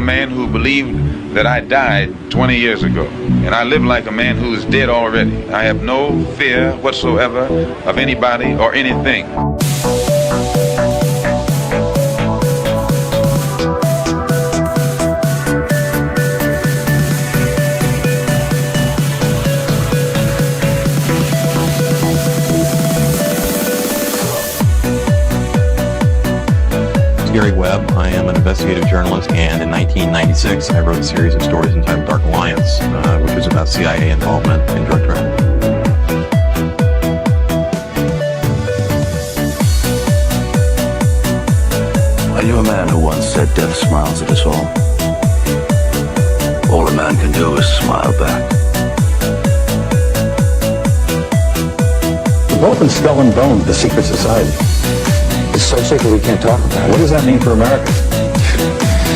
man who believed that I died 20 years ago, and I live like a man who is dead already. I have no fear whatsoever of anybody or anything. Gary Webb. I am an investigative journalist, and in 1996 I wrote a series of stories entitled Dark Alliance, which was about CIA involvement in drug trafficking. Are you a man who once said death smiles at us all? All a man can do is smile back. We've both been skull and bone, the secret society. It's so secret we can't talk about it. What does that mean for America?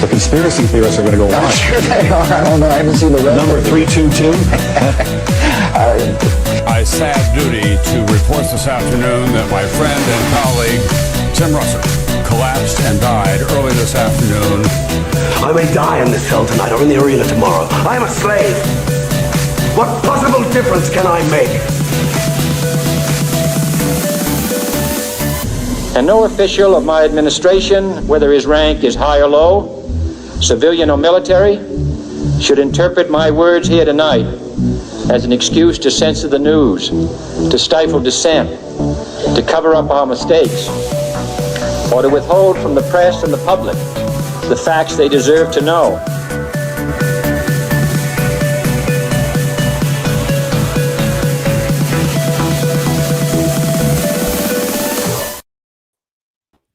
The conspiracy theorists are going to go on. I'm sure they are. I don't know. I haven't seen the rest. Number 322. I sad duty to report this afternoon that my friend and colleague, Tim Russert, collapsed and died early this afternoon. I may die in this cell tonight or in the arena tomorrow. I am a slave. What possible difference can I make? And no official of my administration, whether his rank is high or low, civilian or military, should interpret my words here tonight as an excuse to censor the news, to stifle dissent, to cover up our mistakes, or to withhold from the press and the public the facts they deserve to know.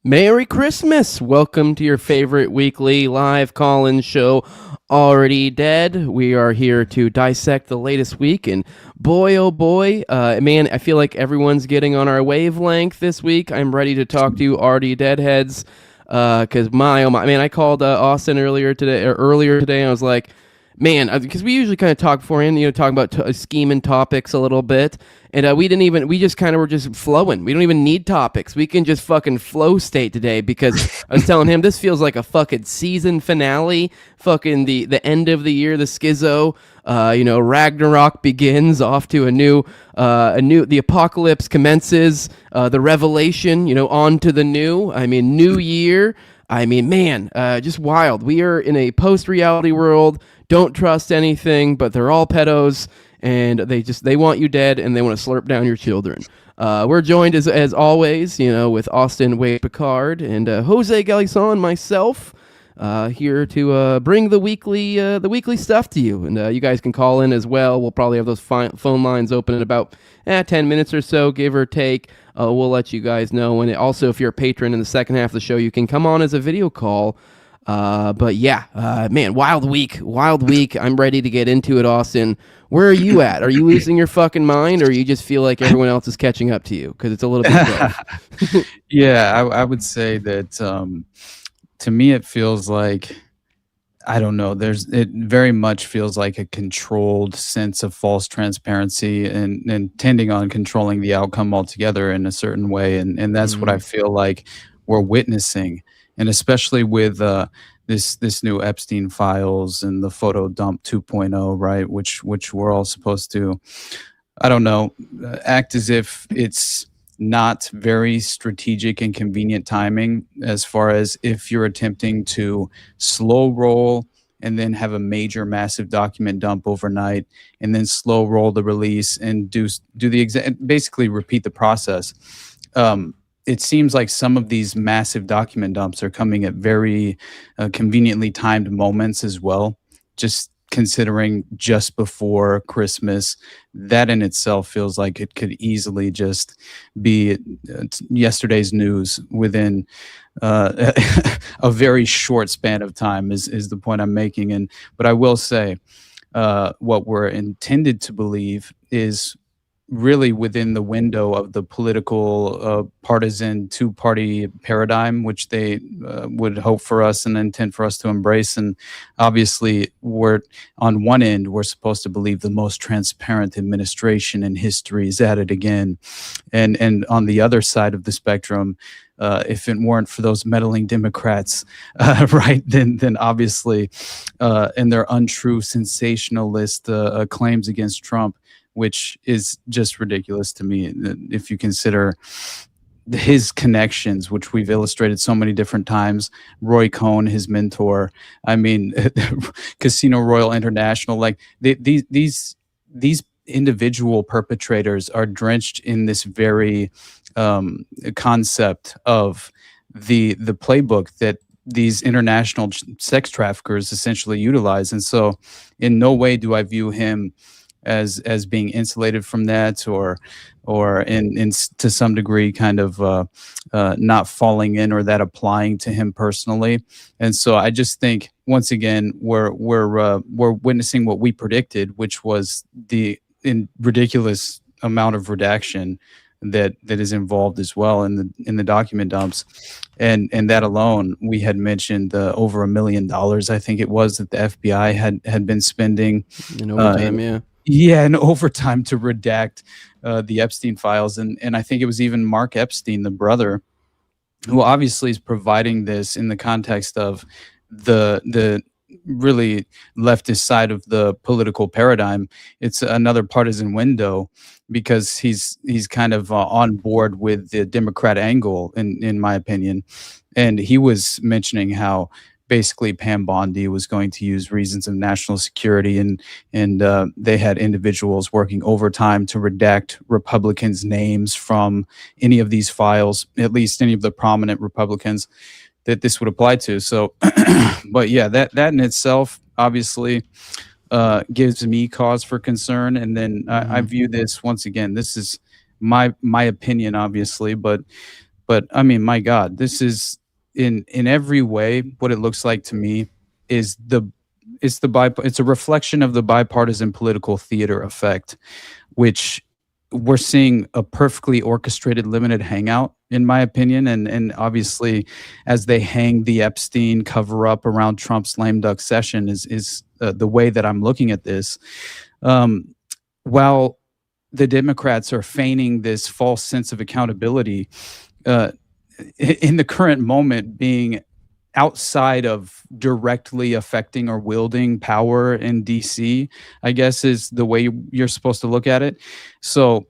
Merry Christmas! Welcome to your favorite weekly live call-in show, Already Dead. We are here to dissect the latest week, and boy, oh boy, man, I feel like everyone's getting on our wavelength this week. I'm ready to talk to you, Already Dead heads, because my, oh my, man, I called Austin earlier today, and I was like, man, because we usually kind of talk beforehand, talk about scheming topics a little bit, and we just kind of were just flowing. We don't even need topics. We can just fucking flow state today, because I was telling him this feels like a fucking season finale, fucking the end of the year, the schizo, Ragnarok begins, off to the apocalypse commences, the revelation, on to the new, new year. Man, just wild. We are in a post-reality world. Don't trust anything, but they're all pedos, and they want you dead, and they want to slurp down your children. We're joined as always, with Austin Picard and Jose Galison, myself, here to bring the weekly stuff to you. And you guys can call in as well. We'll probably have those phone lines open in about 10 minutes or so, give or take. We'll let you guys know. And also, if you're a patron in the second half of the show, you can come on as a video call. But yeah, man, wild week. I'm ready to get into it, Austin. Where are you at? Are you losing your fucking mind, or you just feel like everyone else is catching up to you? Because it's a little bit rough. Yeah, I would say that to me it feels like, I don't know, it very much feels like a controlled sense of false transparency and tending on controlling the outcome altogether in a certain way. And that's what I feel like we're witnessing. And especially with this new Epstein files and the photo dump 2.0, right? Which we're all supposed to, I don't know, act as if it's not very strategic and convenient timing, as far as if you're attempting to slow roll and then have a major massive document dump overnight and then slow roll the release and do the basically repeat the process. It seems like some of these massive document dumps are coming at very conveniently timed moments as well. Just considering just before Christmas, that in itself feels like it could easily just be yesterday's news within a very short span of time is the point I'm making. But I will say, what we're intended to believe is really within the window of the political partisan two-party paradigm, which they would hope for us and intend for us to embrace. And obviously, we're on one end, we're supposed to believe the most transparent administration in history is at it again, and on the other side of the spectrum, if it weren't for those meddling Democrats, right, then obviously, and their untrue sensationalist claims against Trump, which is just ridiculous to me if you consider his connections, which we've illustrated so many different times. Roy Cohn, his mentor. I mean, Casino Royale International. Like these individual perpetrators are drenched in this very concept of the playbook that these international sex traffickers essentially utilize. And so, in no way do I view him as being insulated from that, or in to some degree kind of not falling in, or that applying to him personally. And so I just think, once again, we're witnessing what we predicted, which was the ridiculous amount of redaction that is involved as well in the document dumps. And that alone, we had mentioned over $1 million, I think it was, that the FBI had been spending in overtime, in overtime to redact the Epstein files. And I think it was even Mark Epstein, the brother, who obviously is providing this in the context of the really leftist side of the political paradigm. It's another partisan window, because he's kind of on board with the Democrat angle, in my opinion. And he was mentioning how basically Pam Bondi was going to use reasons of national security, and they had individuals working overtime to redact Republicans' names from any of these files, at least any of the prominent Republicans that this would apply to. So, but yeah, that in itself obviously gives me cause for concern. And then I view this, once again, this is my opinion, obviously, but I mean, my God, this is in every way, what it looks like to me is it's a reflection of the bipartisan political theater effect, which we're seeing a perfectly orchestrated limited hangout, in my opinion. And obviously, as they hang the Epstein cover up around Trump's lame duck session is the way that I'm looking at this. While the Democrats are feigning this false sense of accountability, in the current moment, being outside of directly affecting or wielding power in DC, I guess, is the way you're supposed to look at it. So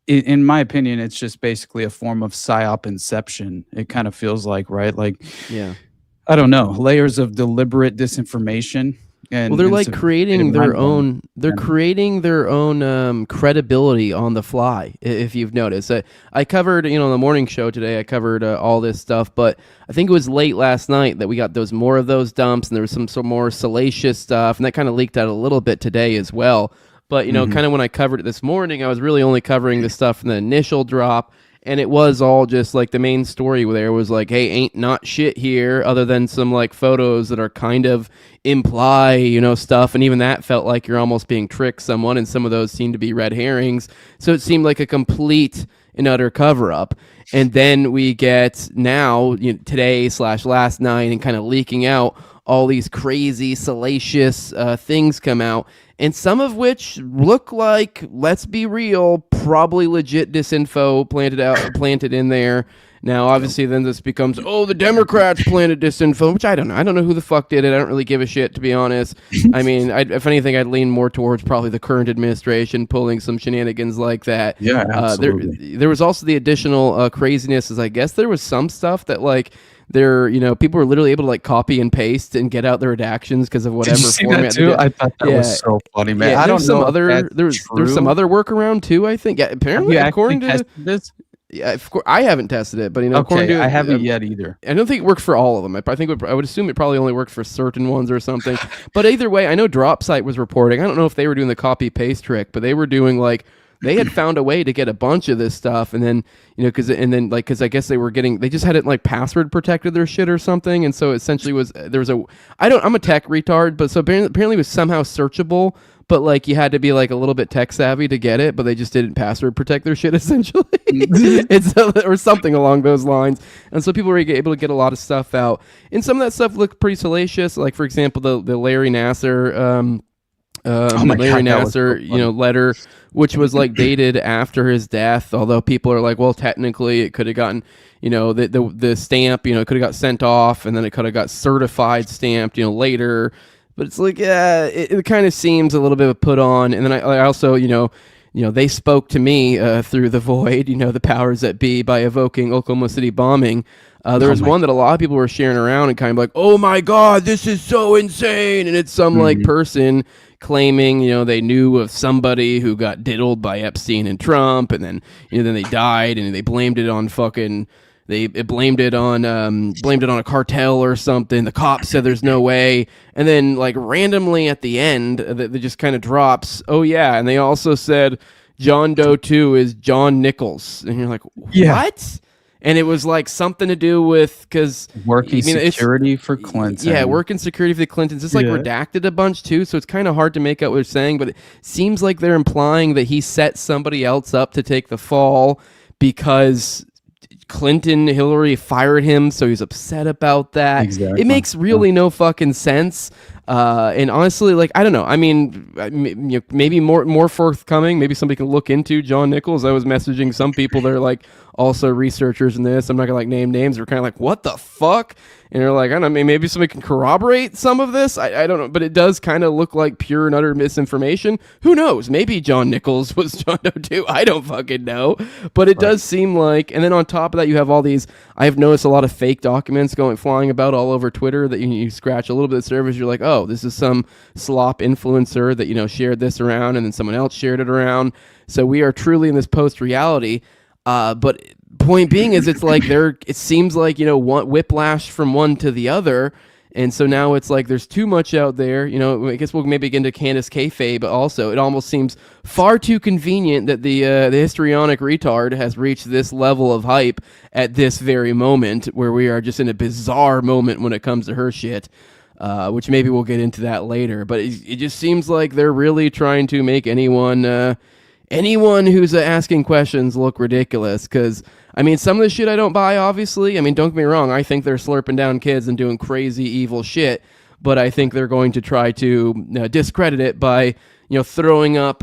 in my opinion, it's just basically a form of PSYOP Inception. It kind of feels like, right? Like, yeah, I don't know, layers of deliberate disinformation. And, well, they're like creating their own. They're creating their own credibility on the fly. If you've noticed, I covered, the morning show today. I covered all this stuff, but I think it was late last night that we got more of those dumps, and there was some more salacious stuff, and that kind of leaked out a little bit today as well. But kind of when I covered it this morning, I was really only covering the stuff from the initial drop. And it was all just like the main story there was like, hey, ain't not shit here, other than some like photos that are kind of imply, stuff. And even that felt like you're almost being tricked someone. And some of those seemed to be red herrings. So it seemed like a complete and utter cover up. And then we get now today / last night, and kind of leaking out all these crazy salacious things come out. And some of which look like, let's be real, probably legit disinfo planted in there. Now, obviously, then this becomes, the Democrats planted disinfo, which I don't know. I don't know who the fuck did it. I don't really give a shit, to be honest. I mean, if anything, I'd lean more towards probably the current administration pulling some shenanigans like that. Yeah, absolutely. There was also the additional craziness, is I guess there was some stuff that like, people were literally able to like copy and paste and get out their redactions because of whatever format. That too? I thought that was so funny, man. Yeah, I don't know. There's some other workaround too, I think. Yeah, apparently, according to tested this. Yeah, of course, I haven't tested it, but according to I haven't yet either. I don't think it worked for all of them. I would assume it probably only worked for certain ones or something. But either way, I know DropSite was reporting. I don't know if they were doing the copy paste trick, but they were doing like. They had found a way to get a bunch of this stuff, and then because I guess they just had it like password protected their shit or something, and so essentially I'm a tech retard, but so apparently it was somehow searchable but like you had to be like a little bit tech savvy to get it, but they just didn't password protect their shit essentially. It's or something along those lines. And so people were able to get a lot of stuff out. And some of that stuff looked pretty salacious. Like for example, the Larry Nasser Larry Nasser, letter, which was like dated after his death. Although people are like, well, technically it could have gotten, the stamp, it could have got sent off, and then it could have got certified stamped, later. But it's like, yeah, it kind of seems a little bit of a put on. And then I also, they spoke to me through the void, the powers that be, by evoking Oklahoma City bombing. There was one that a lot of people were sharing around and kind of like, oh my God, this is so insane. And it's some like person claiming, they knew of somebody who got diddled by Epstein and Trump, and then, then they died, and they blamed it on fucking, blamed it on a cartel or something. The cops said there's no way, and then like randomly at the end, that just kind of drops. Oh yeah, and they also said John Doe 2 is John Nichols, and you're like, what? And it was like something to do with working security for Clinton. Yeah, working security for the Clintons. It's like redacted a bunch too, so it's kind of hard to make out what they're saying. But it seems like they're implying that he set somebody else up to take the fall because Hillary fired him, so he's upset about that. Exactly. It makes really no fucking sense. And honestly, like, I don't know. I mean, maybe more forthcoming. Maybe somebody can look into John Nichols. I was messaging some people that are like also researchers in this. I'm not gonna like name names. They're kind of like, what the fuck? And they're like, I don't know, maybe somebody can corroborate some of this. I don't know, but it does kind of look like pure and utter misinformation. Who knows? Maybe John Nichols was John Doe 2. I don't fucking know. But it does seem like, and then on top of that, you have all these, I've noticed a lot of fake documents flying about all over Twitter that you scratch a little bit of the surface. You're like, oh, this is some slop influencer that, shared this around, and then someone else shared it around. So we are truly in this post-reality. But point being is, it's like it seems like, one whiplash from one to the other. And so now it's like there's too much out there. I guess we'll maybe get into Candace Kayfabe, but also it almost seems far too convenient that the histrionic retard has reached this level of hype at this very moment, where we are just in a bizarre moment when it comes to her shit. Which maybe we'll get into that later. But it just seems like they're really trying to make anyone who's asking questions look ridiculous. Because, I mean, some of the shit I don't buy, obviously. I mean, don't get me wrong. I think they're slurping down kids and doing crazy, evil shit. But I think they're going to try to discredit it by, lobbing up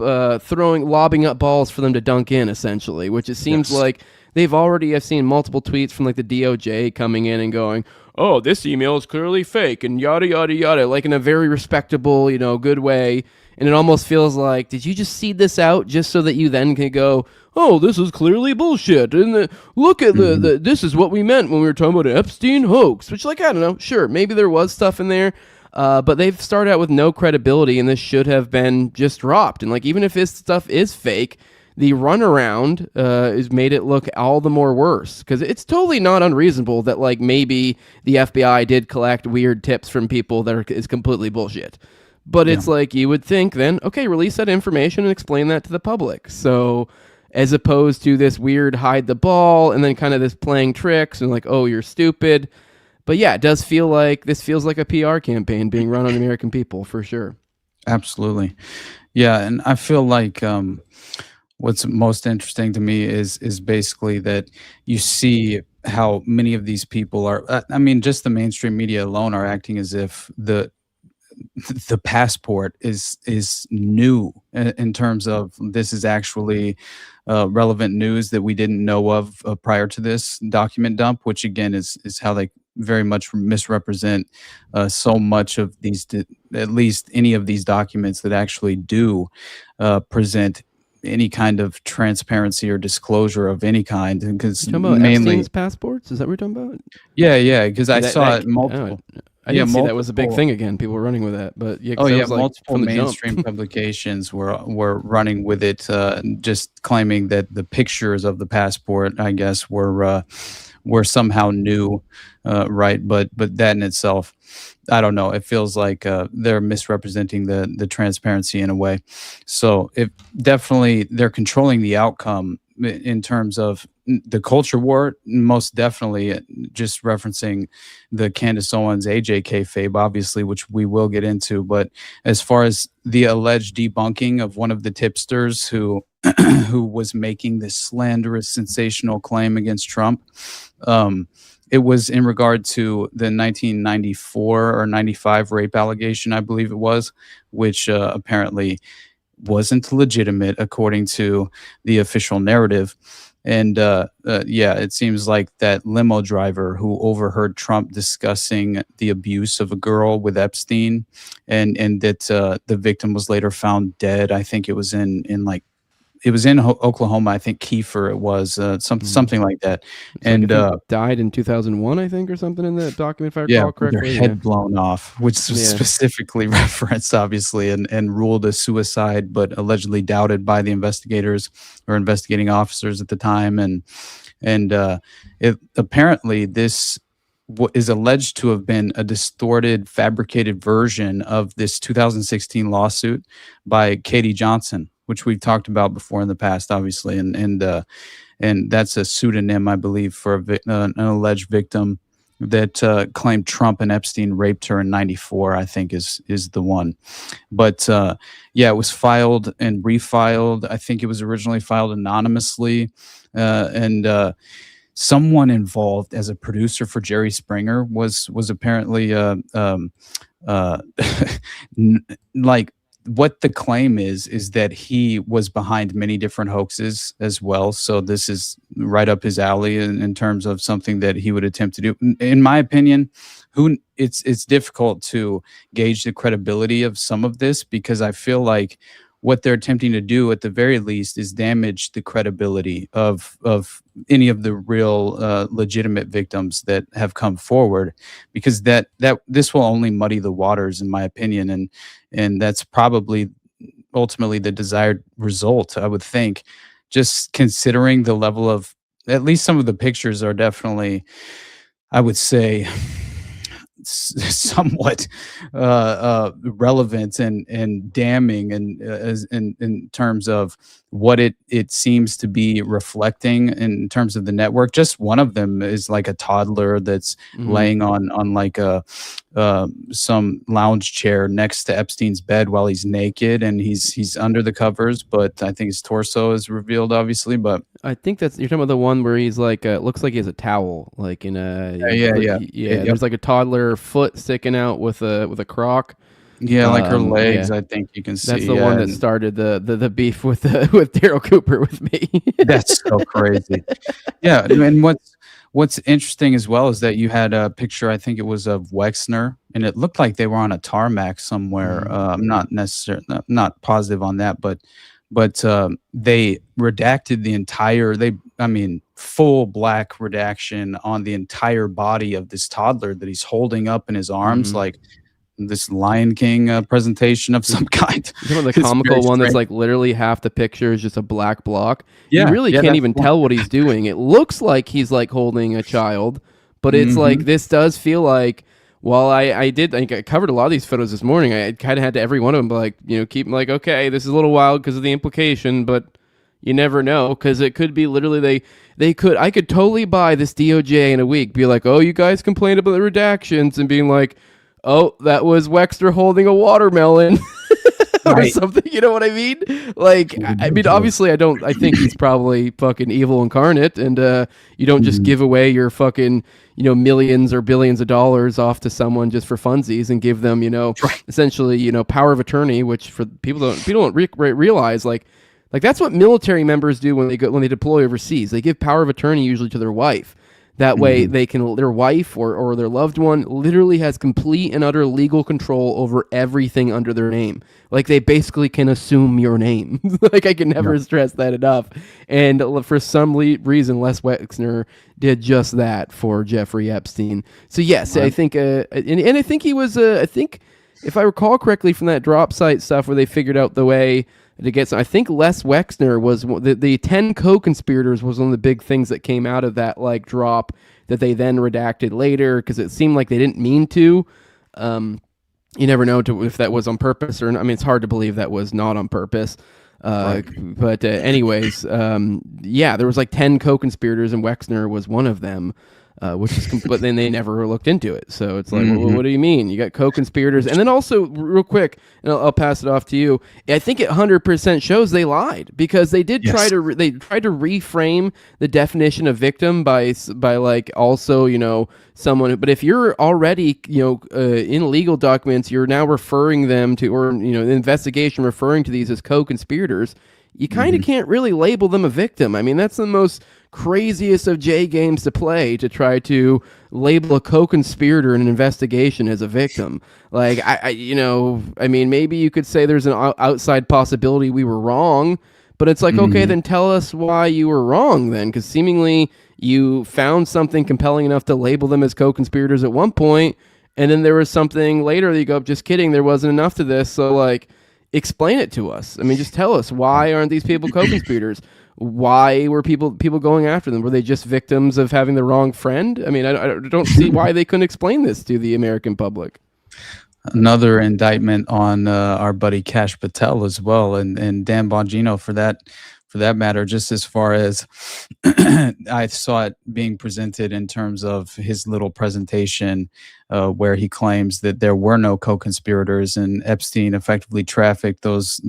balls for them to dunk in, essentially. Which it seems like I've seen multiple tweets from like the DOJ coming in and going, oh, this email is clearly fake, and yada, yada, yada, like in a very respectable, good way. And it almost feels like, did you just seed this out just so that you then can go, oh, this is clearly bullshit, and look at this is what we meant when we were talking about an Epstein hoax, which, like, I don't know, sure, maybe there was stuff in there, but they've started out with no credibility, and this should have been just dropped. And like, even if this stuff is fake, the runaround has made it look all the more worse, because it's totally not unreasonable that like maybe the FBI did collect weird tips from people that is completely bullshit. But it's like, you would think then, okay, release that information and explain that to the public. So as opposed to this weird hide the ball and then kind of this playing tricks and like, oh, you're stupid. But yeah, it does feel like this feels like a PR campaign being run on the American people for sure. Absolutely. Yeah. And I feel like, what's most interesting to me is basically that you see how many of these people are, I mean, just the mainstream media alone are acting as if the passport is new in terms of this is actually relevant news that we didn't know of prior to this document dump, which again is how they very much misrepresent so much of these, at least any of these documents that actually do present any kind of transparency or disclosure of any kind. Because mainly Epstein's passports, is that what we're talking about? Yeah, because I saw it multiple. I didn't see that was a big thing again. People were running with that, but yeah, was like multiple mainstream publications were running with it, just claiming that the pictures of the passport, I guess, were somehow new, right? But that in itself, I don't know. It feels like they're misrepresenting the transparency in a way. So if definitely they're controlling the outcome in terms of the culture war, most definitely. Just referencing the Candace Owens AJ kayfabe, obviously, which we will get into. But as far as the alleged debunking of one of the tipsters who who was making this slanderous, sensational claim against Trump, it was in regard to the 1994 or 95 rape allegation, I believe it was, which apparently wasn't legitimate according to the official narrative. And yeah, it seems like that limo driver who overheard Trump discussing the abuse of a girl with Epstein, and that the victim was later found dead. I think it was in Oklahoma. I think Kiefer it was, something like that. And died in 2001, I think, or something in that document, if I yeah, recall correctly. their head blown off, which was specifically referenced, obviously, and ruled a suicide, but allegedly doubted by the investigators or investigating officers at the time. And it apparently this is alleged to have been a distorted, fabricated version of this 2016 lawsuit by Katie Johnson, which we've talked about before in the past, obviously, and that's a pseudonym, I believe, for an alleged victim that claimed Trump and Epstein raped her in '94. I think is the one, but yeah, it was filed and refiled. I think it was originally filed anonymously, and someone involved as a producer for Jerry Springer was apparently like. What the claim is that he was behind many different hoaxes as well. So this is right up his alley in terms of something that he would attempt to do. In my opinion, it's difficult to gauge the credibility of some of this, because I feel like what they're attempting to do at the very least is damage the credibility of any of the real legitimate victims that have come forward, because that this will only muddy the waters, in my opinion, and that's probably ultimately the desired result, I would think, just considering the level of, at least some of the pictures are definitely, I would say, somewhat relevant and damning, and as in terms of what it seems to be reflecting in terms of the network. Just one of them is like a toddler that's laying on like some lounge chair next to Epstein's bed while he's naked, and he's under the covers, but I think his torso is revealed, obviously. But I think you're talking about the one where he's like, looks like he has a towel, like in a yeah. There's like a toddler foot sticking out with a crock. Yeah, like her legs. I think you can see. That's the one that started the beef with Daryl Cooper with me. That's so crazy. Yeah, and what's interesting as well is that you had a picture, I think it was of Wexner, and it looked like they were on a tarmac somewhere. I'm not not positive on that, but they redacted the entire, full black redaction on the entire body of this toddler that he's holding up in his arms, like this Lion King presentation of some kind. You know, the comical one that's like literally half the picture is just a black block. Yeah, you really can't even tell what he's doing. It looks like he's like holding a child, but it's like, this does feel like, while I covered a lot of these photos this morning, I kind of had to every one of them, like, keep like, okay, this is a little wild because of the implication, but you never know, because it could be literally I could totally buy this DOJ in a week, be like, oh, you guys complained about the redactions, and being like, oh, that was Wexner holding a watermelon. Or something, you know what I mean? Like, I mean, obviously, I think he's probably fucking evil incarnate, and you don't just give away your fucking, millions or billions of dollars off to someone just for funsies and give them, essentially, power of attorney, which for people don't realize, like that's what military members do when they deploy overseas. They give power of attorney usually to their wife. That way their wife or their loved one literally has complete and utter legal control over everything under their name. Like, they basically can assume your name. Like, I can never stress that enough. And for some reason, Les Wexner did just that for Jeffrey Epstein. So yes, I think, and I think he was, I think if I recall correctly from that drop site stuff where they figured out the way to get some, I think Les Wexner was the 10 co-conspirators was one of the big things that came out of that like drop that they then redacted later, because it seemed like they didn't mean to. You never know if that was on purpose or not. I mean, it's hard to believe that was not on purpose. But anyways, yeah, there was like 10 co-conspirators, and Wexner was one of them. Which is, but then they never looked into it. So it's like, well, what do you mean? You got co-conspirators, and then also, real quick, and I'll pass it off to you. I think it 100% shows they lied, because they did try to they tried to reframe the definition of victim by like also, you know, someone. But if you're already, you know, in legal documents, you're now referring them to, or you know, the investigation referring to these as co-conspirators. You kind of can't really label them a victim. I mean, that's the most craziest of J games to play, to try to label a co-conspirator in an investigation as a victim. Like, you know, I mean, maybe you could say there's an outside possibility we were wrong, but it's like, okay, then tell us why you were wrong then, because seemingly you found something compelling enough to label them as co-conspirators at one point, and then there was something later that you go, just kidding, there wasn't enough to this, so like, explain it to us. I mean, just tell us, why aren't these people co-conspirators? Why were people going after them? Were they just victims of having the wrong friend? I mean, I don't see why they couldn't explain this to the American public. Another indictment on our buddy Kash Patel as well, and Dan Bongino for that matter, just as far as I saw it being presented in terms of his little presentation where he claims that there were no co-conspirators, and Epstein effectively trafficked those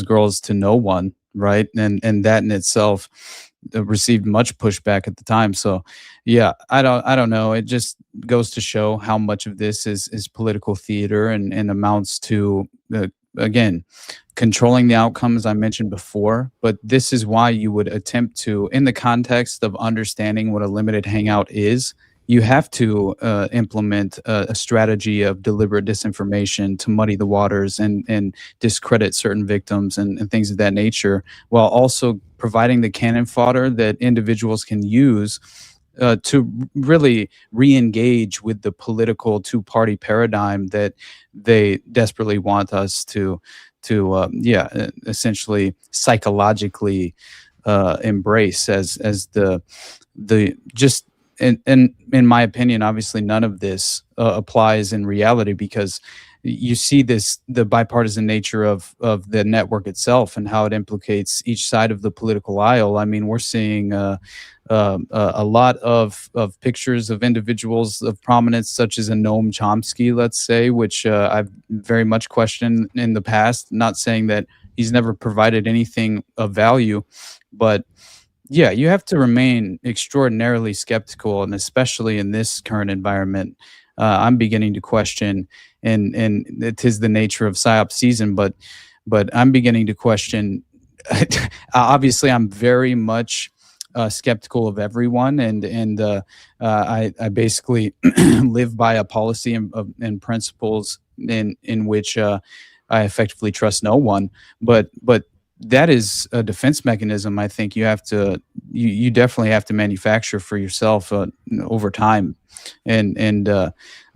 girls to no one, right? And that in itself received much pushback at the time. So yeah, I don't know. It just goes to show how much of this is political theater and amounts to again, controlling the outcomes I mentioned before. But this is why you would attempt to, in the context of understanding what a limited hangout is, you have to implement a strategy of deliberate disinformation to muddy the waters and discredit certain victims and things of that nature, while also providing the cannon fodder that individuals can use to really re-engage with the political two-party paradigm that they desperately want us to essentially psychologically embrace as the just. And in my opinion, obviously none of this applies in reality, because you see the bipartisan nature of the network itself and how it implicates each side of the political aisle. I mean, we're seeing a lot of pictures of individuals of prominence, such as a Noam Chomsky, let's say, which I've very much questioned in the past. Not saying that he's never provided anything of value, but yeah, you have to remain extraordinarily skeptical, and especially in this current environment, I'm beginning to question, and it is the nature of PSYOP season, but I'm beginning to question. Obviously, I'm very much skeptical of everyone, and I basically live by a policy and principles in which I effectively trust no one, but that is a defense mechanism. I think you definitely have to manufacture for yourself over time, and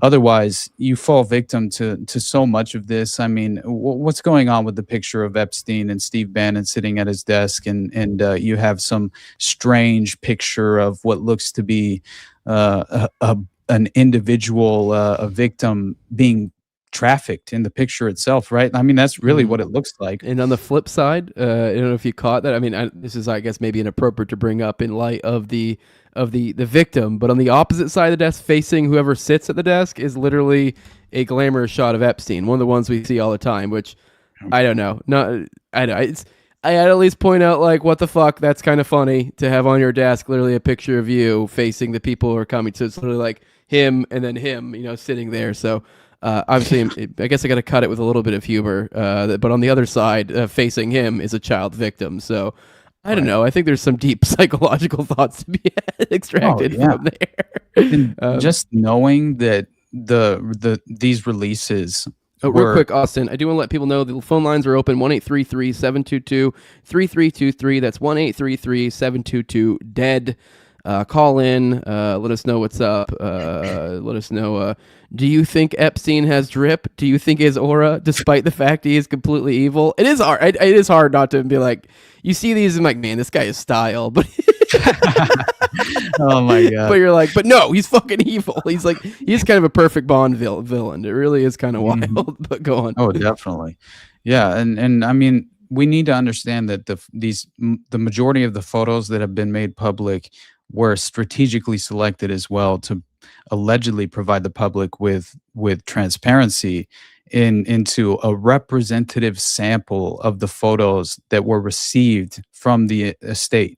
otherwise you fall victim to so much of this. I mean, what's going on with the picture of Epstein and Steve Bannon sitting at his desk, and you have some strange picture of what looks to be an individual, a victim being trafficked in the picture itself, right? I mean, that's really what it looks like. And on the flip side, I don't know if you caught that. I mean, this is, I guess, maybe inappropriate to bring up in light of the victim, but on the opposite side of the desk, facing whoever sits at the desk, is literally a glamorous shot of Epstein, one of the ones we see all the time. Which I don't know. I at least point out, like, what the fuck? That's kind of funny to have on your desk literally a picture of you facing the people who are coming. So it's literally like him and then him, you know, sitting there. So. Obviously, I guess I got to cut it with a little bit of humor, but on the other side, facing him is a child victim. So I don't know. I think there's some deep psychological thoughts to be extracted from there. Just knowing that these releases. Real quick, Austin, I do want to let people know the phone lines are open, 1-833-722-3323. That's 1-833-722-DEAD. Call in, let us know what's up. Let us know, do you think Epstein has drip? Do you think his aura, despite the fact he is completely evil? It is hard. It is hard not to be like, you see these and like, man, this guy is style, but oh my god. But you're like, but no, he's fucking evil. He's like, he's kind of a perfect Bond villain. It really is kind of wild. But go on. Oh, definitely. Yeah, and I mean, we need to understand that the majority of the photos that have been made public were strategically selected as well to allegedly provide the public with transparency into a representative sample of the photos that were received from the estate.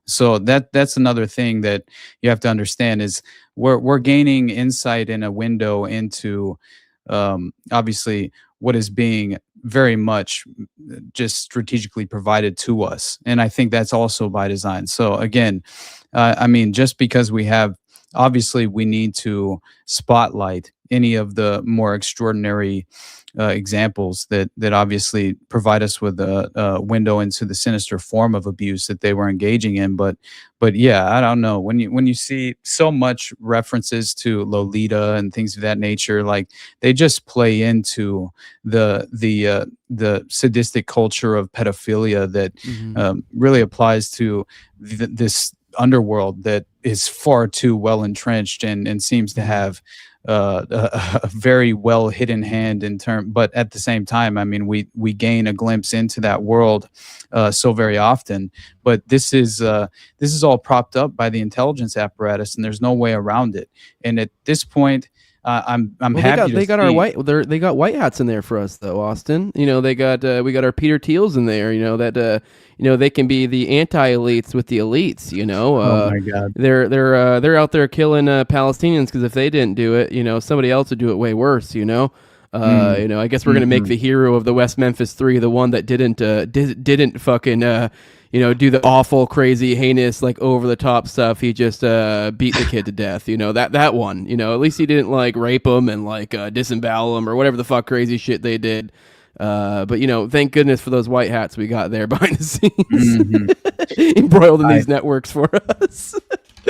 So that's another thing that you have to understand is we're gaining insight in a window into obviously what is being very much just strategically provided to us. And I think that's also by design. So again, I mean, just because obviously we need to spotlight any of the more extraordinary examples that obviously provide us with a window into the sinister form of abuse that they were engaging in. But yeah, I don't know, when you see so much references to Lolita and things of that nature, like they just play into the sadistic culture of pedophilia that really applies to this underworld that is far too well entrenched and seems to have a very well hidden hand but at the same time, I mean, we gain a glimpse into that world so very often. But this is all propped up by the intelligence apparatus, and there's no way around it. And at this point, I'm happy. They got white hats in there for us though, Austin. You know, we got our Peter Thiels in there. You know that they can be the anti-elites with the elites. You know, oh my God, they're out there killing Palestinians because if they didn't do it, you know, somebody else would do it way worse. You know. You know, I guess we're gonna make the hero of the West Memphis 3 the one that didn't fucking you know, do the awful, crazy, heinous, like over the top stuff. He just beat the kid to death. You know, that one. You know, at least he didn't like rape him and like disembowel him or whatever the fuck crazy shit they did. But you know, thank goodness for those white hats we got there behind the scenes, embroiled in these networks for us.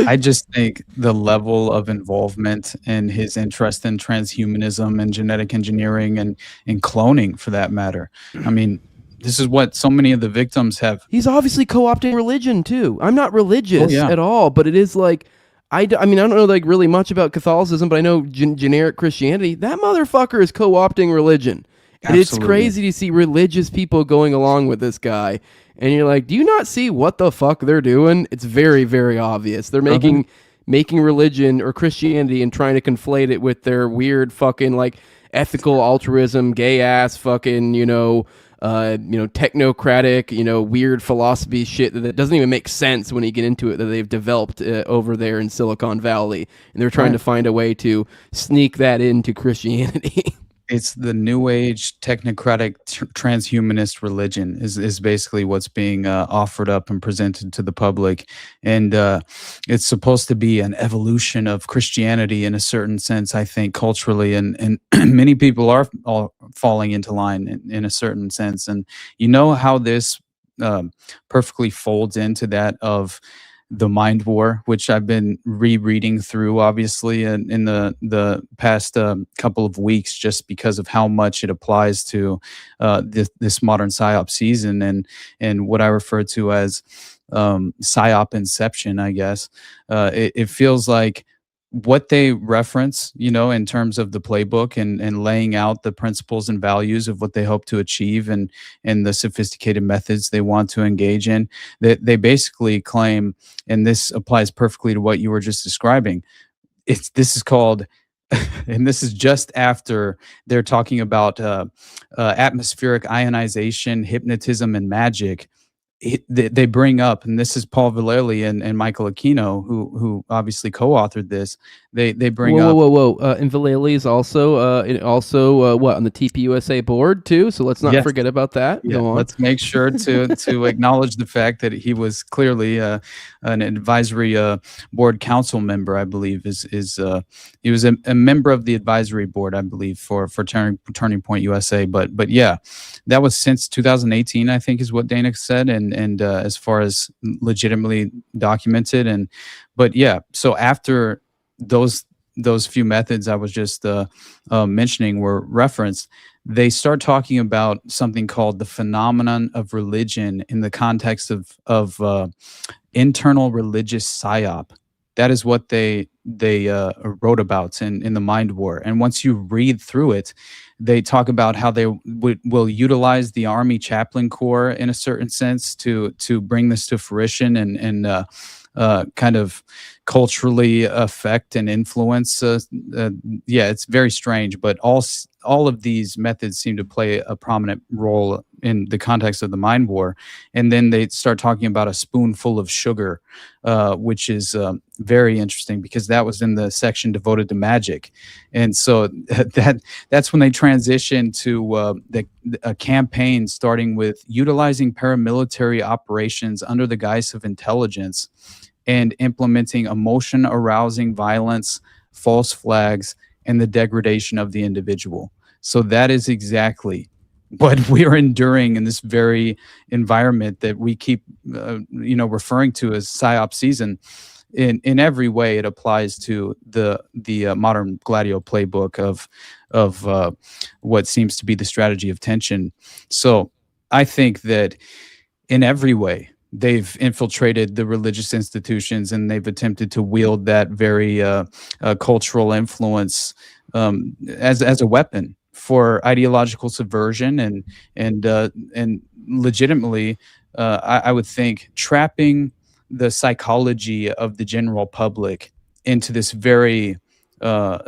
I just think the level of involvement and his interest in transhumanism and genetic engineering and cloning, for that matter. I mean, this is what so many of the victims have. He's obviously co-opting religion too. I'm not religious at all, but it is like, I mean, I don't know like really much about Catholicism, but I know generic Christianity. That motherfucker is co-opting religion. And it's crazy to see religious people going along with this guy. And you're like, do you not see what the fuck they're doing? It's very, very obvious. They're making religion or Christianity and trying to conflate it with their weird fucking like ethical altruism, gay ass fucking, technocratic, weird philosophy shit that doesn't even make sense when you get into it that they've developed over there in Silicon Valley. And they're trying to find a way to sneak that into Christianity. It's the new age technocratic transhumanist religion is basically what's being offered up and presented to the public. And it's supposed to be an evolution of Christianity in a certain sense, I think, culturally. And many people are all falling into line in a certain sense. And you know how this perfectly folds into that of the Mind War, which I've been rereading through, obviously, in the past couple of weeks, just because of how much it applies to this modern PSYOP season and what I refer to as PSYOP Inception, I guess. It feels like what they reference, in terms of the playbook and laying out the principles and values of what they hope to achieve and the sophisticated methods they want to engage in, that they basically claim, and this applies perfectly to what you were just describing. This is called, and this is just after they're talking about atmospheric ionization, hypnotism, and magic. They bring up, and this is Paul Vallely and Michael Aquino, who obviously co-authored this. They bring up. And Vallely is also what, on the TPUSA board too. So let's not forget about that. Yeah, Go on. let's make sure to acknowledge the fact that he was clearly an advisory board council member. I believe he was a member of the advisory board, I believe, for Turning Point USA. But yeah, that was since 2018, I think, is what Dana said, and as far as legitimately documented. But yeah, so after those few methods I was just mentioning were referenced, they start talking about something called the phenomenon of religion in the context of internal religious PSYOP. That is what they wrote about in the Mind War. And once you read through it, They talk about how they will utilize the Army Chaplain Corps in a certain sense to bring this to fruition and kind of culturally affect and influence. It's very strange, but all of these methods seem to play a prominent role in the context of the mind war. And then they start talking about a spoonful of sugar, which is very interesting because that was in the section devoted to magic. And so that's when they transition to a campaign starting with utilizing paramilitary operations under the guise of intelligence and implementing emotion arousing violence, false flags, and the degradation of the individual. So that is exactly what we're enduring in this very environment that we keep, referring to as PSYOP season. In every way, it applies to the modern Gladio playbook of what seems to be the strategy of tension. So I think that in every way, they've infiltrated the religious institutions and they've attempted to wield that very cultural influence as a weapon for ideological subversion and legitimately, I would think, trapping the psychology of the general public into this very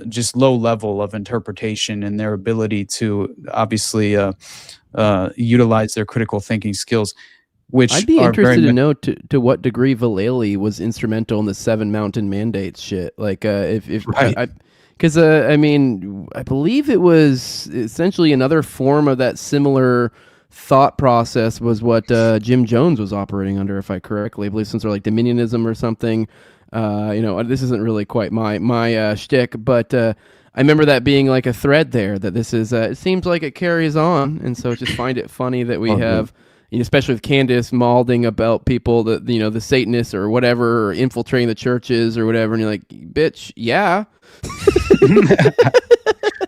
just low level of interpretation and their ability to obviously utilize their critical thinking skills. Which I'd be interested to know to what degree Vallely was instrumental in the Seven Mountain Mandates shit. Like, if Right. because I mean, I believe it was essentially another form of that similar thought process was what Jim Jones was operating under, if I correctly believe, since they're like dominionism or something. This isn't really quite my shtick, but I remember that being like a thread there. That this is it seems like it carries on, and so I just find it funny that we have. Especially with Candace mauling about people that, the Satanists or whatever, or infiltrating the churches or whatever. And you're like, bitch, yeah.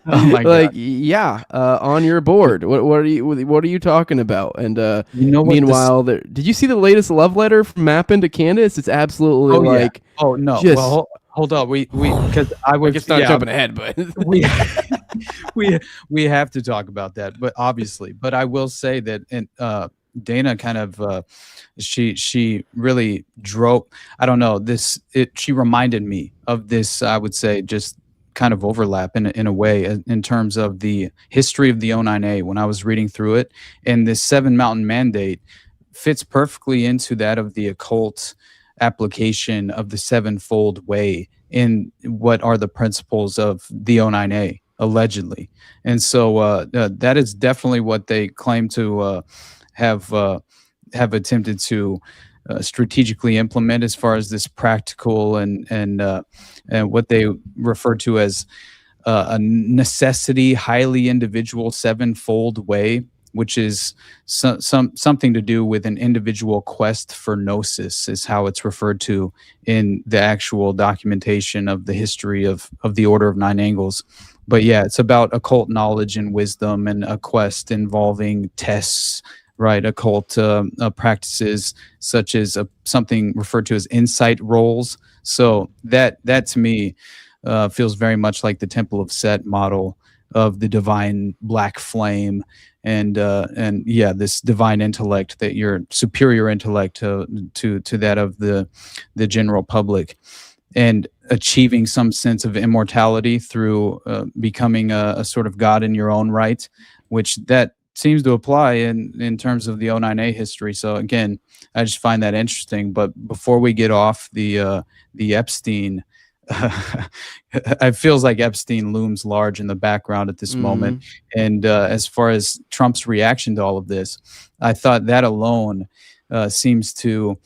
Oh my like, God. yeah, on your board. What are you talking about? And meanwhile, did you see the latest love letter from Mappin to Candace? It's absolutely like, oh no. just, well, hold on. We because I would guess not jumping ahead, but we have to talk about that. But obviously, I will say that Dana kind of she really drove, I don't know, she reminded me of this, I would say, just kind of overlap in a way in terms of the history of the O9A when I was reading through it. And this Seven Mountain Mandate fits perfectly into that of the occult application of the sevenfold way in what are the principles of the O9A, allegedly. And so that is definitely what they claim to have attempted to strategically implement as far as this practical and what they refer to as a necessity, highly individual sevenfold way, which is something to do with an individual quest for gnosis, is how it's referred to in the actual documentation of the history of the Order of Nine Angles. But yeah, it's about occult knowledge and wisdom and a quest involving tests, right? Occult practices such as something referred to as insight rolls. So that to me feels very much like the Temple of Set model of the divine black flame and this divine intellect, that your superior intellect to that of the general public, and achieving some sense of immortality through becoming a sort of god in your own right, which that seems to apply in terms of the O9A history. So again, I just find that interesting. But before we get off the Epstein, it feels like Epstein looms large in the background at this moment. And as far as Trump's reaction to all of this, I thought that alone seems to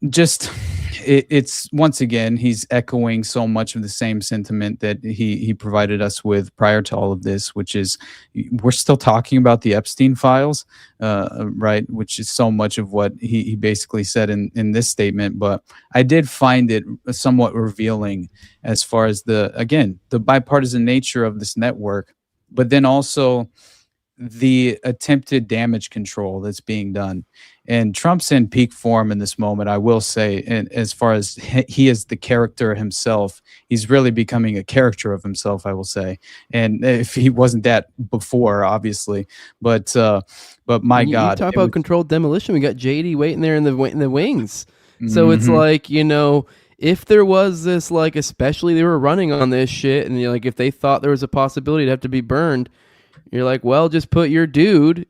just, it's once again, he's echoing so much of the same sentiment that he provided us with prior to all of this, which is we're still talking about the Epstein files, right? Which is so much of what he basically said in this statement. But I did find it somewhat revealing as far as the bipartisan nature of this network, but then also the attempted damage control that's being done. And Trump's in peak form in this moment, I will say. And as far as he is the character himself, he's really becoming a character of himself, I will say. And if he wasn't that before, obviously, but my God, you talk it about was- controlled demolition. We got JD waiting there in the wings. So it's like, if there was this, like, especially they were running on this shit, and like if they thought there was a possibility to have to be burned, you're like, well, just put your dude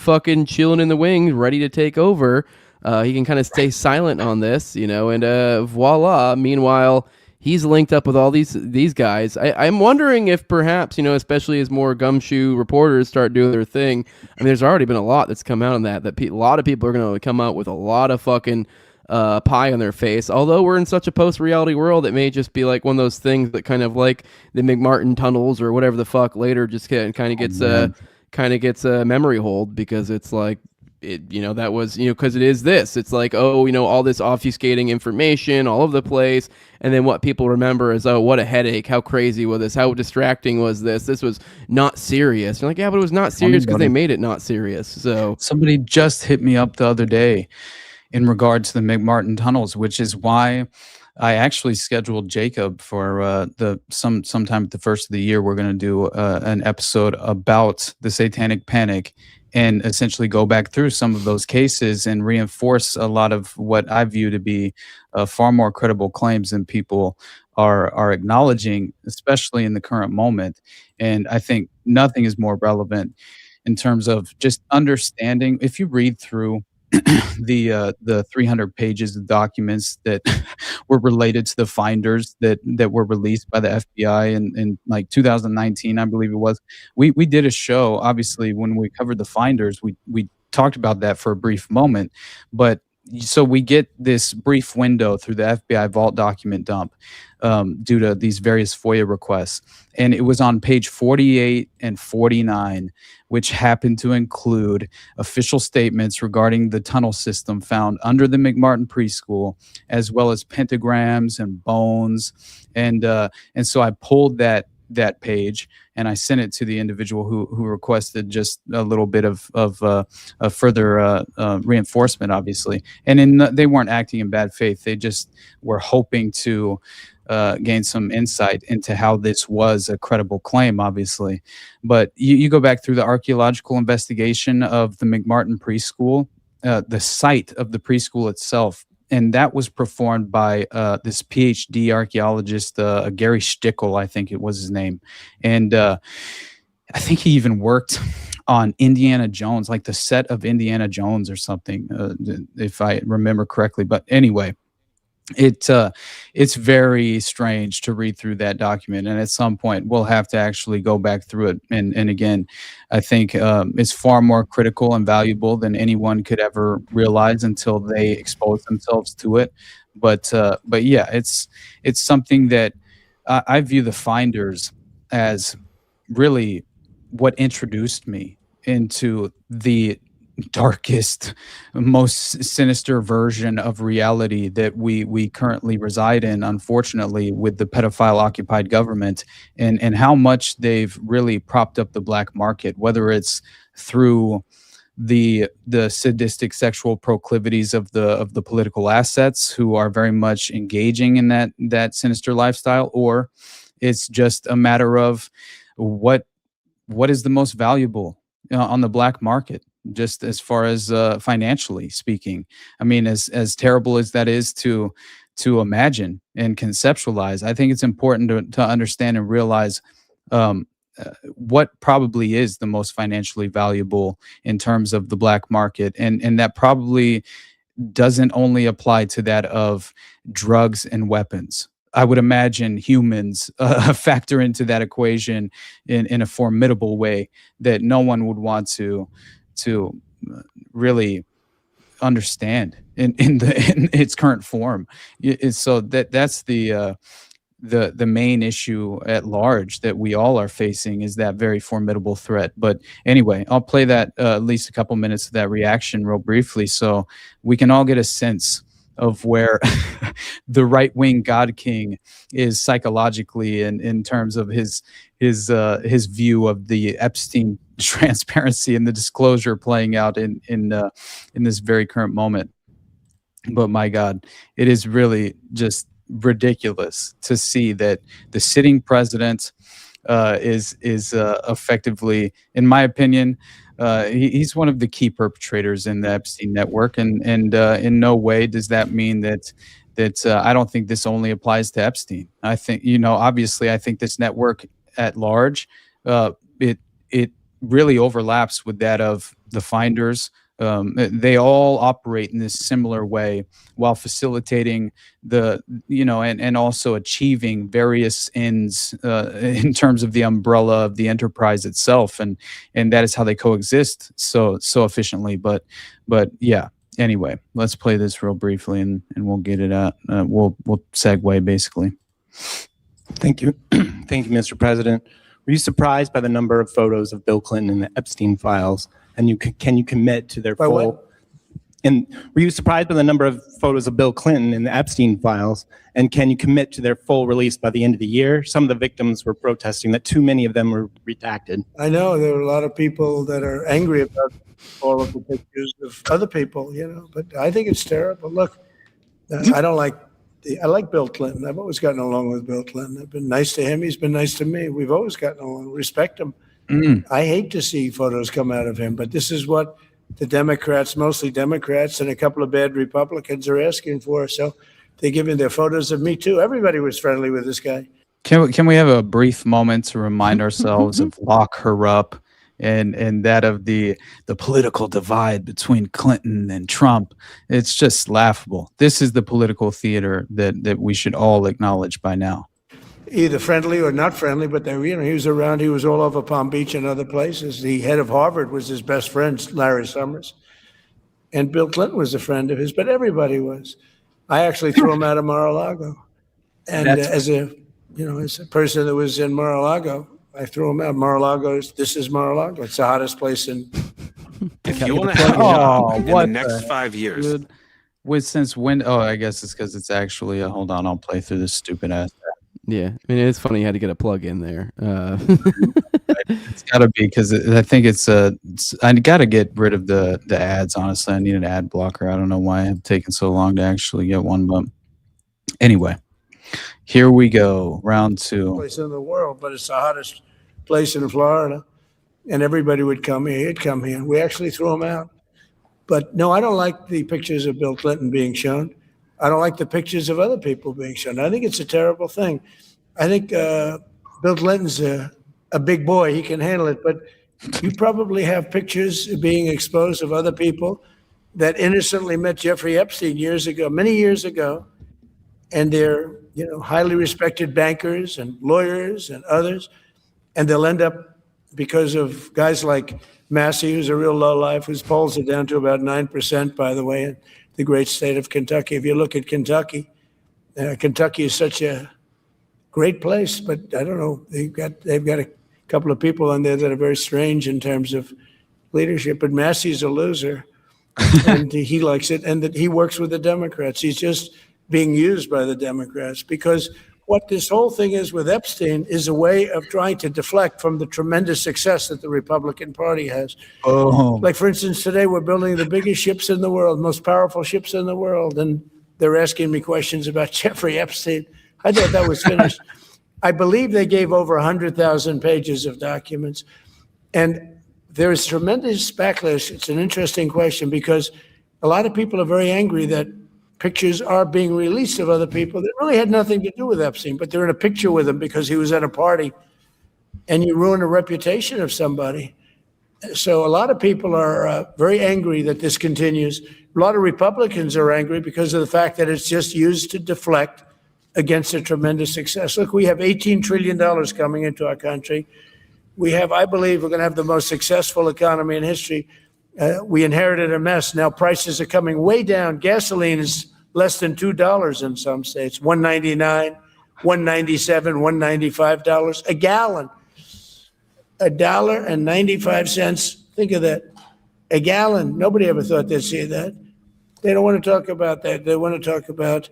fucking chilling in the wings, ready to take over. He can kind of stay silent on this, and voila. Meanwhile, he's linked up with all these guys. I'm wondering if perhaps, especially as more gumshoe reporters start doing their thing. I mean, there's already been a lot that's come out on that a lot of people are going to come out with a lot of fucking pie on their face. Although we're in such a post-reality world, it may just be like one of those things that kind of like the McMartin tunnels or whatever the fuck later just kind of gets a memory hold, because it's like, that was, because it is this. It's like, all this obfuscating information all over the place. And then what people remember is, what a headache. How crazy was this? How distracting was this? This was not serious. You're like, yeah, but it was not serious because they made it not serious. So somebody just hit me up the other day in regard to the McMartin tunnels, which is why I actually scheduled Jacob for sometime at the first of the year. We're going to do an episode about the Satanic Panic and essentially go back through some of those cases and reinforce a lot of what I view to be far more credible claims than people are acknowledging, especially in the current moment. And I think nothing is more relevant in terms of just understanding. If you read through the 300 pages of documents that were related to the finders that were released by the FBI in like 2019, I believe it was. We did a show, obviously, when we covered the finders, we talked about that for a brief moment, but so we get this brief window through the FBI vault document dump due to these various FOIA requests. And it was on page 48 and 49, which happened to include official statements regarding the tunnel system found under the McMartin preschool, as well as pentagrams and bones. And so I pulled that page and I sent it to the individual who requested just a little bit of further reinforcement, obviously. And they weren't acting in bad faith. They just were hoping to gain some insight into how this was a credible claim, obviously. But you go back through the archaeological investigation of the McMartin preschool, the site of the preschool itself, and that was performed by this PhD archaeologist, Gary Stickel, I think it was his name. And I think he even worked on Indiana Jones, like the set of Indiana Jones or something, if I remember correctly. But anyway, it's very strange to read through that document, and at some point we'll have to actually go back through it. And again, I think it's far more critical and valuable than anyone could ever realize until they expose themselves to it. But yeah, it's something that I view the finders as really what introduced me into the darkest, most sinister version of reality that we currently reside in, unfortunately, with the pedophile occupied government, and how much they've really propped up the black market, whether it's through the sadistic sexual proclivities of the political assets who are very much engaging in that sinister lifestyle, or it's just a matter of what is the most valuable on the black market, just as far as financially speaking. I mean, as terrible as that is to imagine and conceptualize, I think it's important to understand and realize what probably is the most financially valuable in terms of the black market. And that probably doesn't only apply to that of drugs and weapons. I would imagine humans factor into that equation in a formidable way that no one would want to really understand in its current form. So that's the main issue at large that we all are facing, is that very formidable threat. But anyway, I'll play that at least a couple minutes of that reaction real briefly, so we can all get a sense of where the right-wing God King is psychologically in terms of his view of the Epstein transparency and the disclosure playing out in this very current moment. But my God, it is really just ridiculous to see that the sitting president is effectively, in my opinion, he's one of the key perpetrators in the Epstein network, and in no way does that mean that I don't think this only applies to Epstein. I think, obviously, I think this network at large, it really overlaps with that of the finders. They all operate in this similar way while facilitating and also achieving various ends in terms of the umbrella of the enterprise itself, and that is how they coexist so efficiently. But yeah. Anyway, let's play this real briefly, and we'll get it out. We'll segue basically. Thank you, thank you, Mr. President. Were you surprised by the number of photos of Bill Clinton in the Epstein files? And can you commit to their full? What? And were you surprised by the number of photos of Bill Clinton in the Epstein files? And can you commit to their full release by the end of the year? Some of the victims were protesting that too many of them were redacted. I know there are a lot of people that are angry about all of the pictures of other people, but I think it's terrible. Look, I like Bill Clinton. I've always gotten along with Bill Clinton. I've been nice to him. He's been nice to me. We've always gotten along. Respect him. I hate to see photos come out of him, but this is what the Democrats, mostly Democrats, and a couple of bad Republicans are asking for. So they give him their photos of me too. Everybody was friendly with this guy. Can we have a brief moment to remind ourselves of Lock Her Up and that of the political divide between Clinton and Trump? It's just laughable. This is the political theater that we should all acknowledge by now. Either friendly or not friendly, but he was around. He was all over Palm Beach and other places. The head of Harvard was his best friend, Larry Summers, and Bill Clinton was a friend of his. But everybody was. I actually threw him out of Mar-a-Lago, and as a person that was in Mar-a-Lago, I threw him out. This is Mar-a-Lago. It's the hottest place in. If you want to have a job in the next 5 years. Dude. Since when? Oh, I guess it's because it's actually. Hold on, I'll play through this stupid ass. Yeah, I mean, it's funny you had to get a plug in there. It's got to be because I think I got to get rid of the ads, honestly. I need an ad blocker. I don't know why it's taken so long to actually get one, but anyway, here we go, round 2. Place in the world, but it's the hottest place in Florida, and everybody would come here. He'd come here. We actually threw him out. But no, I don't like the pictures of Bill Clinton being shown. I don't like the pictures of other people being shown. I think it's a terrible thing. I think Bill Clinton's a big boy. He can handle it. But you probably have pictures being exposed of other people that innocently met Jeffrey Epstein many years ago. And they're, highly respected bankers and lawyers and others. And they'll end up, because of guys like Massey, who's a real lowlife, whose polls are down to about 9%, by the way, in the great state of Kentucky. If you look at Kentucky, Kentucky is such a great place, but I don't know, they've got a couple of people on there that are very strange in terms of leadership, but Massey's a loser, and he likes it, and that he works with the Democrats. He's just being used by the Democrats, because what this whole thing is with Epstein is a way of trying to deflect from the tremendous success that the Republican Party has. Oh. Like, for instance, today we're building the biggest ships in the world, most powerful ships in the world, and they're asking me questions about Jeffrey Epstein. I thought that was finished. I believe they gave over 100,000 pages of documents, and there is tremendous backlash. It's an interesting question, because a lot of people are very angry that pictures are being released of other people that really had nothing to do with Epstein, but they're in a picture with him because he was at a party, and you ruin a reputation of somebody. So a lot of people are very angry that this continues. A lot of Republicans are angry because of the fact that it's just used to deflect against a tremendous success. Look, we have $18 trillion coming into our country. We have, I believe, we're going to have the most successful economy in history. We inherited a mess. Now prices are coming way down. Gasoline is less than $2 in some states, $1.99, $1.97, $1.95 a gallon. $1.95. Think of that. A gallon. Nobody ever thought they'd see that. They don't want to talk about that. They want to talk about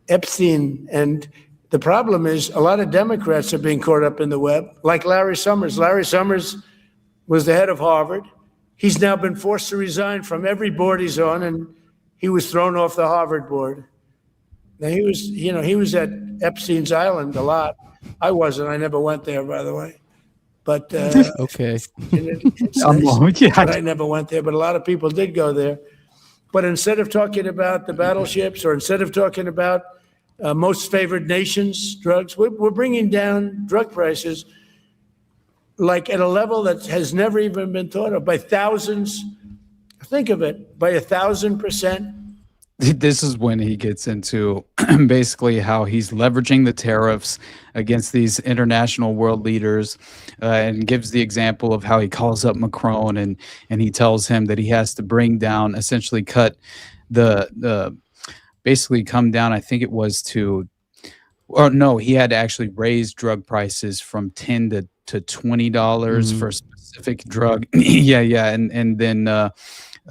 Epstein. And the problem is a lot of Democrats are being caught up in the web, like Larry Summers. Larry Summers was the head of Harvard. He's now been forced to resign from every board he's on, and he was thrown off the Harvard board. Now he was at Epstein's Island a lot. I wasn't. I never went there, by the way. But okay, it's nice. But I never went there. But a lot of people did go there. But instead of talking about the battleships, or instead of talking about most favored nations drugs, we're bringing down drug prices like at a level that has never even been thought of, by thousands. Think of it, by 1,000%. This is when he gets into basically how he's leveraging the tariffs against these international world leaders, and gives the example of how he calls up Macron and he tells him that he has to bring down, essentially cut basically come down, I think it was to, or no, he had to actually raise drug prices from $10 to $20 for a specific drug. yeah. And then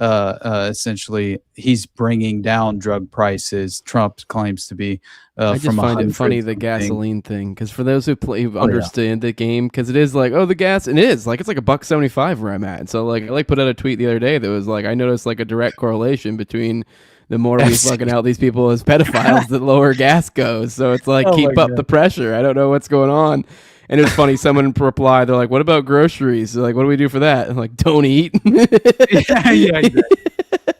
essentially he's bringing down drug prices. Trump claims to be I just find it funny, the gasoline thing, because for those who understand the game, because it is like, the gas, and it is like, it's like $1.75 where I'm at. And so like I put out a tweet the other day that was like, I noticed like a direct correlation between the more we fucking out these people as pedophiles, the lower gas goes. So it's like, keep up the pressure. I don't know what's going on. And it was funny, someone replied, they're like, what about groceries? They're like, what do we do for that? I'm like, don't eat. yeah, exactly.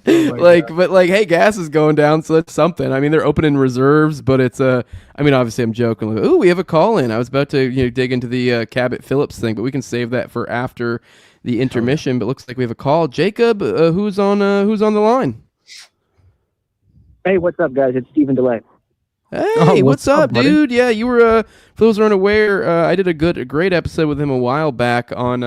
But hey, gas is going down, so that's something. I mean, they're opening reserves, but it's obviously I'm joking. Like, we have a call in. I was about to dig into the Cabot Phillips thing, but we can save that for after the intermission. But looks like we have a call. Jacob, who's on the line? Hey, what's up, guys? It's Stephen DeLay. Hey, what's up, dude? Yeah, you were. For those who aren't aware, I did a great episode with him a while back on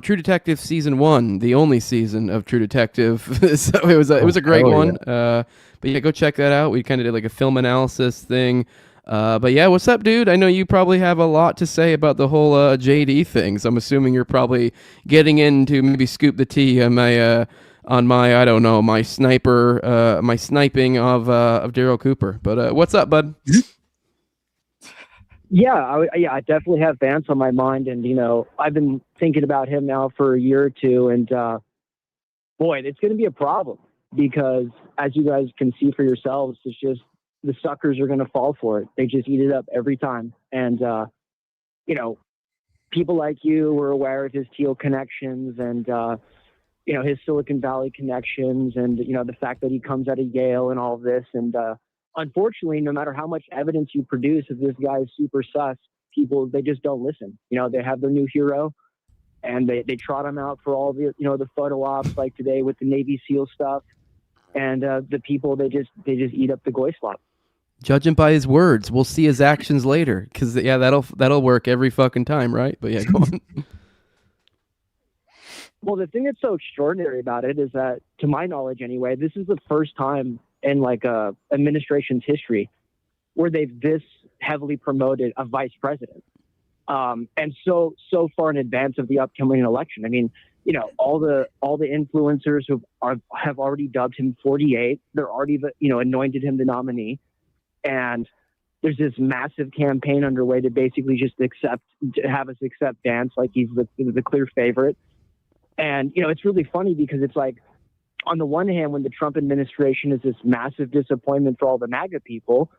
True Detective season 1, the only season of True Detective. So it was a great one. But yeah, go check that out. We kind of did like a film analysis thing. But yeah, what's up, dude? I know you probably have a lot to say about the whole JD thing. So I'm assuming you're probably getting into maybe scoop the tea on my I don't know, my sniping of Daryl Cooper. But what's up, bud? Yeah, I definitely have Vance on my mind, and I've been thinking about him now for a year or two, and boy, it's going to be a problem, because as you guys can see for yourselves, it's just the suckers are going to fall for it. They just eat it up every time, and people like you were aware of his Thiel connections and his Silicon Valley connections, and the fact that he comes out of Yale and all of this, and unfortunately, no matter how much evidence you produce of this guy is super sus, people, they just don't listen. They have their new hero, and they trot him out for all the the photo ops, like today with the Navy SEAL stuff, and the people, they just eat up the Goyslop. Judge him by his words. We'll see his actions later, because that'll work every fucking time, right? But yeah, go on. Well, the thing that's so extraordinary about it is that, to my knowledge anyway, this is the first time in like a administration's history where they've this heavily promoted a vice president, and so far in advance of the upcoming election. I mean, all the influencers who have already dubbed him 48. They're already anointed him the nominee, and there's this massive campaign underway to basically just have us accept Vance like he's the clear favorite. And it's really funny, because it's like, on the one hand, when the Trump administration is this massive disappointment for all the MAGA people,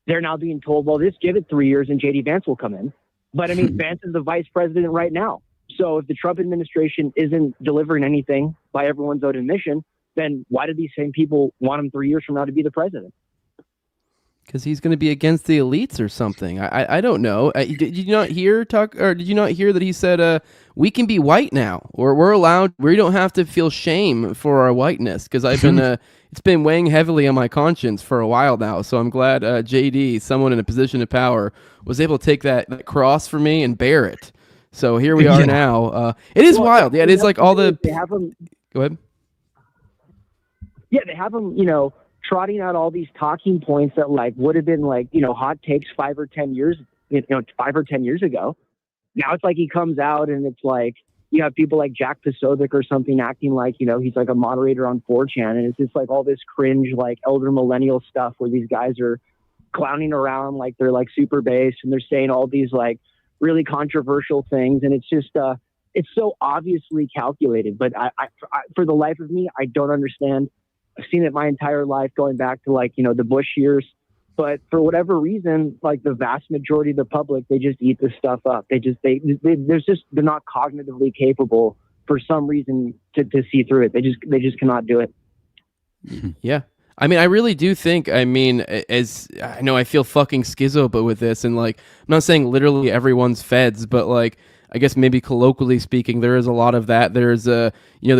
they're now being told, well, just give it 3 years and JD Vance will come in. But I mean, Vance is the vice president right now. So if the Trump administration isn't delivering anything by everyone's own admission, then why do these same people want him 3 years from now to be the president? Because he's going to be against the elites or something. I don't know. Did you not hear that he said we can be white now, or we're allowed? We don't have to feel shame for our whiteness. Because I've been it's been weighing heavily on my conscience for a while now. So I'm glad JD, someone in a position of power, was able to take that cross for me and bear it. So here we are now. It is wild. Yeah, it is like all the. They have him. Go ahead. Yeah, they have him. Trotting out all these talking points that would have been hot takes 5 or 10 years, 5 or 10 years ago. Now it's like he comes out and it's like, you have people like Jack Posobiec or something acting like, he's like a moderator on 4chan. And it's just like all this cringe, like elder millennial stuff where these guys are clowning around like they're like super based, and they're saying all these like really controversial things. And it's just, it's so obviously calculated. But I, for the life of me, I don't understand. I've seen it my entire life, going back to like, the Bush years. But for whatever reason, like the vast majority of the public, they just eat this stuff up. They're not cognitively capable for some reason to see through it. They just cannot do it. Yeah. I mean, I really do think, as I know I feel fucking schizo, but with this, and like, I'm not saying literally everyone's feds, but like, I guess maybe colloquially speaking, there is a lot of that. There's the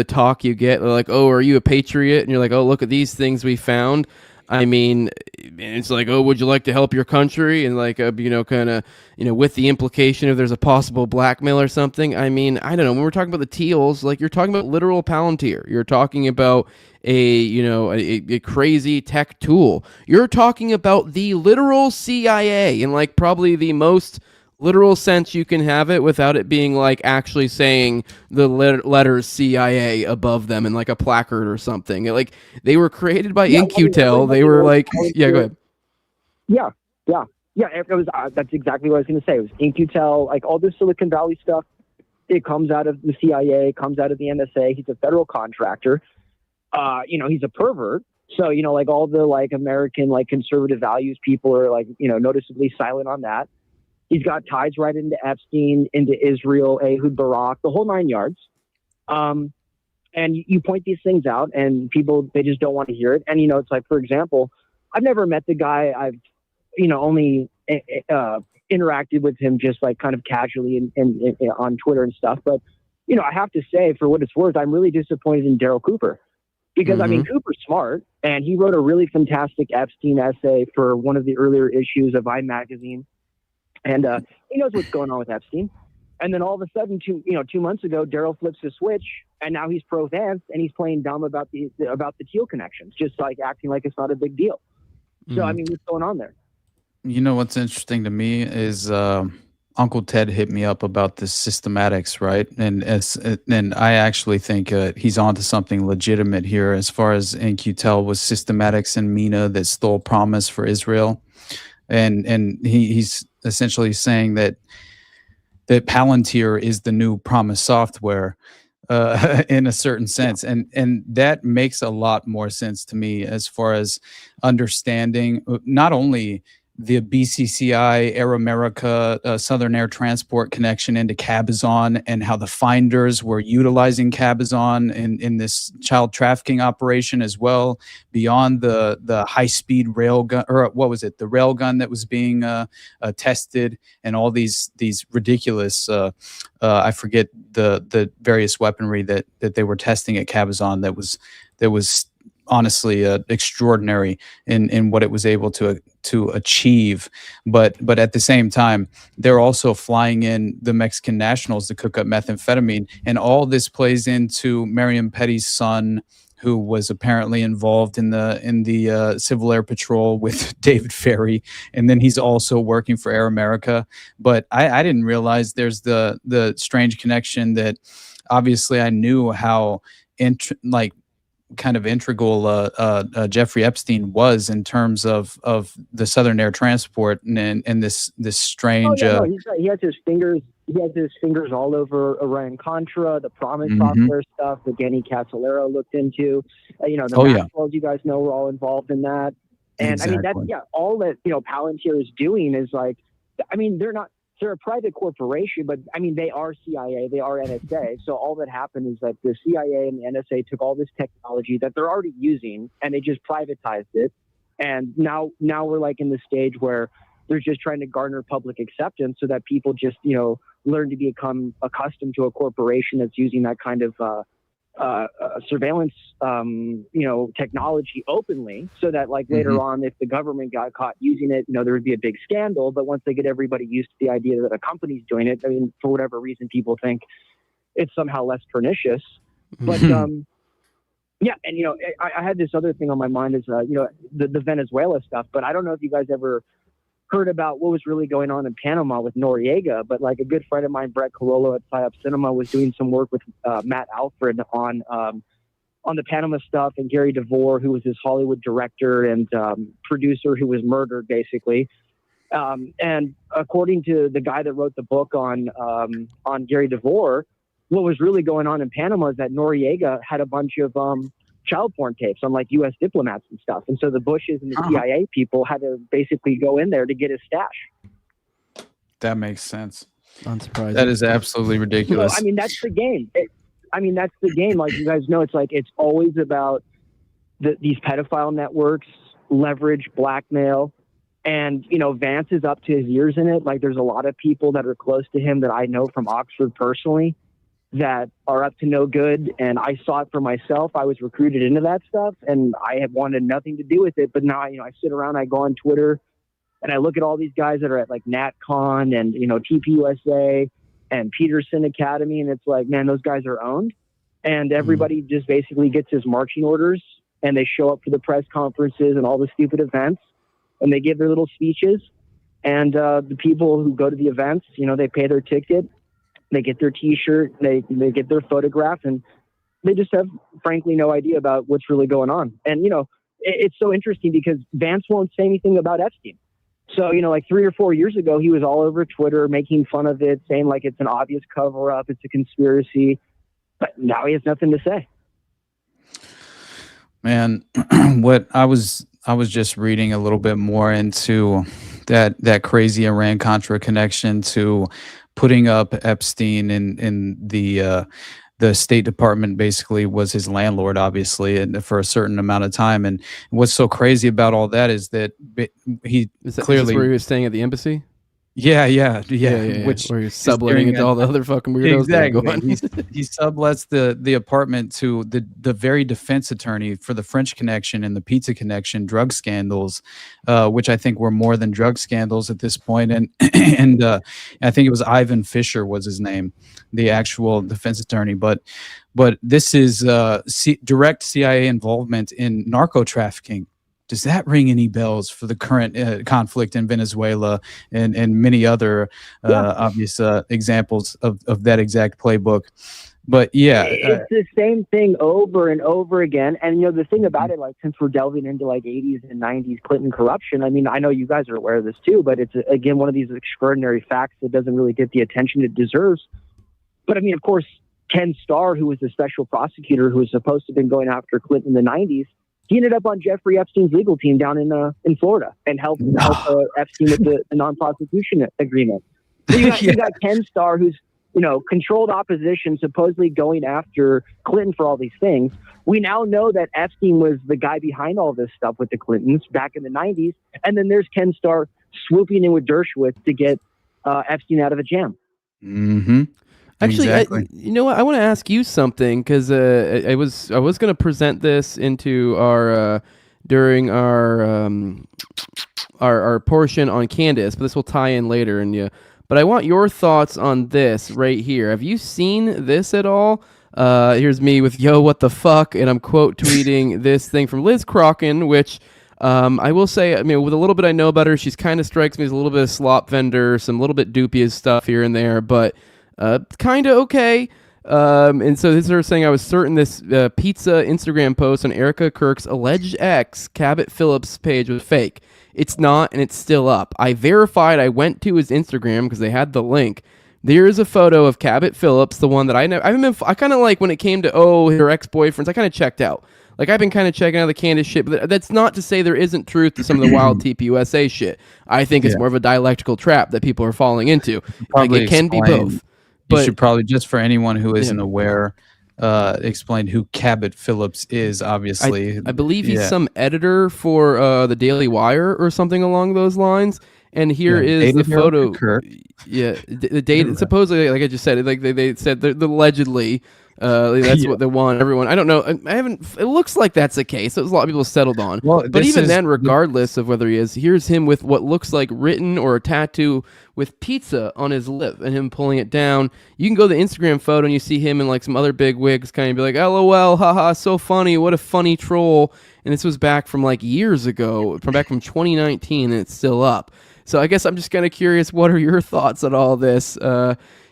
talk you get, like, oh, are you a patriot? And you're like, oh, look at these things we found. I mean, it's like, oh, would you like to help your country? And like, kind of, with the implication if there's a possible blackmail or something. I mean, I don't know. When we're talking about the Thiels, like you're talking about literal Palantir. You're talking about a crazy tech tool. You're talking about the literal CIA in like probably the most literal sense you can have it without it being like actually saying the letters CIA above them in like a placard or something. Like they were created by In-Q-Tel. They were like, yeah, go ahead. Yeah. It was that's exactly what I was going to say. It was In-Q-Tel, like all this Silicon Valley stuff. It comes out of the CIA, comes out of the NSA. He's a federal contractor. He's a pervert. So, like all the like American like conservative values people are like, noticeably silent on that. He's got ties right into Epstein, into Israel, Ehud Barak, the whole 9 yards. And you point these things out and people, they just don't want to hear it. And, it's like, for example, I've never met the guy. I've, only interacted with him just like kind of casually and on Twitter and stuff. But, I have to say, for what it's worth, I'm really disappointed in Daryl Cooper. Because, Cooper's smart, and he wrote a really fantastic Epstein essay for one of the earlier issues of I Magazine. And he knows what's going on with Epstein. And then all of a sudden, 2 months ago, Daryl flips a switch, and now he's pro Vance, and he's playing dumb about the Thiel connections, just like acting like it's not a big deal. So, what's going on there? What's interesting to me is Uncle Ted hit me up about this systematics, right? And I actually think he's onto something legitimate here as far as In-Q-Tel was systematics and Mina that stole PROMIS for Israel. And he's essentially saying that Palantir is the new PROMIS software in a certain sense. And that makes a lot more sense to me as far as understanding not only the BCCI, Air America, Southern Air Transport connection into Cabazon, and how the finders were utilizing Cabazon in this child trafficking operation as well, beyond the high-speed rail gun, or what was it, the rail gun that was being tested, and all these ridiculous, I forget the various weaponry that they were testing at Cabazon that was honestly extraordinary in what it was able to achieve, but at the same time they're also flying in the Mexican nationals to cook up methamphetamine, and all this plays into Miriam Petty's son, who was apparently involved in the Civil Air Patrol with David Ferry, and then he's also working for Air America. But I didn't realize there's the strange connection that obviously I knew how kind of integral Jeffrey Epstein was in terms of the Southern Air Transport and this strange. He has his fingers. He has his fingers all over Iran Contra, the PROMIS software stuff that Danny Casolaro looked into. The Maxwells, you guys know, were all involved in that. And exactly. All that Palantir is doing is like, they're a private corporation, but they are CIA, they are NSA. So all that happened is that the CIA and the NSA took all this technology that they're already using and they just privatized it. And now we're like in the stage where they're just trying to garner public acceptance so that people just, learn to become accustomed to a corporation that's using that kind of surveillance, technology openly, so that like later on, if the government got caught using it, there would be a big scandal. But once they get everybody used to the idea that a company's doing it, for whatever reason, people think it's somehow less pernicious. But and I had this other thing on my mind is the Venezuela stuff. But I don't know if you guys ever heard about what was really going on in Panama with Noriega, but like a good friend of mine, Brett Carollo at PSYOP Cinema, was doing some work with Matt Alfred on the Panama stuff, and Gary DeVore, who was his Hollywood director and producer who was murdered, basically. And according to the guy that wrote the book on Gary DeVore, what was really going on in Panama is that Noriega had a bunch of child porn tapes on like U.S. diplomats and stuff. And so the Bushes and the CIA people had to basically go in there to get his stash. That makes sense. Unsurprising. That is absolutely ridiculous. So, I mean, that's the game. That's the game. Like you guys know, it's always about these pedophile networks, leverage, blackmail. And, Vance is up to his ears in it. Like there's a lot of people that are close to him that I know from Oxford personally that are up to no good. And I saw it for myself. I was recruited into that stuff and I have wanted nothing to do with it. But now, I sit around, I go on Twitter and I look at all these guys that are at like NatCon and, TPUSA and Peterson Academy. And it's like, man, those guys are owned. And everybody just basically gets his marching orders and they show up for the press conferences and all the stupid events and they give their little speeches. And the people who go to the events, they pay their ticket, they get their T-shirt, they get their photograph, and they just have, frankly, no idea about what's really going on. And, it's so interesting because Vance won't say anything about Epstein. So, like 3 or 4 years ago, he was all over Twitter making fun of it, saying like it's an obvious cover-up, it's a conspiracy. But now he has nothing to say. Man, what I was just reading a little bit more into that crazy Iran Contra connection to putting up Epstein in the State Department basically was his landlord, obviously, and for a certain amount of time. And what's so crazy about all that is that he clearly is this where he was staying at the embassy. Yeah. Which where he's subletting it to all the other fucking weirdos. Exactly. He sublets the apartment to the very defense attorney for the French Connection and the Pizza Connection drug scandals, which I think were more than drug scandals at this point. And I think it was Ivan Fisher was his name, the actual defense attorney. But this is direct CIA involvement in narco trafficking. Does that ring any bells for the current conflict in Venezuela and many other obvious examples of that exact playbook? But it's the same thing over and over again. And the thing about it, like since we're delving into like 80s and 90s Clinton corruption, I mean, I know you guys are aware of this too, but it's again one of these extraordinary facts that doesn't really get the attention it deserves. But I mean, of course, Ken Starr, who was the special prosecutor who was supposed to have been going after Clinton in the 90s, he ended up on Jeffrey Epstein's legal team down in Florida and helped Epstein with the non-prosecution agreement. So you got Ken Starr, who's controlled opposition, supposedly going after Clinton for all these things. We now know that Epstein was the guy behind all this stuff with the Clintons back in the 90s. And then there's Ken Starr swooping in with Dershowitz to get Epstein out of a jam. Mm-hmm. Actually, exactly. you know what? I want to ask you something because I was going to present this into our during our portion on Candace, but this will tie in later. But I want your thoughts on this right here. Have you seen this at all? Here's me with "Yo, what the fuck," and I'm quote tweeting this thing from Liz Crocken, which I will say, I mean, with a little bit I know about her, she's kind of strikes me as a little bit of slop vendor, some little bit dubious stuff here and there, but. Kind of okay. And so this is her saying, I was certain this pizza Instagram post on Erica Kirk's alleged ex, Cabot Phillips page was fake. It's not, and it's still up. I verified. I went to his Instagram because they had the link. There is a photo of Cabot Phillips, the one that I know. I kind of like when it came to, her ex-boyfriends, I kind of checked out. Like, I've been kind of checking out the Candace shit, but that's not to say there isn't truth to some of the wild TPUSA shit. I think it's more of a dialectical trap that people are falling into. Like, it can be both. You should probably, just for anyone who isn't aware, explain who Cabot Phillips is, obviously. I believe he's some editor for the Daily Wire or something along those lines. And here is the photo. The date, supposedly, like I just said, like they said, they're allegedly, that's what they want. Everyone, I don't know. It looks like that's the case. There's a lot of people settled on. Well, but even then, regardless of whether he is, here's him with what looks like written or a tattoo with pizza on his lip and him pulling it down. You can go to the Instagram photo and you see him in like some other big wigs, kind of be like, LOL, haha, so funny. What a funny troll. And this was back from like years ago, back from 2019, and it's still up. So I guess I'm just kind of curious, what are your thoughts on all this?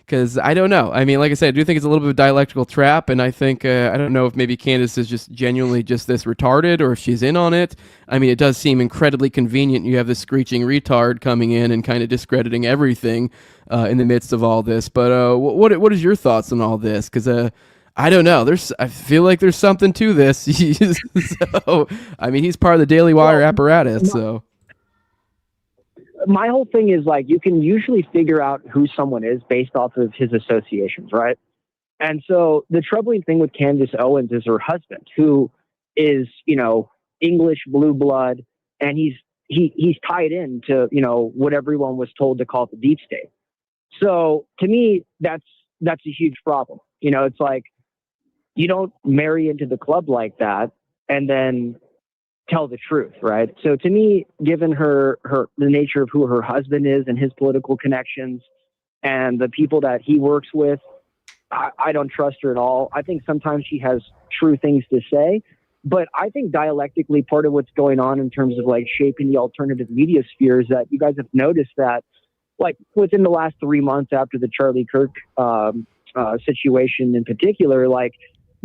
Because I don't know. I mean, like I said, I do think it's a little bit of a dialectical trap, and I think I don't know if maybe Candace is just genuinely just this retarded, or if she's in on it. I mean, it does seem incredibly convenient. You have this screeching retard coming in and kind of discrediting everything in the midst of all this. But what is your thoughts on all this? Because I don't know. I feel like there's something to this. So, I mean, he's part of the Daily Wire apparatus. So. My whole thing is like, you can usually figure out who someone is based off of his associations, right? And so the troubling thing with Candace Owens is her husband, who is, English blue blood, and he's tied into, what everyone was told to call the deep state. So to me, that's a huge problem. It's like, you don't marry into the club like that and then tell the truth, right? So to me, given the nature of who her husband is and his political connections and the people that he works with, I don't trust her at all. I think sometimes she has true things to say, but I think dialectically part of what's going on in terms of like shaping the alternative media sphere is that you guys have noticed that like within the last 3 months after the Charlie Kirk situation in particular, like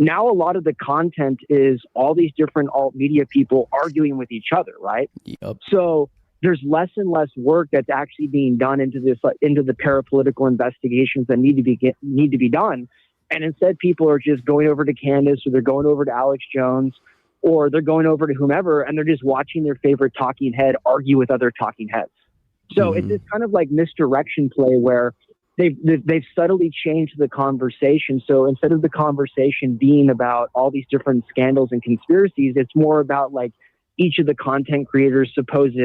now a lot of the content is all these different alt media people arguing with each other, right? Yep. So there's less and less work that's actually being done into the parapolitical investigations that need to be done. And instead people are just going over to Candace, or they're going over to Alex Jones, or they're going over to whomever, and they're just watching their favorite talking head argue with other talking heads. So it's this kind of like misdirection play where they've subtly changed the conversation. So instead of the conversation being about all these different scandals and conspiracies, it's more about like each of the content creators' supposed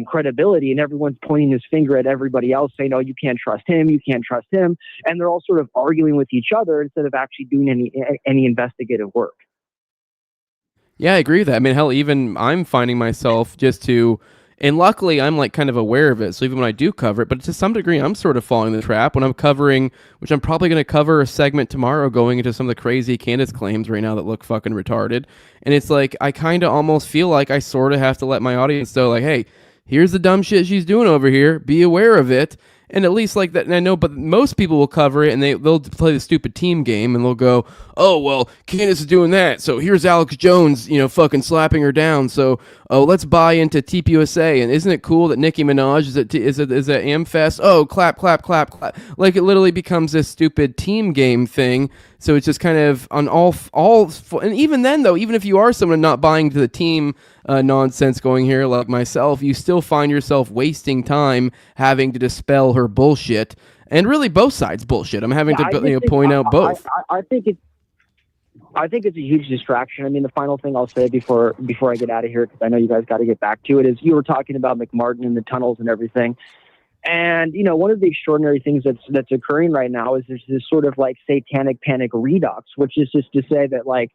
credibility, and everyone's pointing his finger at everybody else saying, oh, you can't trust him, you can't trust him. And they're all sort of arguing with each other instead of actually doing any investigative work. Yeah, I agree with that. I mean, hell, even I'm finding myself and luckily I'm like kind of aware of it. So even when I do cover it, but to some degree, I'm sort of falling in the trap when I'm covering, which I'm probably going to cover a segment tomorrow going into some of the crazy Candace claims right now that look fucking retarded. And it's like, I kind of almost feel like I sort of have to let my audience know, like, hey, here's the dumb shit she's doing over here. Be aware of it. And at least like that, and I know, but most people will cover it and they'll play the stupid team game and they'll go, oh, well, Candace is doing that. So here's Alex Jones, fucking slapping her down. So, let's buy into TPUSA. And isn't it cool that Nicki Minaj is at AmFest? Oh, clap, clap, clap, clap. Like it literally becomes this stupid team game thing. So it's just kind of on all, and even then though, even if you are someone not buying to the team nonsense going here like myself, you still find yourself wasting time having to dispel her bullshit, and really both sides bullshit. I'm having to point out both. I think it's a huge distraction. I mean, the final thing I'll say before I get out of here, because I know you guys got to get back to it, is you were talking about McMartin and the tunnels and everything. And, one of the extraordinary things that's occurring right now is there's this sort of like satanic panic redux, which is just to say that like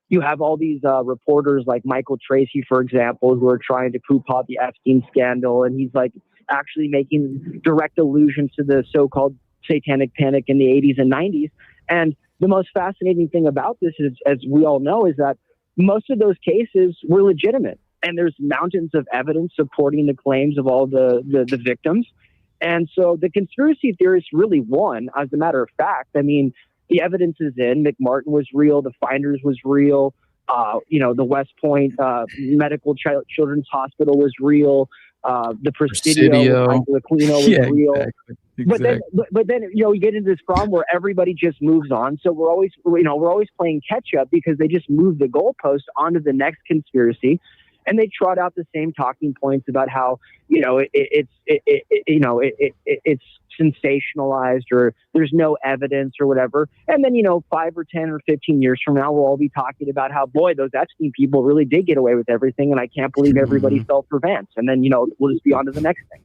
you have all these reporters like Michael Tracy, for example, who are trying to poo-pah the Epstein scandal. And he's like actually making direct allusions to the so-called satanic panic in the 80s and 90s. And the most fascinating thing about this is, as we all know, is that most of those cases were legitimate. And there's mountains of evidence supporting the claims of all the victims. And so the conspiracy theorists really won, as a matter of fact. I mean, the evidence is in. McMartin was real. The Finders was real. The West Point Medical Children's Hospital was real. The Presidio was real. Exactly. But then you get into this problem where everybody just moves on. So we're always playing catch up because they just move the goalpost onto the next conspiracy. And they trot out the same talking points about how it's sensationalized, or there's no evidence or whatever. And then 5 or 10 or 15 years from now, we'll all be talking about how, boy, those Epstein people really did get away with everything, and I can't believe everybody fell for Vance. And then we'll just be on to the next thing.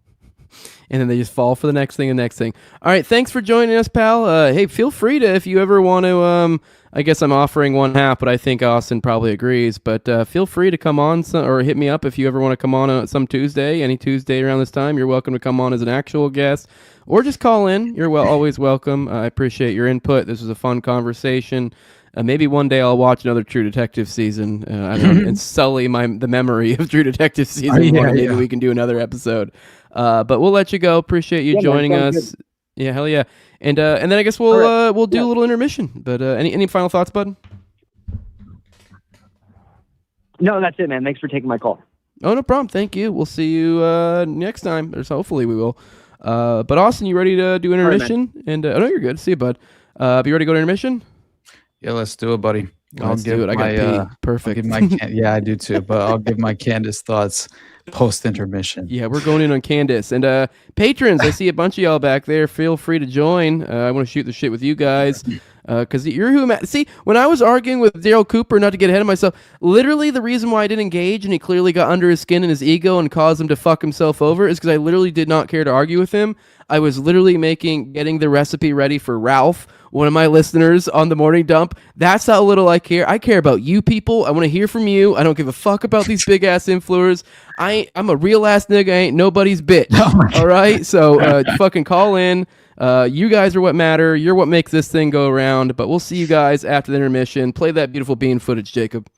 And then they just fall for the next thing and next thing. All right, thanks for joining us, pal. Hey, feel free to, if you ever want to, I guess I'm offering one half, but I think Austin probably agrees. But feel free to come on or hit me up if you ever want to come on some Tuesday, any Tuesday around this time. You're welcome to come on as an actual guest or just call in. You're always welcome. I appreciate your input. This was a fun conversation. Maybe one day I'll watch another True Detective season and sully the memory of True Detective season. Maybe we can do another episode. But we'll let you go. Appreciate you joining us. Yeah, hell yeah. And then I guess we'll do a little intermission. But any final thoughts, bud? No, that's it, man. Thanks for taking my call. Oh, no problem. Thank you. We'll see you next time. Or so hopefully we will. But Austin, you ready to do intermission? Right, and no, you're good. See you, bud. Be ready to go to intermission? Yeah, let's do it, buddy. Let's do it. I got pee. Perfect. Yeah, I do too. But I'll give my Candace thoughts post intermission. Yeah, we're going in on Candace. And patrons, I see a bunch of y'all back there. Feel free to join. I want to shoot the shit with you guys. Because you're who I'm See, when I was arguing with Daryl Cooper, not to get ahead of myself, literally the reason why I didn't engage and he clearly got under his skin and his ego and caused him to fuck himself over is because I literally did not care to argue with him. I was literally getting the recipe ready for Ralph, one of my listeners on the morning dump. That's how little I care. I care about you people. I want to hear from you. I don't give a fuck about these big ass influencers. I'm a real ass nigga. I ain't nobody's bitch. All right? So fucking call in. You guys are what matter. You're what makes this thing go around. But we'll see you guys after the intermission. Play that beautiful bean footage, Jacob.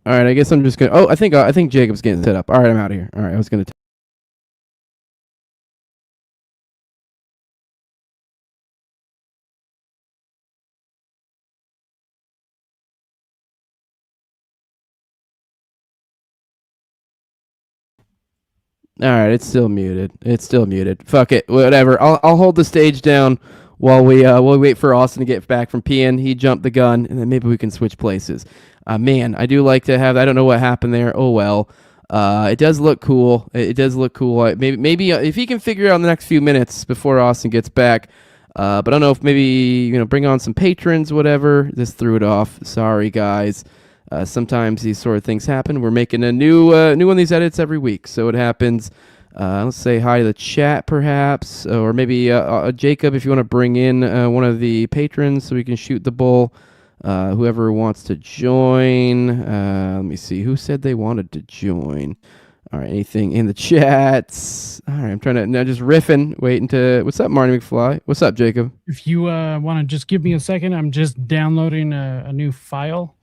All right, I guess I'm just gonna. Oh, I think Jacob's getting set up. All right, I'm out of here. All right, I was gonna. All right, it's still muted. Fuck it, whatever. I'll hold the stage down while we wait for Austin to get back from peeing. He jumped the gun, and then maybe we can switch places. Man, I do like to have. I don't know what happened there. Oh well. It does look cool. It does look cool. Maybe if he can figure out in the next few minutes before Austin gets back. But I don't know if maybe bring on some patrons, whatever. Just threw it off. Sorry, guys. Sometimes these sort of things happen. We're making a new one of these edits every week, so it happens. Let's say hi to the chat, perhaps, or maybe Jacob, if you want to bring in one of the patrons so we can shoot the bull. Whoever wants to join. Let me see. Who said they wanted to join? All right, anything in the chats? All right, I'm trying to now just riffing, waiting to. What's up, Marty McFly? What's up, Jacob? If you want to just give me a second, I'm just downloading a new file.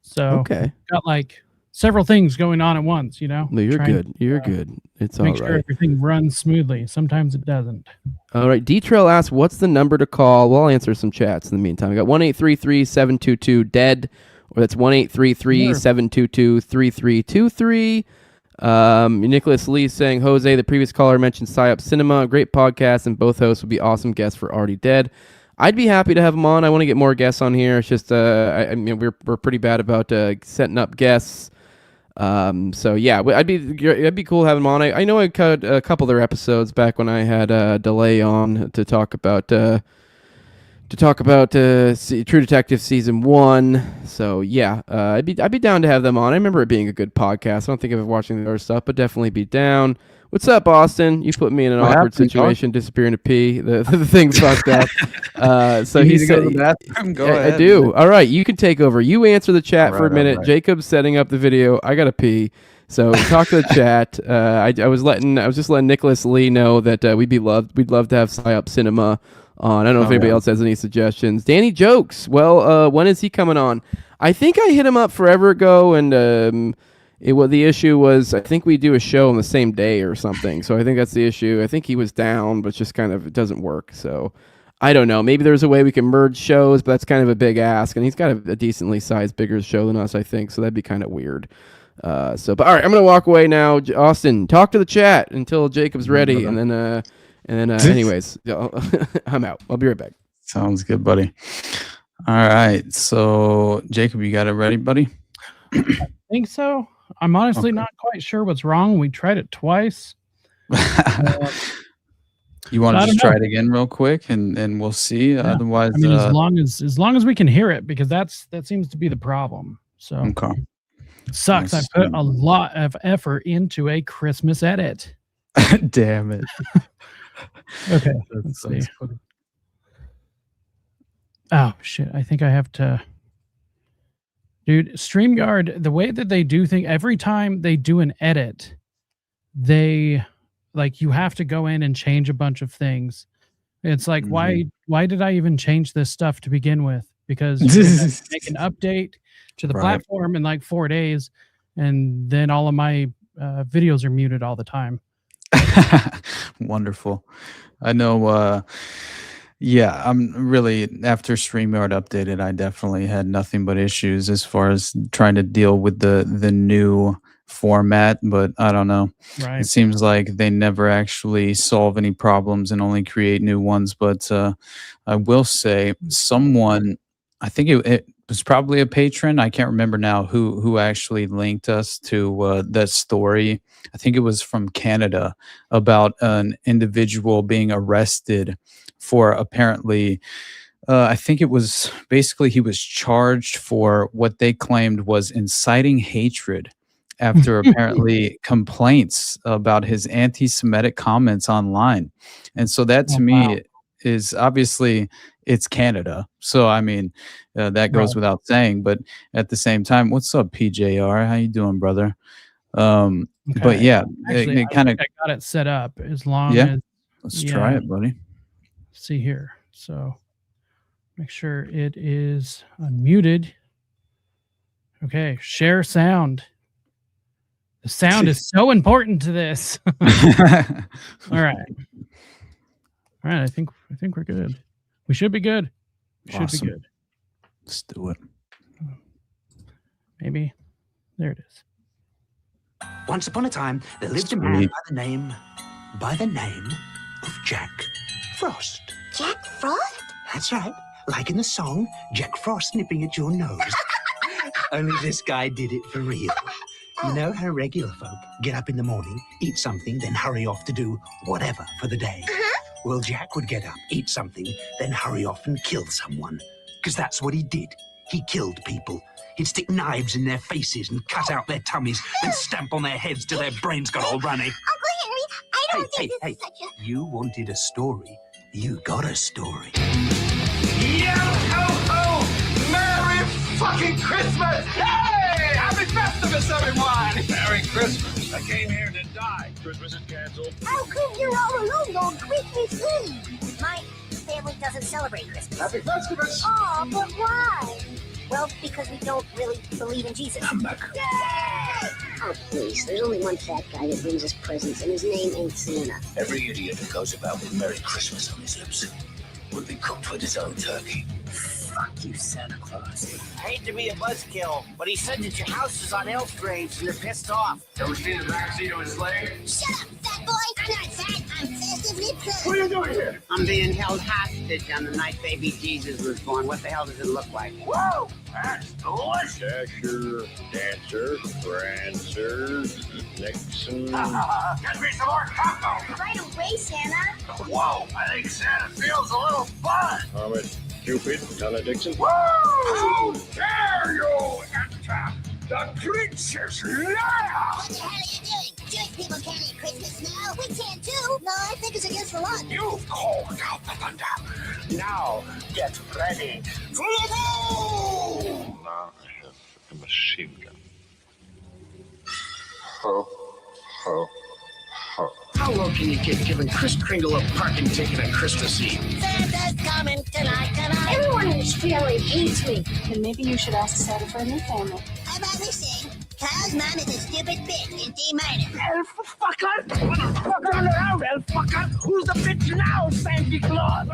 So okay, got like several things going on at once, No, you're good. You're good. It's all right. Make sure everything runs smoothly. Sometimes it doesn't. All right. D-Trail asks, what's the number to call? Well, I'll answer some chats in the meantime. I got 1-833-722-DEAD, or that's 1-833-722-3323. Nicholas Lee saying, Jose, the previous caller mentioned PSYOP Cinema, great podcast, and both hosts would be awesome guests for Already Dead. I'd be happy to have them on. I want to get more guests on here. It's just, I mean, we're pretty bad about setting up guests. So yeah, it'd be cool having them on. I know I cut a couple of their episodes back when I had Delay on to talk about True Detective season 1. So yeah, I'd be down to have them on. I remember it being a good podcast. I don't think I've been watching the other stuff, but definitely be down. What's up, Austin? You put me in an awkward situation, disappearing to pee. The thing fucked up. So he said, go to the bathroom? Go ahead. I do. All right, you can take over. You answer the chat for a minute. Right. Jacob's setting up the video. I gotta pee. So talk to the chat. I was just letting Nicholas Lee know that we'd love to have PSYOP Cinema on. I don't know if anybody else has any suggestions. Danny Jokes. Well, when is he coming on? I think I hit him up forever ago, and the issue was, I think we do a show on the same day or something. So I think that's the issue. I think he was down, but just kind of, it doesn't work. So I don't know. Maybe there's a way we can merge shows, but that's kind of a big ask. And he's got a decently sized, bigger show than us, I think. So that'd be kind of weird. But all right, I'm going to walk away now. Austin, talk to the chat until Jacob's ready. And then anyways, I'm out. I'll be right back. Sounds good, buddy. All right. So Jacob, you got it ready, buddy? I think so. I'm honestly not quite sure what's wrong. We tried it twice. You want to just try it again real quick, and we'll see. Yeah. Otherwise, I mean, as long as we can hear it, because that seems to be the problem. So okay. It sucks. I put a lot of effort into a Christmas edit. Damn it. Okay. Let's see. Oh shit! I think I have to. Dude, StreamYard, the way that they do things, every time they do an edit, you have to go in and change a bunch of things. It's like, why did I even change this stuff to begin with? Because make an update to the platform in like 4 days, and then all of my videos are muted all the time. Wonderful. I know. Yeah, I'm really, after StreamYard updated, I definitely had nothing but issues as far as trying to deal with the new format, but I don't know. Right. It seems like they never actually solve any problems and only create new ones. But I will say someone, I think it was probably a patron, I can't remember now who actually linked us to that story. I think it was from Canada, about an individual being arrested for apparently, I think it was basically, he was charged for what they claimed was inciting hatred after apparently complaints about his anti-Semitic comments online. And so that to me is obviously, it's Canada. So, I mean, that goes without saying, but at the same time, what's up, PJR? How you doing, brother? But yeah, actually, it kind of, I got it set up as long as. Let's try it, buddy. See here. So make sure it is unmuted. Okay, share sound. The sound is so important to this. All right. All right, I think we're good. We should be good. We should be good. Let's do it. Maybe. There it is. Once upon a time, there lived a man by the name of Jack Frost. Jack Frost? That's right. Like in the song, Jack Frost nipping at your nose. Only this guy did it for real. You know how regular folk get up in the morning, eat something, then hurry off to do whatever for the day? Well, Jack would get up, eat something, then hurry off and kill someone. Because that's what he did. He killed people. He'd stick knives in their faces and cut out their tummies, then stamp on their heads till their brains got all runny. Uncle Henry, I don't think this is such a... You wanted a story. You got a story. Yo, ho, ho! Merry fucking Christmas! Hey! Happy Festivus, everyone! Merry Christmas. I came here to die. Christmas is canceled. How come you're all alone on Christmas Eve? My family doesn't celebrate Christmas. Happy Festivus! Oh, but why? Well, because we don't really believe in Jesus. I'm back. Yay! Oh, please. There's only one fat guy that brings us presents, and his name ain't Santa. Every idiot who goes about with Merry Christmas on his lips would be cooked with his own turkey. Fuck you, Santa Claus. I hate to be a buzzkill, but he said that your house is on elf graves and they're pissed off. Ever seen the backseat of a sleigh? Shut up, fat boy! I'm not fat, I'm festively plugged. What are you doing here? I'm being held hostage on the night baby Jesus was born. What the hell does it look like? Whoa! That's delicious! Dasher, Dancer, Prancer, Nixon. Get me some more cocoa! Right away, Santa. Whoa! I think Santa feels a little fun! Comet, Cupid, Donna Dixon. Woo! How dare you enter The princess liar! What the hell are you doing? Jewish people can't eat Christmas snow. We can too. No, I think it's against the law. You've called out the thunder. Now, get ready to move! Now I have a machine gun. Ho, ho, ho. How low can you get giving Kris Kringle a parking ticket on Christmas Eve? Santa's coming tonight. Everyone in this family hates me. And maybe you should ask Santa for a new family. How about we sing? Kyle's mom is a stupid bitch in D minor. Elf-fucker! What the fuck on around, elf-fucker? Who's the bitch now, Santa Claus?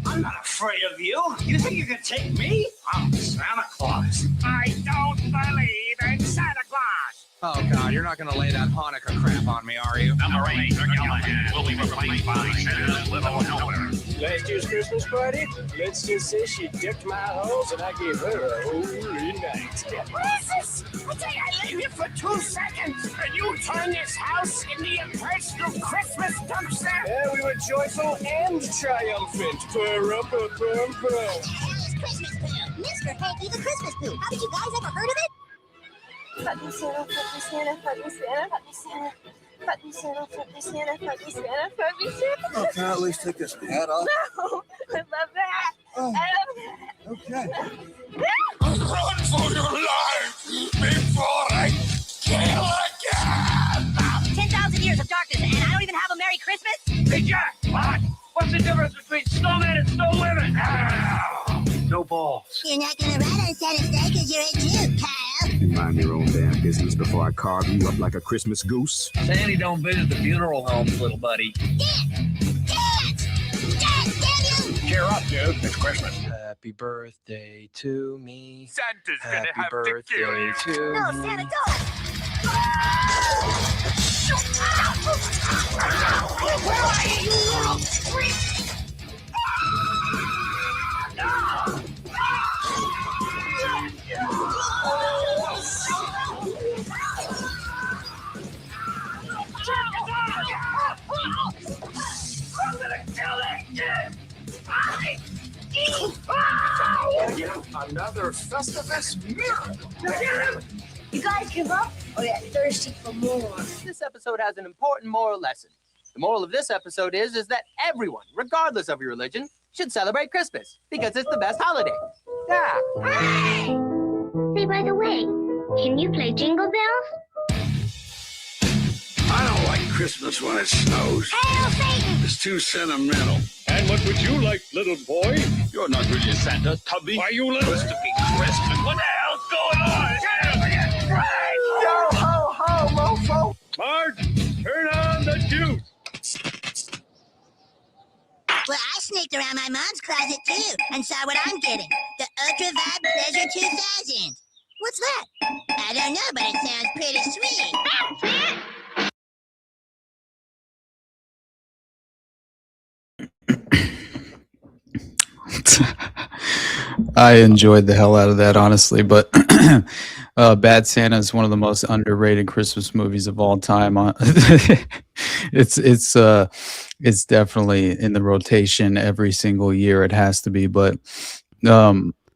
I'm not afraid of you. You think you can take me? I'm Santa Claus. I don't believe in Santa Claus. Oh, God, you're not going to lay that Hanukkah crap on me, are you? Number 8, will be replaced by Santa's little helper. Last year's Christmas party, let's just say she dipped my hose and I gave her a holy night. Jesus! I think I live here for 2 seconds, and you turn this house into your personal Christmas dumpster? Yeah, we were joyful and triumphant. Pa-rum-pa-pum-pum. Christmas poo. Mr. Hanky the Christmas poo. Haven't you guys ever heard of it? Fuck me, Santa, fuck me, Santa, fuck me, Santa, fuck me, Santa. Fuck me, Santa, fuck me, Santa, fuck me, Santa, fuck me, Santa. Oh, can I at least take this hat off? No, I love that. Oh. I love that. Okay. Run for your life before I kill again! 10,000 years of darkness, and I don't even have a Merry Christmas? Hey, Jack! What? What's the difference between snowmen and snow women? No balls. You're not gonna run on Santa's Day because you're a Jew, Kyle. You mind your own damn business before I carve you up like a Christmas goose? Sandy don't visit the funeral homes, little buddy. Dance, damn you! Cheer up, dude. It's Christmas. Happy birthday to me. Santa's Happy gonna have to kill birthday you. to No, me. Santa, don't! Where are you, you little freak? I'm gonna kill that kid! Another Festivus miracle! You guys give up or get thirsty for more? This episode has an important moral lesson. The moral of this episode is that everyone, regardless of your religion, should celebrate Christmas because it's the best holiday. Yeah. Say, by the way, can you play Jingle Bells? I don't like Christmas when it snows. Hail Satan! It's too sentimental. And what would you like, little boy? You're not really a Santa, Tubby. Why you little? Supposed to be Christmas. What the hell's going on? Yo, ho, ho, mofo. Marge, turn on the juice. Well, I sneaked around my mom's closet too and saw what I'm getting. The Ultra Vibe Pleasure 2000. What's that? I don't know, but it sounds pretty sweet. I enjoyed the hell out of that, honestly. But Bad Santa is one of the most underrated Christmas movies of all time. It's definitely in the rotation every single year. It has to be. But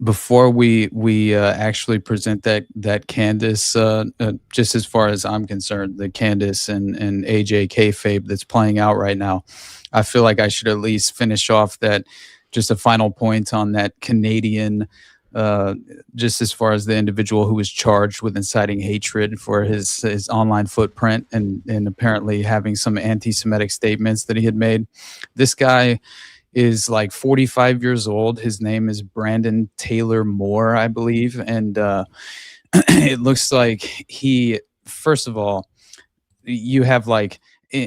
before we actually present that Candace, just as far as I'm concerned, the Candace and AJ Kayfabe that's playing out right now, I feel like I should at least finish off that. Just a final point on that Canadian, just as far as the individual who was charged with inciting hatred for his online footprint and apparently having some anti-Semitic statements that he had made. This guy is like 45 years old. His name is Brandon Taylor Moore, I believe. And it looks like he, first of all, you have like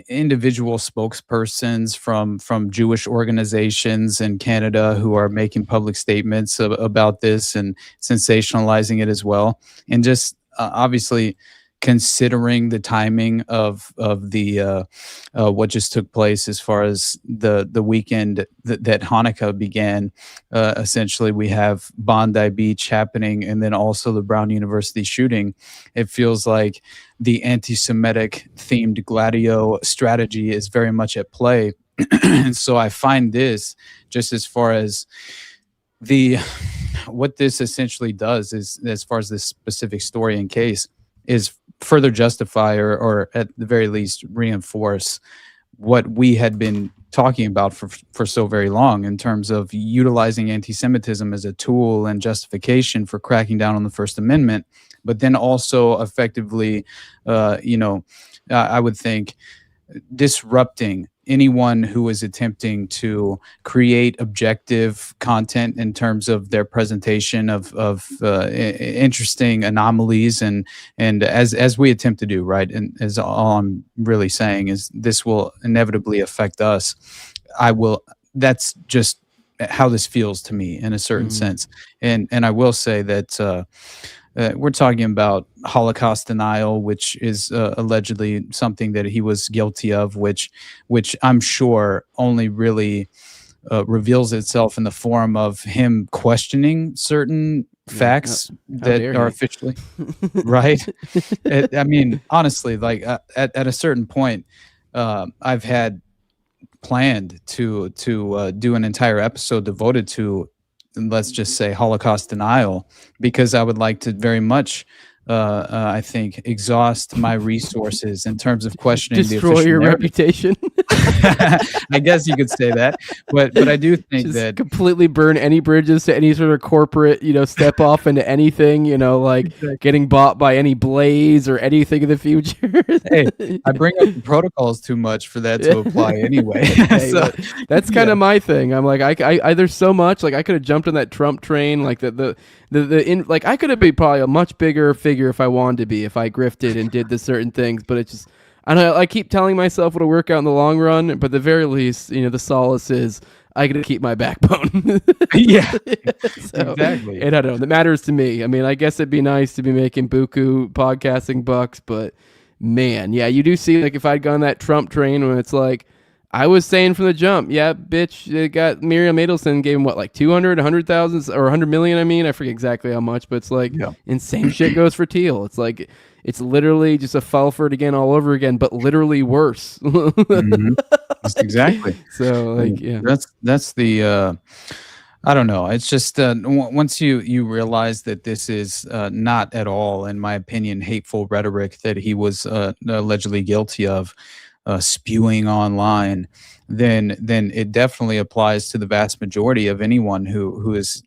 individual spokespersons from Jewish organizations in Canada who are making public statements about this and sensationalizing it as well. And just obviously considering the timing of the what just took place as far as the weekend that Hanukkah began. Essentially, we have Bondi Beach happening, and then also the Brown University shooting. It feels like the anti-Semitic themed Gladio strategy is very much at play. And so I find this, just as far as what this essentially does is, as far as this specific story and case, is further justify or at the very least reinforce what we had been talking about for so very long, in terms of utilizing anti-Semitism as a tool and justification for cracking down on the First Amendment, but then also effectively, I would think, disrupting anyone who is attempting to create objective content in terms of their presentation of interesting anomalies, and as we attempt to do, right? And as all I'm really saying is, this will inevitably affect us. That's just how this feels to me in a certain sense. And I will say that we're talking about Holocaust denial, which is allegedly something that he was guilty of, which I'm sure only really reveals itself in the form of him questioning certain facts that are officially right. I mean, honestly, like at a certain point, I've had planned to do an entire episode devoted to, let's just say, Holocaust denial, because I would like to very much, I think, exhaust my resources in terms of questioning destroy your reputation. I guess you could say that, but I do think just that completely burn any bridges to any sort of corporate, step off into anything, like getting bought by any Blaze or anything in the future. Hey, I bring up the protocols too much for that to apply anyway. Hey, So, that's kind of my thing. I'm like, I there's so much, like I could have jumped on that Trump train, like like I could have been probably a much bigger figure if I wanted to be, if I grifted and did the certain things, but it's just, I keep telling myself it'll work out in the long run, but at the very least, the solace is I gotta keep my backbone. Yeah, So, exactly. And I don't know, that matters to me. I mean, I guess it'd be nice to be making buku podcasting bucks, but man, yeah, you do see, like, if I'd gone that Trump train when it's like, I was saying from the jump, yeah, bitch, they got Miriam Adelson gave him what, like 200, 100,000 or 100 million. I mean, I forget exactly how much, but it's like insane shit goes for Thiel. It's like, it's literally just a Fulford again, all over again, but literally worse. Exactly. So like, yeah, that's the, I don't know. It's just once you realize that this is not at all, in my opinion, hateful rhetoric that he was allegedly guilty of spewing online, then it definitely applies to the vast majority of anyone who is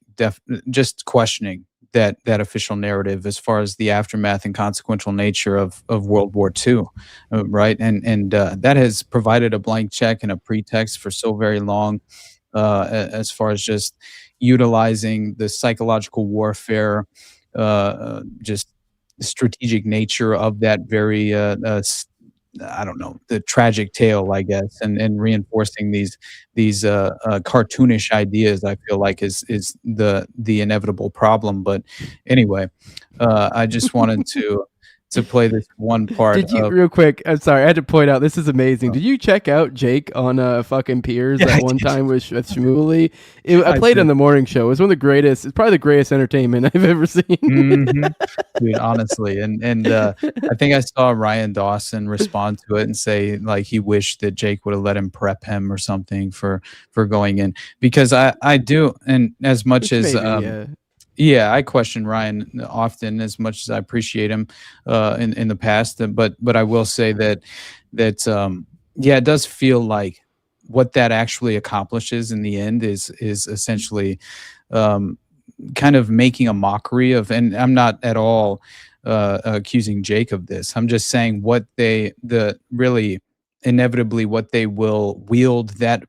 just questioning that official narrative as far as the aftermath and consequential nature of World War II, right? And that has provided a blank check and a pretext for so very long, as far as just utilizing the psychological warfare, just strategic nature of that very I don't know, the tragic tale, I guess, and reinforcing these cartoonish ideas, I feel like is the inevitable problem. But anyway, I just wanted to play this one part. Did you, real quick, I'm sorry, I had to point out, this is amazing. Did you check out Jake on fucking Piers that one time with Shmuley? I played on the morning show. It was one of the greatest, it's probably the greatest entertainment I've ever seen. Dude, honestly. And I think I saw Ryan Dawson respond to it and say, like, he wished that Jake would have let him prep him or something for going in. Because I do, and as much as... Yeah, I question Ryan often, as much as I appreciate him in the past. But I will say that yeah, it does feel like what that actually accomplishes in the end is essentially kind of making a mockery of. And I'm not at all accusing Jake of this. I'm just saying what really inevitably what they will wield that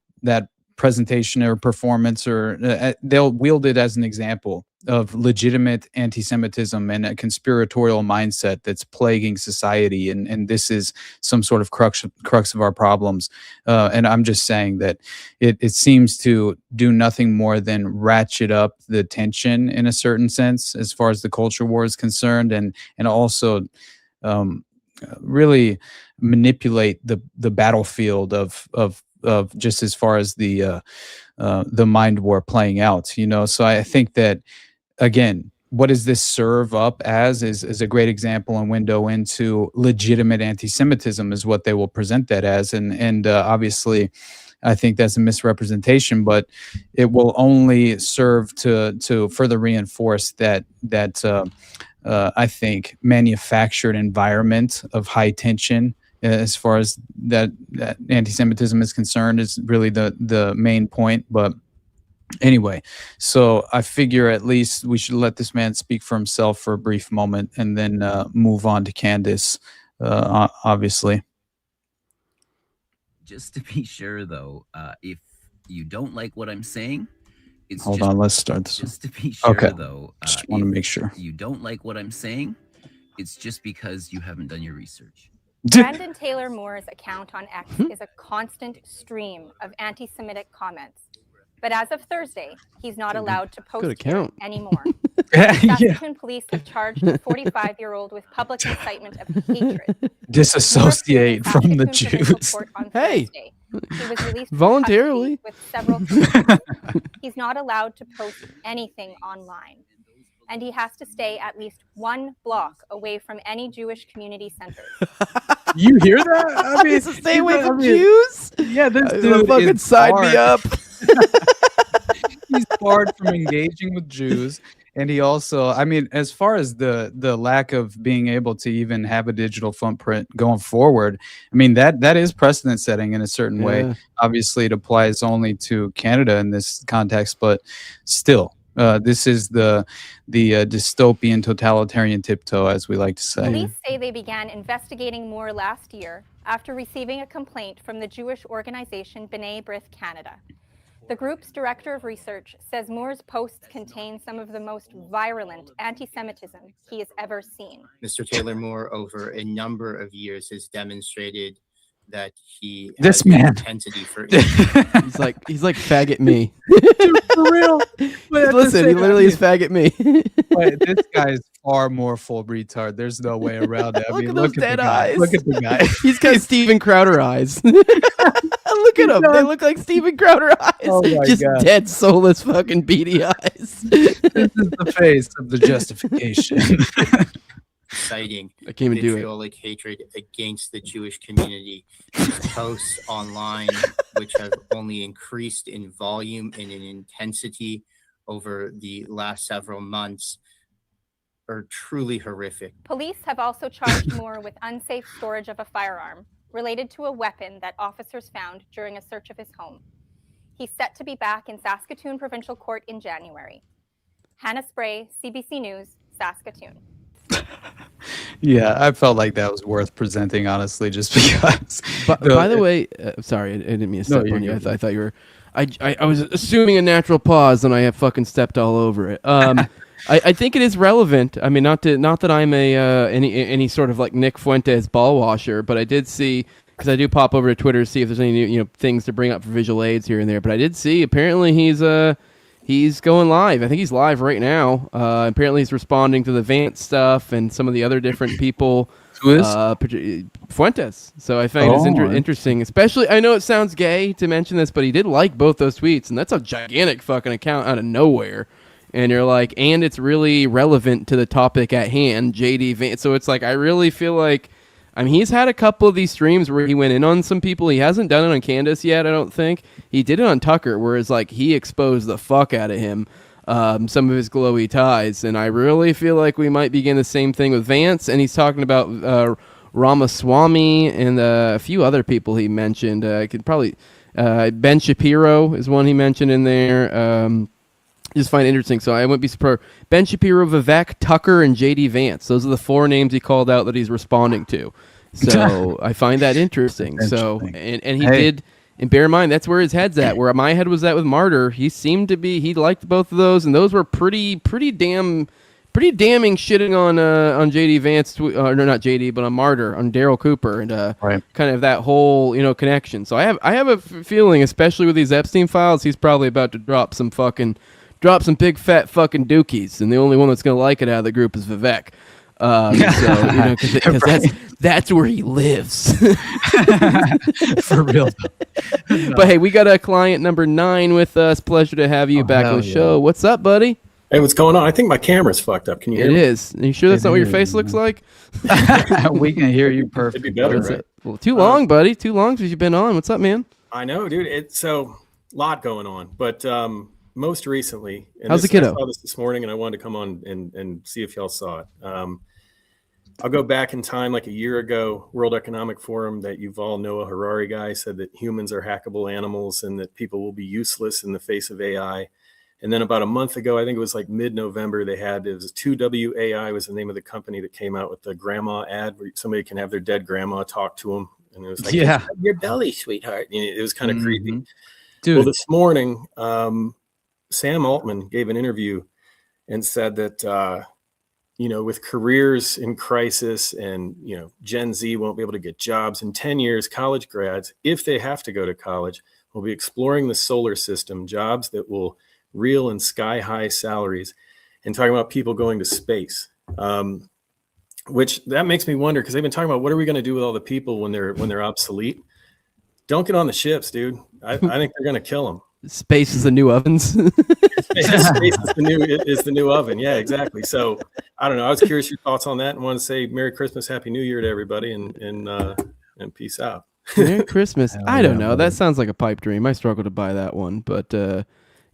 presentation or performance, or they'll wield it as an example of legitimate anti-Semitism and a conspiratorial mindset that's plaguing society, and this is some sort of crux of our problems. And I'm just saying that it seems to do nothing more than ratchet up the tension in a certain sense as far as the culture war is concerned, and also really manipulate the battlefield of just as far as the mind war playing out. So I think that, again, what does this serve up as is a great example and window into legitimate anti-Semitism is what they will present that as. And obviously, I think that's a misrepresentation, but it will only serve to further reinforce that I think manufactured environment of high tension as far as that anti-Semitism is concerned is really the main point. But anyway, so I figure at least we should let this man speak for himself for a brief moment and then move on to Candace, obviously. Just to be sure, though, if you don't like what I'm saying, it's Hold on, let's start this. Just to be sure, okay. though, Just want to make sure. You don't like what I'm saying, it's just because you haven't done your research. Brandon Taylor Moore's account on X is a constant stream of anti-Semitic comments. But as of Thursday, he's not allowed to post here anymore. Saskatoon police have charged the 45-year-old with public incitement of hatred. Disassociate from the Jews. Hey, he was released voluntarily with several convictions. He's not allowed to post anything online. And he has to stay at least 1 block away from any Jewish community centers. You hear that? I mean, to stay away from Jews? Yeah, this dude fucking sign me up. He's barred from engaging with Jews. And he also, I mean, as far as the lack of being able to even have a digital footprint going forward, I mean, that is precedent setting in a certain way. Obviously, it applies only to Canada in this context, but still. This is the dystopian totalitarian tiptoe, as we like to say. Police say they began investigating Moore last year after receiving a complaint from the Jewish organization B'nai B'rith Canada. The group's director of research says Moore's posts contain some of the most virulent anti-Semitism he has ever seen. Mr. Taylor Moore, over a number of years, has demonstrated that he this has man intensity for he's like faggot me. Dude, for real. Listen, he literally is faggot me. But this guy is far more full retard. There's no way around it. I Look mean, at those dead eyes. Look at the guy. He's got Steven Crowder eyes. Look at him. They look like Steven Crowder eyes. Oh my Just God. dead, soulless, fucking beady eyes. This is the face of the justification. Citing I can't even do it. vitriolic hatred against the Jewish community. His posts online, which have only increased in volume and in intensity over the last several months, are truly horrific. Police have also charged Moore with unsafe storage of a firearm related to a weapon that officers found during a search of his home. He's set to be back in Saskatoon Provincial Court in January. Hannah Spray, CBC News, Saskatoon. Yeah, I felt like that was worth presenting, honestly, just because. By the way, sorry, I didn't mean to step on you. I thought you were. I was assuming a natural pause, and I have fucking stepped all over it. I think it is relevant. I mean, not that I'm any sort of like Nick Fuentes ball washer, but I did see, because I do pop over to Twitter to see if there's any new, things to bring up for visual aids here and there. But I did see apparently he's going live. I think he's live right now. Apparently he's responding to the Vance stuff and some of the other different people. Who is? Fuentes. So I find it's interesting. Especially, I know it sounds gay to mention this, but he did like both those tweets, and that's a gigantic fucking account out of nowhere. And you're like, and it's really relevant to the topic at hand, JD Vance. So it's like, I really feel like, I mean, he's had a couple of these streams where he went in on some people. He hasn't done it on Candace yet, I don't think. He did it on Tucker, whereas like he exposed the fuck out of him, some of his glowy ties. And I really feel like we might begin the same thing with Vance. And he's talking about Ramaswamy and a few other people he mentioned. I could probably Ben Shapiro is one he mentioned in there. Just find it interesting. So I wouldn't be surprised. Ben Shapiro, Vivek, Tucker, and JD Vance. Those are the 4 names he called out that he's responding to. So I find that interesting. So and he did. And bear in mind, that's where his head's at. Where my head was at with Martyr, he seemed to be. He liked both of those, and those were pretty damning shitting on JD Vance, no, not JD, but on Martyr, on Daryl Cooper, and kind of that whole connection. So I have a feeling, especially with these Epstein files, he's probably about to drop some big fat fucking dookies, and the only one that's gonna like it out of the group is Vivek. Because that's where he lives. For real. But hey, we got a client number 9 with us. Pleasure to have you back on the show. What's up, buddy? Hey, what's going on? I think my camera's fucked up. Can you hear me? It is. Are you sure that's not what your face looks like? We can hear you perfectly. It'd be better, right? Well, too long, buddy. Too long since you've been on. What's up, man? I know, dude. It's so lot going on, but most recently, and how's the kiddo? I saw this morning, and I wanted to come on and see if y'all saw it. I'll go back in time, like a year ago, World Economic Forum, that Yuval Noah Harari guy said that humans are hackable animals and that people will be useless in the face of AI. And then about a month ago, I think it was like mid-November, it was 2WAI was the name of the company that came out with the grandma ad where somebody can have their dead grandma talk to them. And it was like, yeah, your belly, sweetheart. It was kind of creepy. Dude. Well, this morning, Sam Altman gave an interview and said that, with careers in crisis and, Gen Z won't be able to get jobs in 10 years, college grads, if they have to go to college, will be exploring the solar system, jobs that will real and sky high salaries, and talking about people going to space. Which that makes me wonder, because they've been talking about what are we going to do with all the people when they're obsolete. Don't get on the ships, dude. I think they're going to kill them. Space is the new ovens. Space is the new oven. Yeah, exactly. So I don't know. I was curious your thoughts on that, and want to say Merry Christmas, Happy New Year to everybody, and peace out. Merry Christmas. I don't know. That sounds like a pipe dream. I struggle to buy that one, but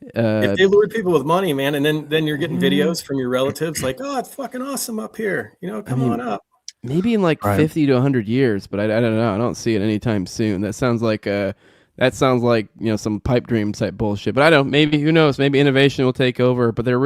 if they lure people with money, man, and then you're getting videos from your relatives like, oh, it's fucking awesome up here. Come on up. Maybe in like 50 to 100 years, but I don't know. I don't see it anytime soon. That sounds like some pipe dream type bullshit. But I don't. Maybe, who knows? Maybe innovation will take over. But they're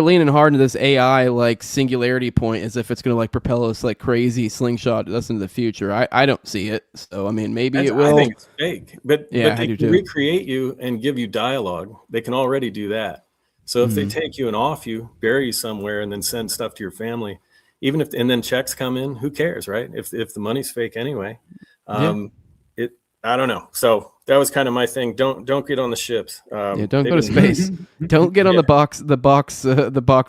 leaning hard into this AI like singularity point, as if it's going to like propel us like crazy slingshot us into the future. I don't see it. So I mean, maybe it will. I think it's fake. But they can too. recreate you and give you dialogue. They can already do that. So if they take you and off you, bury you somewhere, and then send stuff to your family, and then checks come in, who cares, right? If the money's fake anyway. I don't know. So that was kind of my thing. Don't get on the ships. Don't go to space. Don't get on the box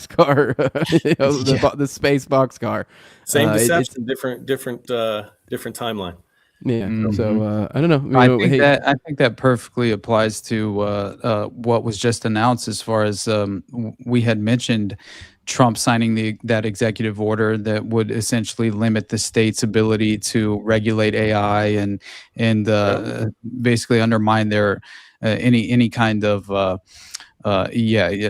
car. The space box car. Same deception, different timeline. Yeah. So I don't know. I think that perfectly applies to what was just announced, as far as we had mentioned Trump signing that executive order that would essentially limit the state's ability to regulate AI and basically undermine their any kind of I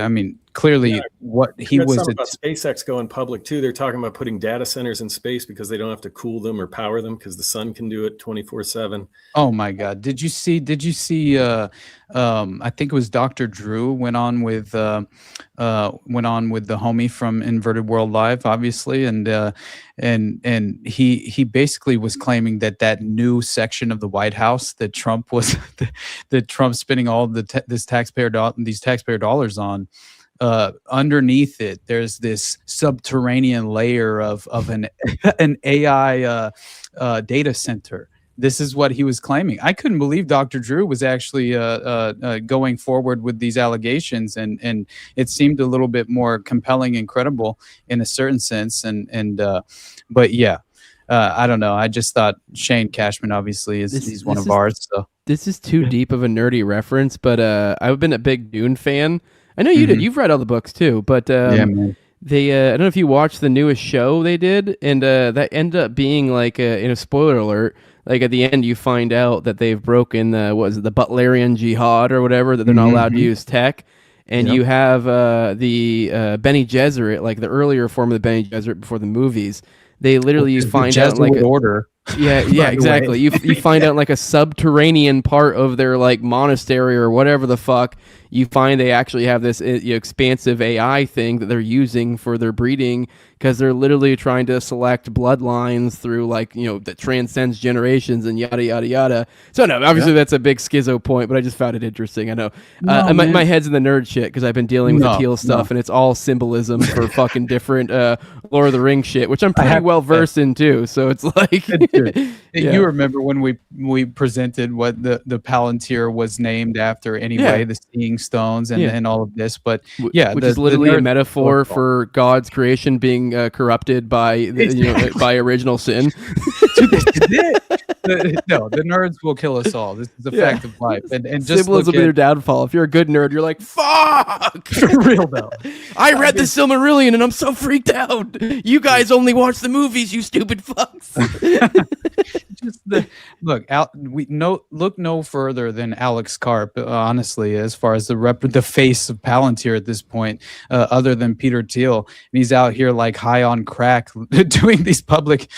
mean, clearly what he was about SpaceX going public too. They're talking about putting data centers in space because they don't have to cool them or power them because the sun can do it 24/7. Oh my God. Did you see I think it was Dr. Drew went on with the homie from Inverted World Live, obviously, and he basically was claiming that new section of the White House that Trump was that Trump spending all these taxpayer dollars on, underneath it there's this subterranean layer of an AI data center. This is what he was claiming. I couldn't believe Dr. Drew was actually going forward with these allegations, and it seemed a little bit more compelling and credible in a certain sense. But yeah, I don't know. I just thought Shane Cashman obviously he's one of ours. So this is too deep of a nerdy reference, but I've been a big Dune fan. I know you did. You've read all the books too, but man. They I don't know if you watched the newest show they did, and that ended up being like in a spoiler alert. Like at the end, you find out that they've broken the Butlerian Jihad or whatever, that they're not allowed to use tech, and you have the Bene Gesserit, like the earlier form of the Bene Gesserit before the movies. They literally find out like order. Yeah, exactly. You find out like a subterranean part of their like monastery or whatever the fuck. You find they actually have this expansive AI thing that they're using for their breeding, because they're literally trying to select bloodlines through that transcends generations and yada yada yada. So no, obviously that's a big schizo point, but I just found it interesting. I know my head's in the nerd shit because I've been dealing with the Thiel stuff, and it's all symbolism for fucking different Lord of the Rings shit, which I'm pretty well versed in too. So it's like you remember when we presented what the Palantir was named after anyway, the Seeing Stones and all of this, but which is literally a metaphor for God's creation being corrupted by by original sin. The nerds will kill us all. This is a fact of life, and just symbolism will be their downfall. If you're a good nerd, you're like, fuck. For real though. I read the Silmarillion and I'm so freaked out. You guys only watch the movies, you stupid fucks. Look, look no further than Alex Karp, honestly, as far as the face of Palantir at this point, other than Peter Thiel. And he's out here like high on crack doing these public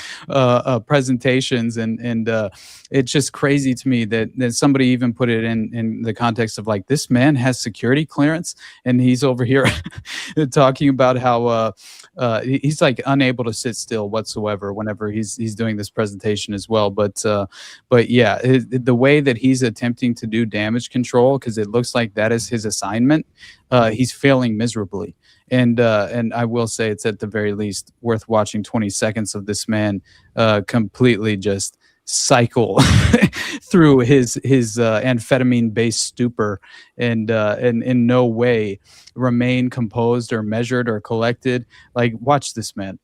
presentations. And it's just crazy to me that somebody even put it in the context of like, this man has security clearance and he's over here talking about how he's like unable to sit still whatsoever whenever he's doing this presentation as well. But yeah, the way that he's attempting to do damage control, because it looks like that is his assignment, he's failing miserably. And I will say it's at the very least worth watching 20 seconds of this man completely just cycle through his amphetamine-based stupor and in no way remain composed or measured or collected. Like, watch this man.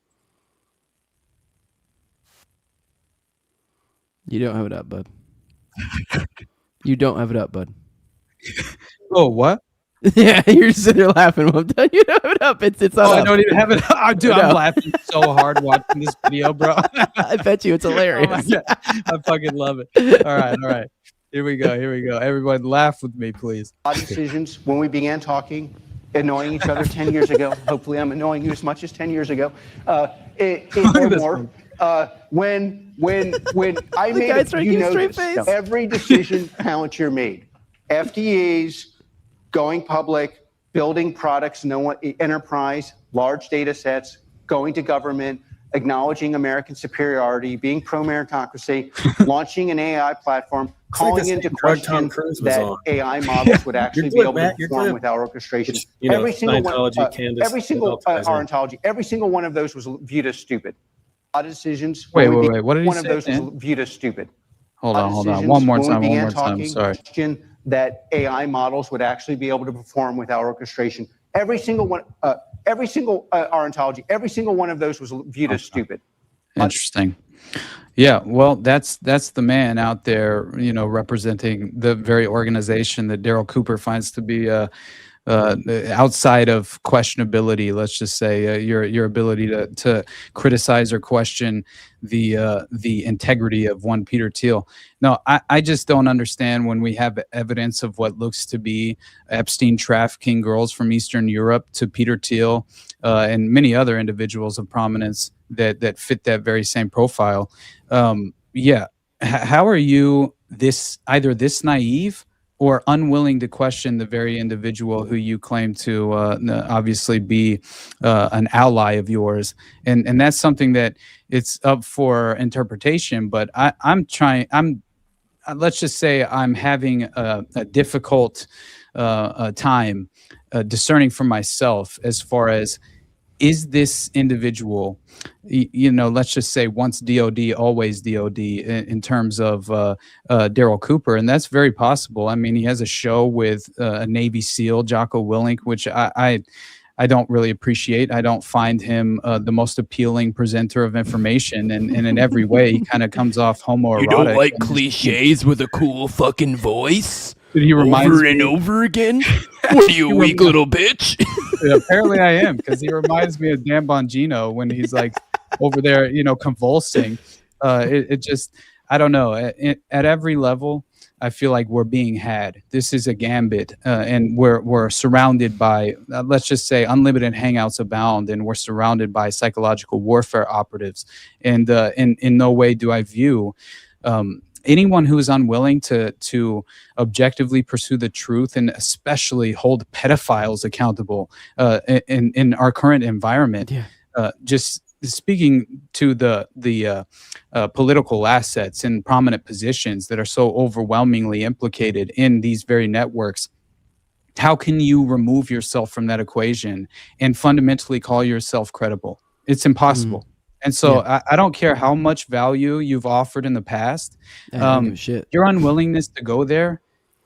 You don't have it up, bud. You don't have it up, bud. Oh, what? Yeah, you're sitting there laughing. I'm done. You don't have it up. It's Oh, up. I don't even have it. Oh, dude, I'm laughing so hard watching this video, bro. I bet you it's hilarious. Oh my God. I fucking love it. All right. Here we go. Everyone laugh with me, please. Decisions when we began talking, annoying each other 10 years ago. Hopefully I'm annoying you as much as 10 years ago. Or more. When I made it, you know this, every decision Palantir made, FDAs, going public, building products, enterprise, large data sets, going to government, acknowledging American superiority, being pro-meritocracy, launching an AI platform, calling into question that AI models would actually be able to perform without orchestration. Every single one, every single Ontology, every single one of those was viewed as stupid. A lot of decisions. Wait. What did he say? One of those was viewed as stupid. Hold on. One more time. Sorry. That AI models would actually be able to perform without orchestration. Every single one, our Ontology, every single one of those was viewed as stupid. Interesting. Yeah, well, that's the man out there, representing the very organization that Daryl Cooper finds to be outside of questionability. Let's just say your ability to criticize or question the integrity of one Peter Thiel. No, I just don't understand when we have evidence of what looks to be Epstein trafficking girls from Eastern Europe to Peter Thiel and many other individuals of prominence that fit that very same profile. Yeah, how are you either this naive or unwilling to question the very individual who you claim to obviously be an ally of yours? And that's something that it's up for interpretation, but let's just say I'm having a difficult time discerning for myself as far as, is this individual, let's just say once DOD, always DOD in terms of Daryl Cooper. And that's very possible. I mean, he has a show with a Navy SEAL, Jocko Willink, which I don't really appreciate. I don't find him the most appealing presenter of information. And in every way, he kind of comes off homoerotic. You don't like cliches with a cool fucking voice? He reminds over and over again? What are you, a weak little bitch? Yeah, apparently I am, because he reminds me of Dan Bongino when he's like over there, convulsing. It just, I don't know. At every level, I feel like we're being had. This is a gambit, and we're surrounded by, let's just say, unlimited hangouts abound, and we're surrounded by psychological warfare operatives. And in no way do I view anyone who is unwilling to objectively pursue the truth, and especially hold pedophiles accountable in our current environment. Yeah. Just speaking to the political assets and prominent positions that are so overwhelmingly implicated in these very networks, how can you remove yourself from that equation and fundamentally call yourself credible? It's impossible. And so I don't care how much value you've offered in the past. Your unwillingness to go there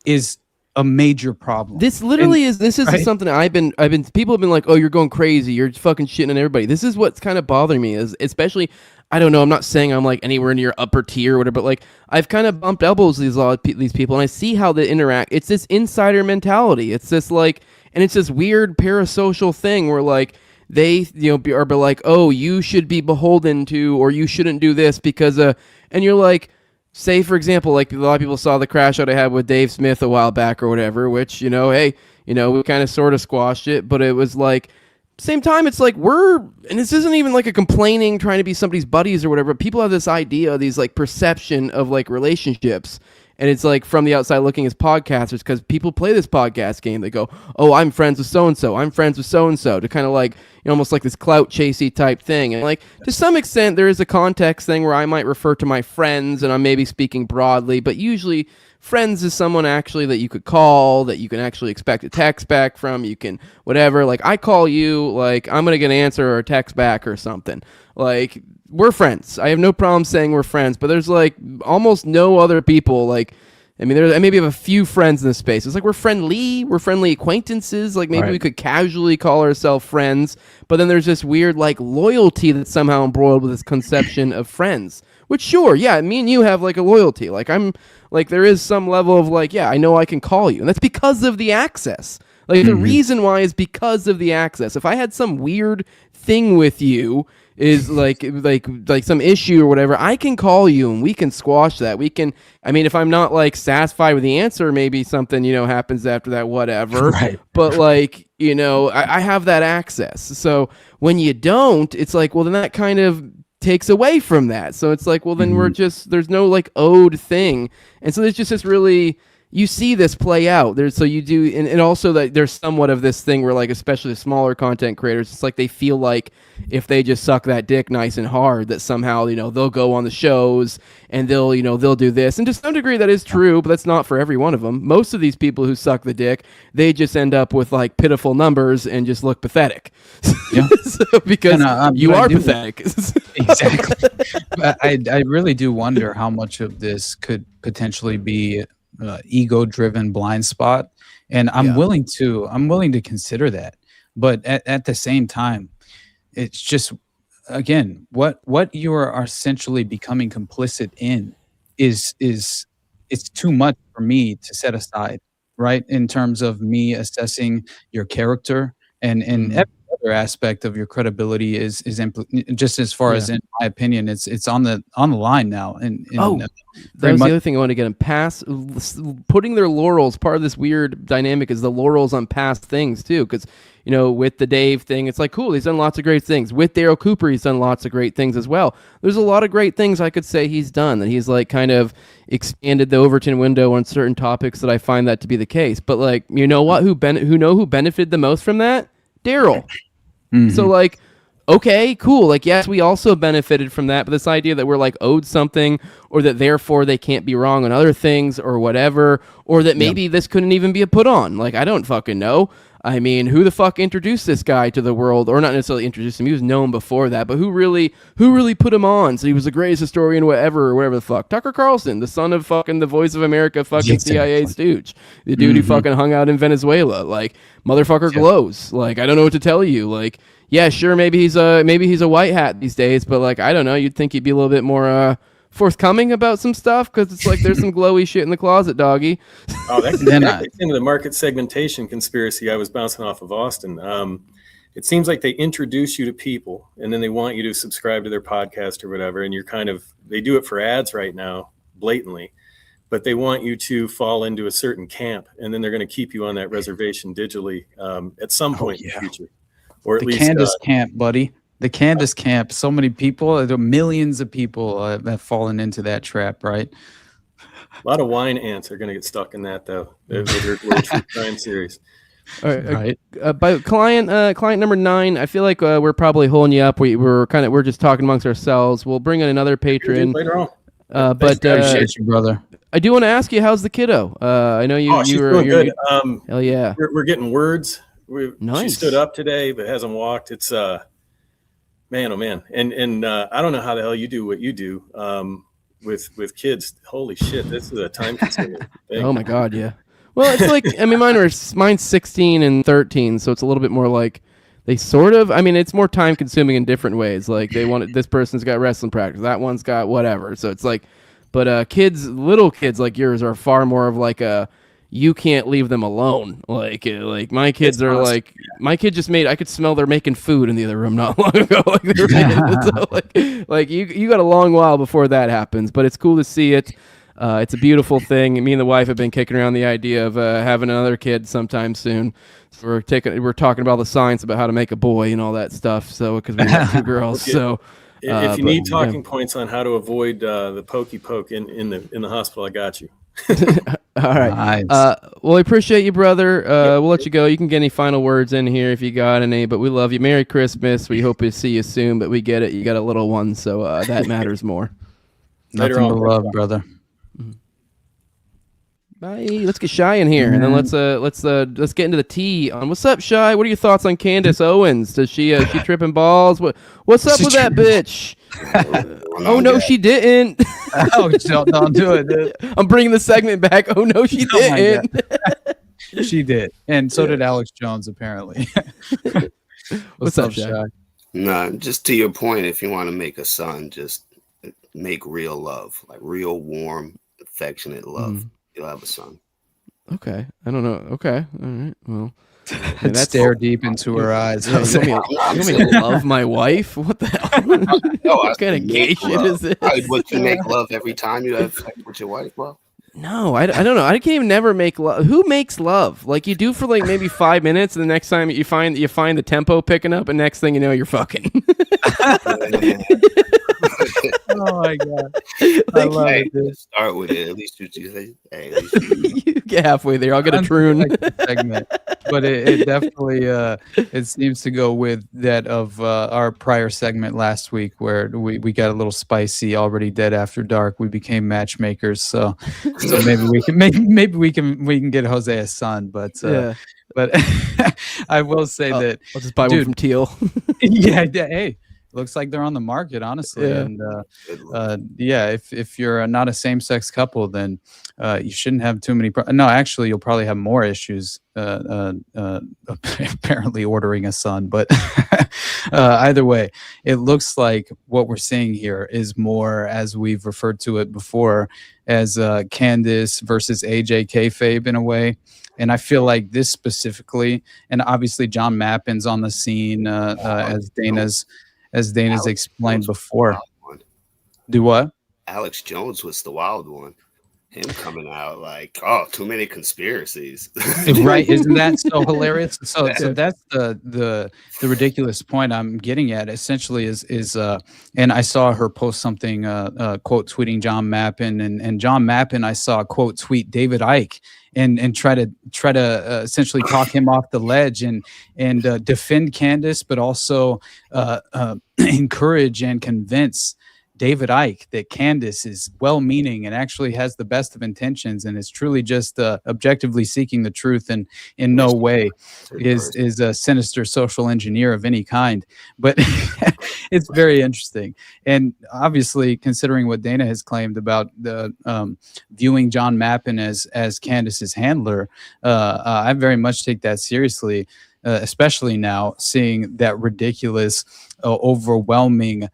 is a major problem. This literally is something I've been people have been like, oh, you're going crazy, you're fucking shitting on everybody. This is what's kind of bothering me, is especially, I don't know, I'm not saying I'm like anywhere near upper tier or whatever, but like I've kind of bumped elbows with these people, and I see how they interact. It's this insider mentality. It's this like, and it's this weird parasocial thing where like they are like, oh, you should be beholden to, or you shouldn't do this because and you're like, say, for example, like a lot of people saw the crash out I had with Dave Smith a while back or whatever, which, you know, hey, you know, we kind of sort of squashed it, but it was like, same time, it's like and this isn't even like a complaining, trying to be somebody's buddies or whatever, but people have this idea, these like perception of like relationships. And it's like from the outside looking as podcasters, because people play this podcast game. They go, oh, I'm friends with so-and-so. I'm friends with so-and-so, to kind of like, you know, almost like this clout chasey type thing. And like, to some extent, there is a context thing where I might refer to my friends and I'm maybe speaking broadly, but usually friends is someone actually that you could call, that you can actually expect a text back from. You can whatever. Like I call you, like I'm going to get an answer or a text back or something. Like, we're friends. I have no problem saying we're friends, but there's like almost no other people. Like, I mean, I maybe have a few friends in this space. It's like we're friendly acquaintances. Like maybe we could casually call ourselves friends, but then there's this weird like loyalty that's somehow embroiled with this conception of friends. Which sure, yeah, me and you have like a loyalty. Like I'm like there is some level of like, yeah, I know I can call you, and that's because of the access. Like the reason why is because of the access. If I had some weird thing with you, is like some issue or whatever, I can call you and we can squash that. We can, I mean, if I'm not like satisfied with the answer, maybe something, you know, happens after that, whatever. Right. But like, you know, I have that access. So when you don't, it's like, well, then that kind of takes away from that. So it's like, well, then we're just, there's no like owed thing. And so there's just this really, you see this play out. So you do, and also that there's somewhat of this thing where like, especially the smaller content creators, it's like they feel like if they just suck that dick nice and hard, that somehow, you know, they'll go on the shows and they'll do this. And to some degree that is true, but that's not for every one of them. Most of these people who suck the dick, they just end up with like pitiful numbers and just look pathetic. Yeah. Because you are pathetic. Exactly. But I really do wonder how much of this could potentially be ego-driven blind spot, and I'm willing to consider that, but at the same time, it's just, again, what you are essentially becoming complicit in is it's too much for me to set aside, right? In terms of me assessing your character and every other aspect of your credibility is just as far as, in my opinion, it's on the line now. And that was the other thing I want to get them past. Putting their laurels, part of this weird dynamic is the laurels on past things too, because you know, with the Dave thing, it's like, cool, he's done lots of great things. With Daryl Cooper, he's done lots of great things as well. There's a lot of great things I could say he's done, that he's like kind of expanded the Overton window on certain topics that I find that to be the case. But like, you know what, who benefited the most from that? Daryl. So like, okay, cool. Like, yes, we also benefited from that, but this idea that we're like owed something, or that therefore they can't be wrong on other things or whatever, or that maybe this couldn't even be a put on. Like, I don't fucking know. I mean, who the fuck introduced this guy to the world? Or not necessarily introduced him, he was known before that, but who really put him on? So he was the greatest historian, whatever the fuck. Tucker Carlson, the son of fucking the Voice of America fucking CIA stooge. The dude who fucking hung out in Venezuela. Like, motherfucker glows. Like, I don't know what to tell you. Like, yeah, sure, maybe he's a white hat these days, but like, I don't know, you'd think he'd be a little bit more forthcoming about some stuff, because it's like there's some glowy shit in the closet, doggy. Oh, that gets into the market segmentation conspiracy I was bouncing off of Austin. It seems like they introduce you to people, and then they want you to subscribe to their podcast or whatever, and they do it for ads right now, blatantly, but they want you to fall into a certain camp, and then they're going to keep you on that reservation digitally at some point in the future. Or at least Candace camp, buddy. The Candace camp. So many people, millions of people have fallen into that trap, right? A lot of wine ants are going to get stuck in that, though. They're true crime series. All right. By client number 9, I feel like we're probably holding you up. We're just talking amongst ourselves. We'll bring in another patron. Later on. But appreciate you, brother. I do want to ask you, how's the kiddo? I know you're good. Hell yeah. We're getting words. Nice. She stood up today, but hasn't walked. It's man, oh man, and I don't know how the hell you do what you do with kids. Holy shit, this is a time consuming thing. Oh my god, yeah. Well, it's like, I mean, mine's 16 and 13, so it's a little bit more like they sort of. I mean, it's more time consuming in different ways. Like this person's got wrestling practice, that one's got whatever. So it's like, but little kids like yours are far more of like a. you can't leave them alone. Like my kids are like, my kid just made, I could smell they're making food in the other room not long ago. Like you got a long while before that happens, but it's cool to see it. It's a beautiful thing. Me and the wife have been kicking around the idea of having another kid sometime soon. So we're talking about the science about how to make a boy and all that stuff. So because we have 2 girls, so if you need talking points on how to avoid the pokey poke in the hospital, I got you. All right. Nice. Well, I appreciate you, brother. We'll let you go. You can get any final words in here if you got any, but we love you. Merry Christmas. We hope to see you soon, but we get it. You got a little one, so that matters more. Nothing but love, brother. Bye. Let's get Shy in here, and then let's get into the tea on what's up, Shy. What are your thoughts on Candace Owens? Does she tripping balls? What's up with that bitch? Oh no, she didn't. Oh, don't do it, dude. I'm bringing the segment back. Oh no, she didn't. She did, and so did Alex Jones apparently. What's up, Shy? Nah, just to your point, if you want to make a son, just make real love, like real warm, affectionate love. You'll have a son. Okay. I don't know. Okay. All right. Well, that's stare deep into her eyes. You want me to love my wife? What the hell? What kind of gay shit is this? Would you make love every time you have sex with your wife? Well, no, I don't know. I can't even never make love. Who makes love? Like you do for like maybe 5 minutes, and the next time you find the tempo picking up, and next thing you know, you're fucking. Oh my god! I love it. Dude. Start with it. At least you say, hey, at least you get halfway there. I'll get a troon. Segment, but it definitely it seems to go with that of our prior segment last week, where we got a little spicy. Already dead after dark. We became matchmakers, so maybe we can get Jose a son, but. Yeah. But I will say that I'll just buy one from Thiel. Yeah. Hey. Looks like they're on the market, honestly. Yeah. And if you're not a same-sex couple, then you shouldn't have too many. No, actually, you'll probably have more issues. Apparently, ordering a son, but either way, it looks like what we're seeing here is more, as we've referred to it before, as Candace versus AJ Kayfabe in a way. And I feel like this specifically, and obviously John Mappin's on the scene as Dana's explained before. Do what? Alex Jones was the wild one. Him coming out like, oh, too many conspiracies. Right? Isn't that so hilarious? So that's the ridiculous point I'm getting at. Essentially, is and I saw her post something, quote tweeting John Mappin, and John Mappin I saw quote tweet David Icke. And try to essentially talk him off the ledge and defend Candace, but also encourage and convince David Icke that Candace is well-meaning and actually has the best of intentions and is truly just objectively seeking the truth and in no way is a sinister social engineer of any kind. But it's very interesting. And obviously, considering what Dana has claimed about the viewing John Mappin as Candace's handler, I very much take that seriously, especially now seeing that ridiculous, overwhelming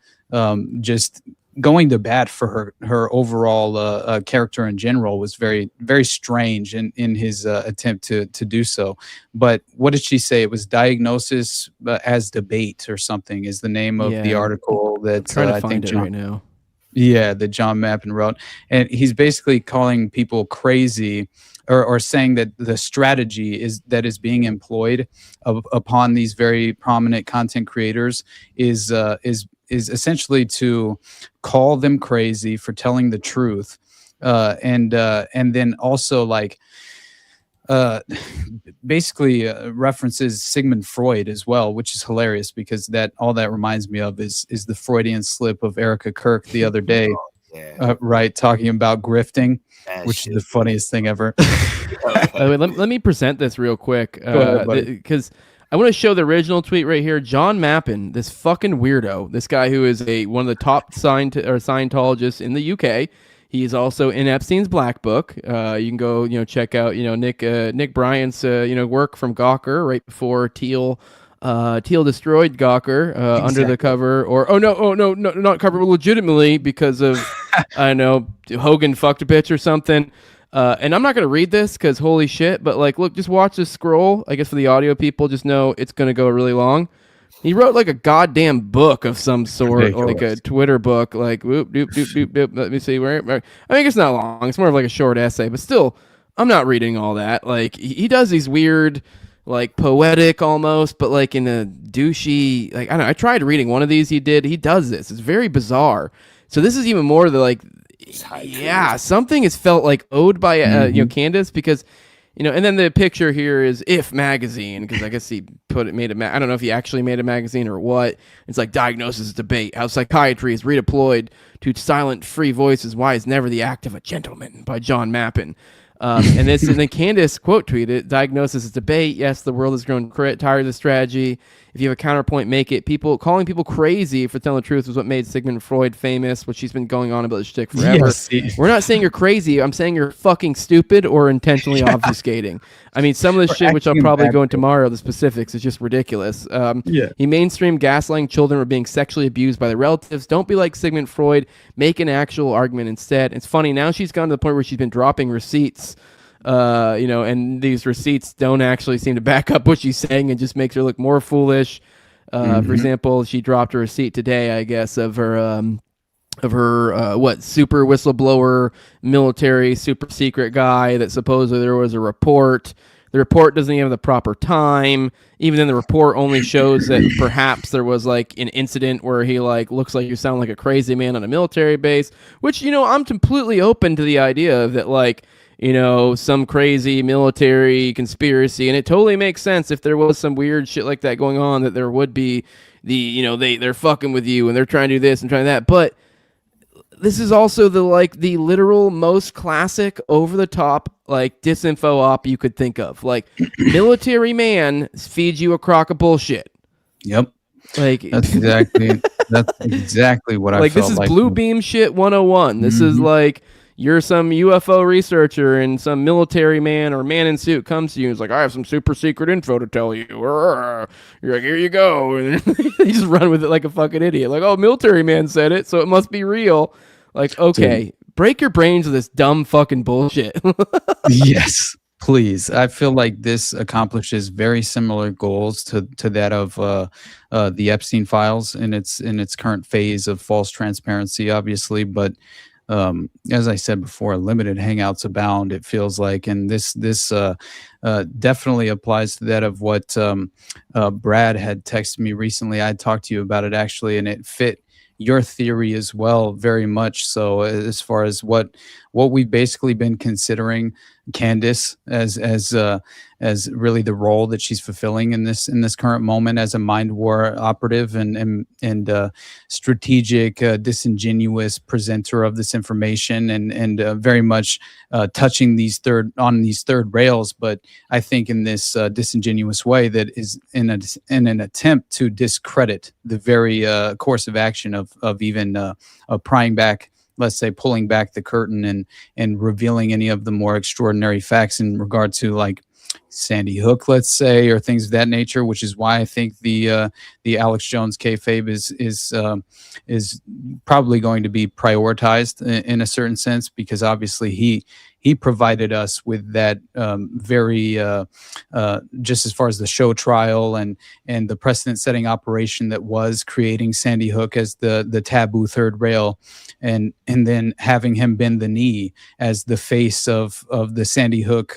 just going to bat for her overall character in general was very, very strange in his attempt to do so. But what did she say? It was diagnosis as debate or something is the name of the article that I think John, right now. Yeah, that John Mappin wrote. And he's basically calling people crazy or saying that the strategy that is being employed upon these very prominent content creators is essentially to call them crazy for telling the truth, and then also like basically references Sigmund Freud as well, which is hilarious because all that reminds me of is the Freudian slip of Erica Kirk the other day, right, talking about grifting, which is the funniest thing ever. Let me present this real quick because I want to show the original tweet right here. John Mappin, this fucking weirdo, this guy who is one of the top Scientologists in the UK. He's also in Epstein's Black Book. You can go, check out, Nick Bryant's, work from Gawker right before Thiel destroyed Gawker under the cover, not cover, legitimately because of I don't know, Hogan fucked a bitch or something. And I'm not going to read this because holy shit, but like, look, just watch this scroll. I guess for the audio people, just know it's going to go really long. He wrote like a goddamn book of some sort, like a Twitter book, like whoop, doop, doop, doop, doop. Let me see where. I mean, it's not long. It's more of like a short essay, but still, I'm not reading all that. Like he does these weird, like poetic almost, but like in a douchey, like I don't know. I tried reading one of these. He does this. It's very bizarre. So this is even more the like, yeah, something is felt like owed by Candace because. And then the picture here is If Magazine, because I guess he I don't know if he actually made a magazine or what. It's like diagnosis debate, how psychiatry is redeployed to silent free voices, why is never the act of a gentleman by John Mappin. And then Candace quote tweeted, diagnosis is debate. Yes, the world has grown tired of the strategy. If you have a counterpoint, make it. Calling people crazy for telling the truth was what made Sigmund Freud famous, which she's been going on about this shtick forever. Yes. We're not saying you're crazy. I'm saying you're fucking stupid or intentionally obfuscating. I mean, some of this shit, which I'll probably go into tomorrow, the specifics, is just ridiculous. He mainstreamed gaslighting children were being sexually abused by their relatives. Don't be like Sigmund Freud. Make an actual argument instead. It's funny. Now she's gone to the point where she's been dropping receipts. And these receipts don't actually seem to back up what she's saying and just makes her look more foolish. For example, she dropped a receipt today, I guess, of her super whistleblower, military, super secret guy that supposedly there was a report. The report doesn't even have the proper time. Even then, the report only shows that perhaps there was like an incident where he like looks like you sound like a crazy man on a military base, which, I'm completely open to the idea of that, like, some crazy military conspiracy. And it totally makes sense if there was some weird shit like that going on, that there would be they're fucking with you and they're trying to do this and trying that. But this is also the literal most classic over the top, like disinfo op you could think of. Like military man feeds you a crock of bullshit. Yep. Like that's exactly what I like. felt This is like. Blue Beam shit 101. This is like, you're some UFO researcher and some military man or man in suit comes to you and is like, I have some super secret info to tell you. You're like, here you go. And they just run with it like a fucking idiot. Like, oh, military man said it, so it must be real. Like, okay, break your brains with this dumb fucking bullshit. Yes, please. I feel like this accomplishes very similar goals to that of the Epstein files in its current phase of false transparency, obviously, but as I said before, limited hangouts abound, it feels like, and this definitely applies to that of what Brad had texted me recently. I talked to you about it actually, and it fit your theory as well, very much so, as far as what we've basically been considering Candace as really the role that she's fulfilling in this current moment as a mind war operative and strategic, disingenuous presenter of this information and very much touching these third rails. But I think in this disingenuous way that is in an attempt to discredit the very course of action of even prying back, let's say, pulling back the curtain and revealing any of the more extraordinary facts in regard to like Sandy Hook, let's say, or things of that nature, which is why I think the Alex Jones Kayfabe is probably going to be prioritized in a certain sense, because obviously he provided us with that very just as far as the show trial and the precedent setting operation that was creating Sandy Hook as the taboo third rail, and then having him bend the knee as the face of the Sandy Hook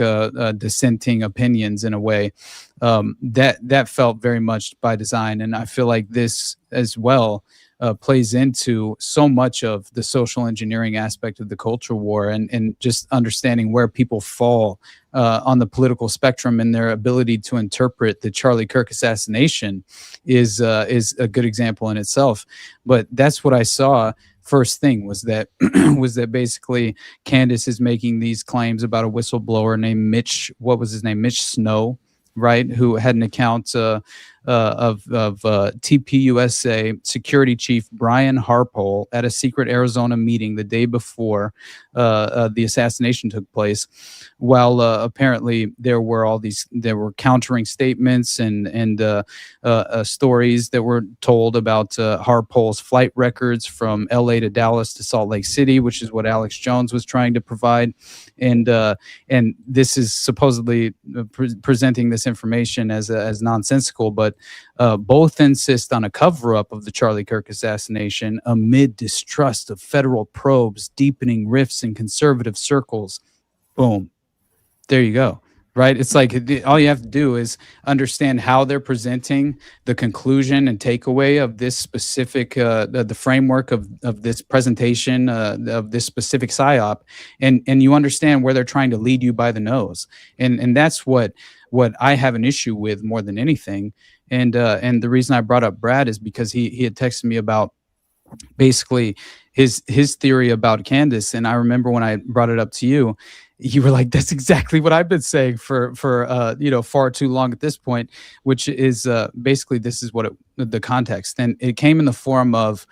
dissenting opinions in a way that felt very much by design. And I feel like this as well plays into so much of the social engineering aspect of the culture war and just understanding where people fall on the political spectrum, and their ability to interpret the Charlie Kirk assassination is a good example in itself. But that's what I saw. First thing was that basically Candace is making these claims about a whistleblower named Mitch. What was his name? Mitch Snow, right? Who had an account TPUSA security chief Brian Harpole at a secret Arizona meeting the day before the assassination took place. While apparently there were countering statements and stories that were told about Harpole's flight records from LA to Dallas to Salt Lake City, which is what Alex Jones was trying to provide. And this is supposedly presenting this information as nonsensical, but both insist on a cover-up of the Charlie Kirk assassination amid distrust of federal probes, deepening rifts in conservative circles. Boom. There you go. Right? It's like all you have to do is understand how they're presenting the conclusion and takeaway of this specific, the framework of this presentation, of this specific PSYOP, and you understand where they're trying to lead you by the nose. And that's what I have an issue with more than anything. And the reason I brought up Brad is because he had texted me about basically his theory about Candace. And I remember when I brought it up to you, you were like, that's exactly what I've been saying for far too long at this point, which is basically this is what the context. And it came in the form of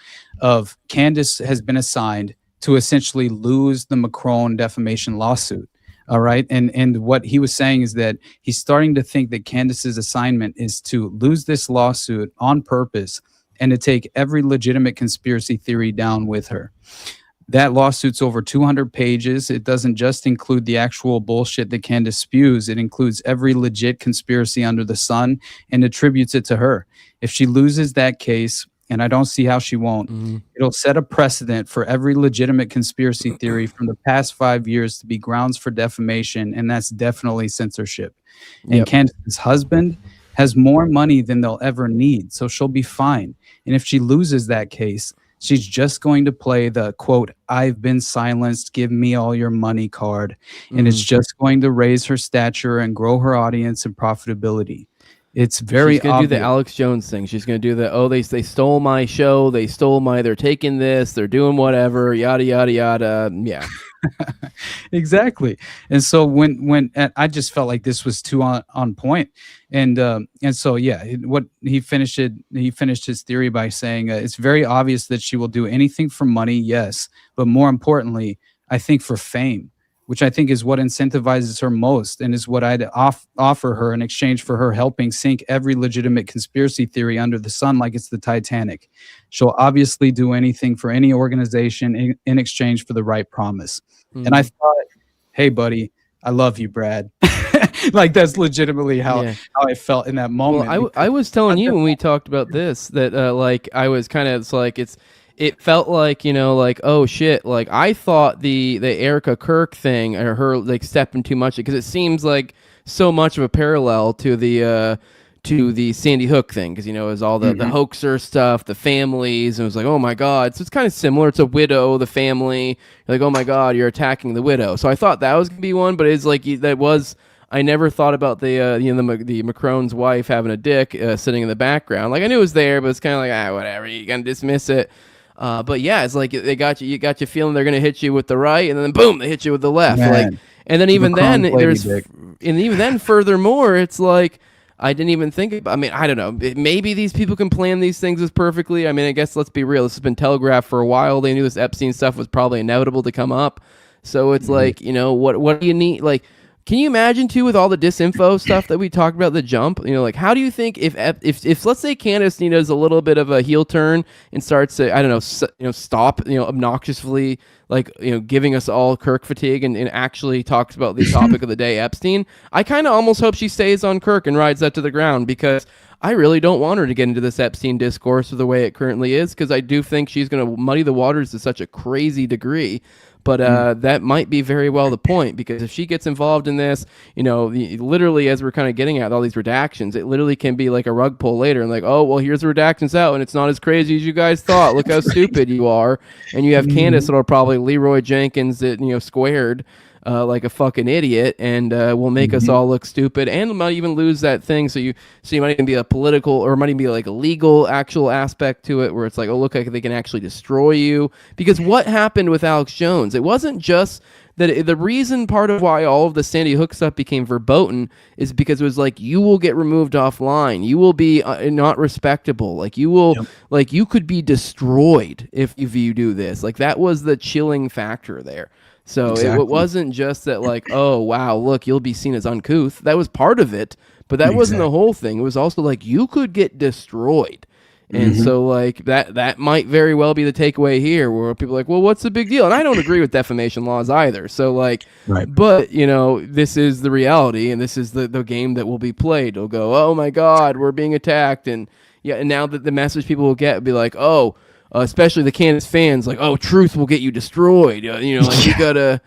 Candace has been assigned to essentially lose the McMartin defamation lawsuit. All right. And what he was saying is that he's starting to think that Candace's assignment is to lose this lawsuit on purpose and to take every legitimate conspiracy theory down with her. That lawsuit's over 200 pages. It doesn't just include the actual bullshit that Candace spews. It includes every legit conspiracy under the sun and attributes it to her. If she loses that case, and I don't see how she won't, it'll set a precedent for every legitimate conspiracy theory from the past 5 years to be grounds for defamation, and that's definitely censorship. And Candace's husband has more money than they'll ever need, so she'll be fine. And if she loses that case, she's just going to play the, quote, "I've been silenced, give me all your money" card. And it's just going to raise her stature and grow her audience and profitability. It's very She's going to do the Alex Jones thing. She's going to do they stole my show. They're taking this. They're doing whatever, yada, yada, yada. Yeah. Exactly. And so when I just felt like this was too on point. And so, what he finished his theory by saying it's very obvious that she will do anything for money. Yes. But more importantly, I think for fame, which I think is what incentivizes her most and is what I'd offer her in exchange for her helping sink every legitimate conspiracy theory under the sun like it's the Titanic. She'll obviously do anything for any organization in exchange for the right promise. And I thought, hey, buddy, I love you, Brad. Like, that's legitimately how I felt in that moment. Well, I was telling you when we talked about this that I was kind of, it felt like, oh shit, like I thought the Erica Kirk thing or her like stepping too much, because it seems like so much of a parallel to the Sandy Hook thing, because it was all the hoaxer stuff, the families, and it was like, oh my god. So it's kind of similar. It's a widow, the family, you're like, oh my god, you're attacking the widow. So I thought that was gonna be one, but it's like I never thought about the Macron's wife having a dick sitting in the background. Like I knew it was there, but it's kind of like whatever, you gonna dismiss it. But yeah, it's like they got you feeling they're gonna hit you with the right, and then boom, they hit you with the left. Man. Like, and then even then, furthermore, it's like I didn't even think about. I mean, I don't know. Maybe these people can plan these things as perfectly. I mean, I guess let's be real. This has been telegraphed for a while. They knew this Epstein stuff was probably inevitable to come up. So it's like, what do you need? Like, can you imagine too with all the disinfo stuff that we talked about, the jump? Like, how do you think if let's say Candace does a little bit of a heel turn and starts to stop obnoxiously giving us all Kirk fatigue and actually talks about the topic of the day, Epstein? I kind of almost hope she stays on Kirk and rides that to the ground, because I really don't want her to get into this Epstein discourse the way it currently is, because I do think she's going to muddy the waters to such a crazy degree. But that might be very well the point, because if she gets involved in this, literally, as we're kind of getting at all these redactions, it literally can be like a rug pull later and like, oh, well, here's the redactions out and it's not as crazy as you guys thought. Look how stupid you are. And you have Candace that'll probably Leroy Jenkins it, squared like a fucking idiot, and will make us all look stupid, and might even lose that thing. So you might even be a political, or might even be like a legal actual aspect to it, where it's like, oh, look, like they can actually destroy you. Because what happened with Alex Jones? It wasn't just that the reason part of why all of the Sandy Hook stuff became verboten is because it was like, you will get removed offline. You will be not respectable. Like you will, like you could be destroyed if you do this. Like that was the chilling factor there. So it wasn't just that like, oh, wow, look, you'll be seen as uncouth. That was part of it, but that wasn't the whole thing. It was also like, you could get destroyed. And so like that might very well be the takeaway here, where people are like, well, what's the big deal? And I don't agree with defamation laws either. So like, but you know, this is the reality, and this is the game that will be played. They'll go, oh my God, we're being attacked. And yeah, and now that the message people will get will be like, oh, especially the Candace fans, like, oh, truth will get you destroyed. You know, like you gotta,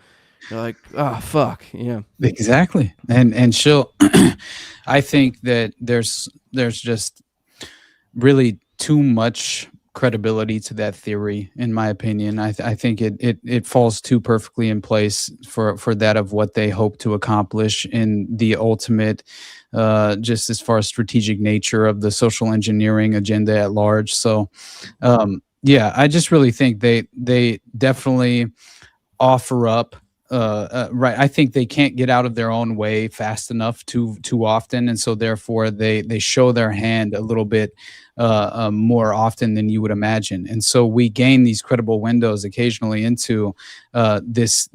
you're like, oh, fuck. Yeah, exactly. And she'll, I think that there's just really too much credibility to that theory, in my opinion. I think it falls too perfectly in place for that of what they hope to accomplish in the ultimate, just as far as strategic nature of the social engineering agenda at large. So, yeah, I just really think they definitely offer up. Right, I think they can't get out of their own way fast enough too often, and so therefore they show their hand a little bit more often than you would imagine. And so we gain these credible windows occasionally into this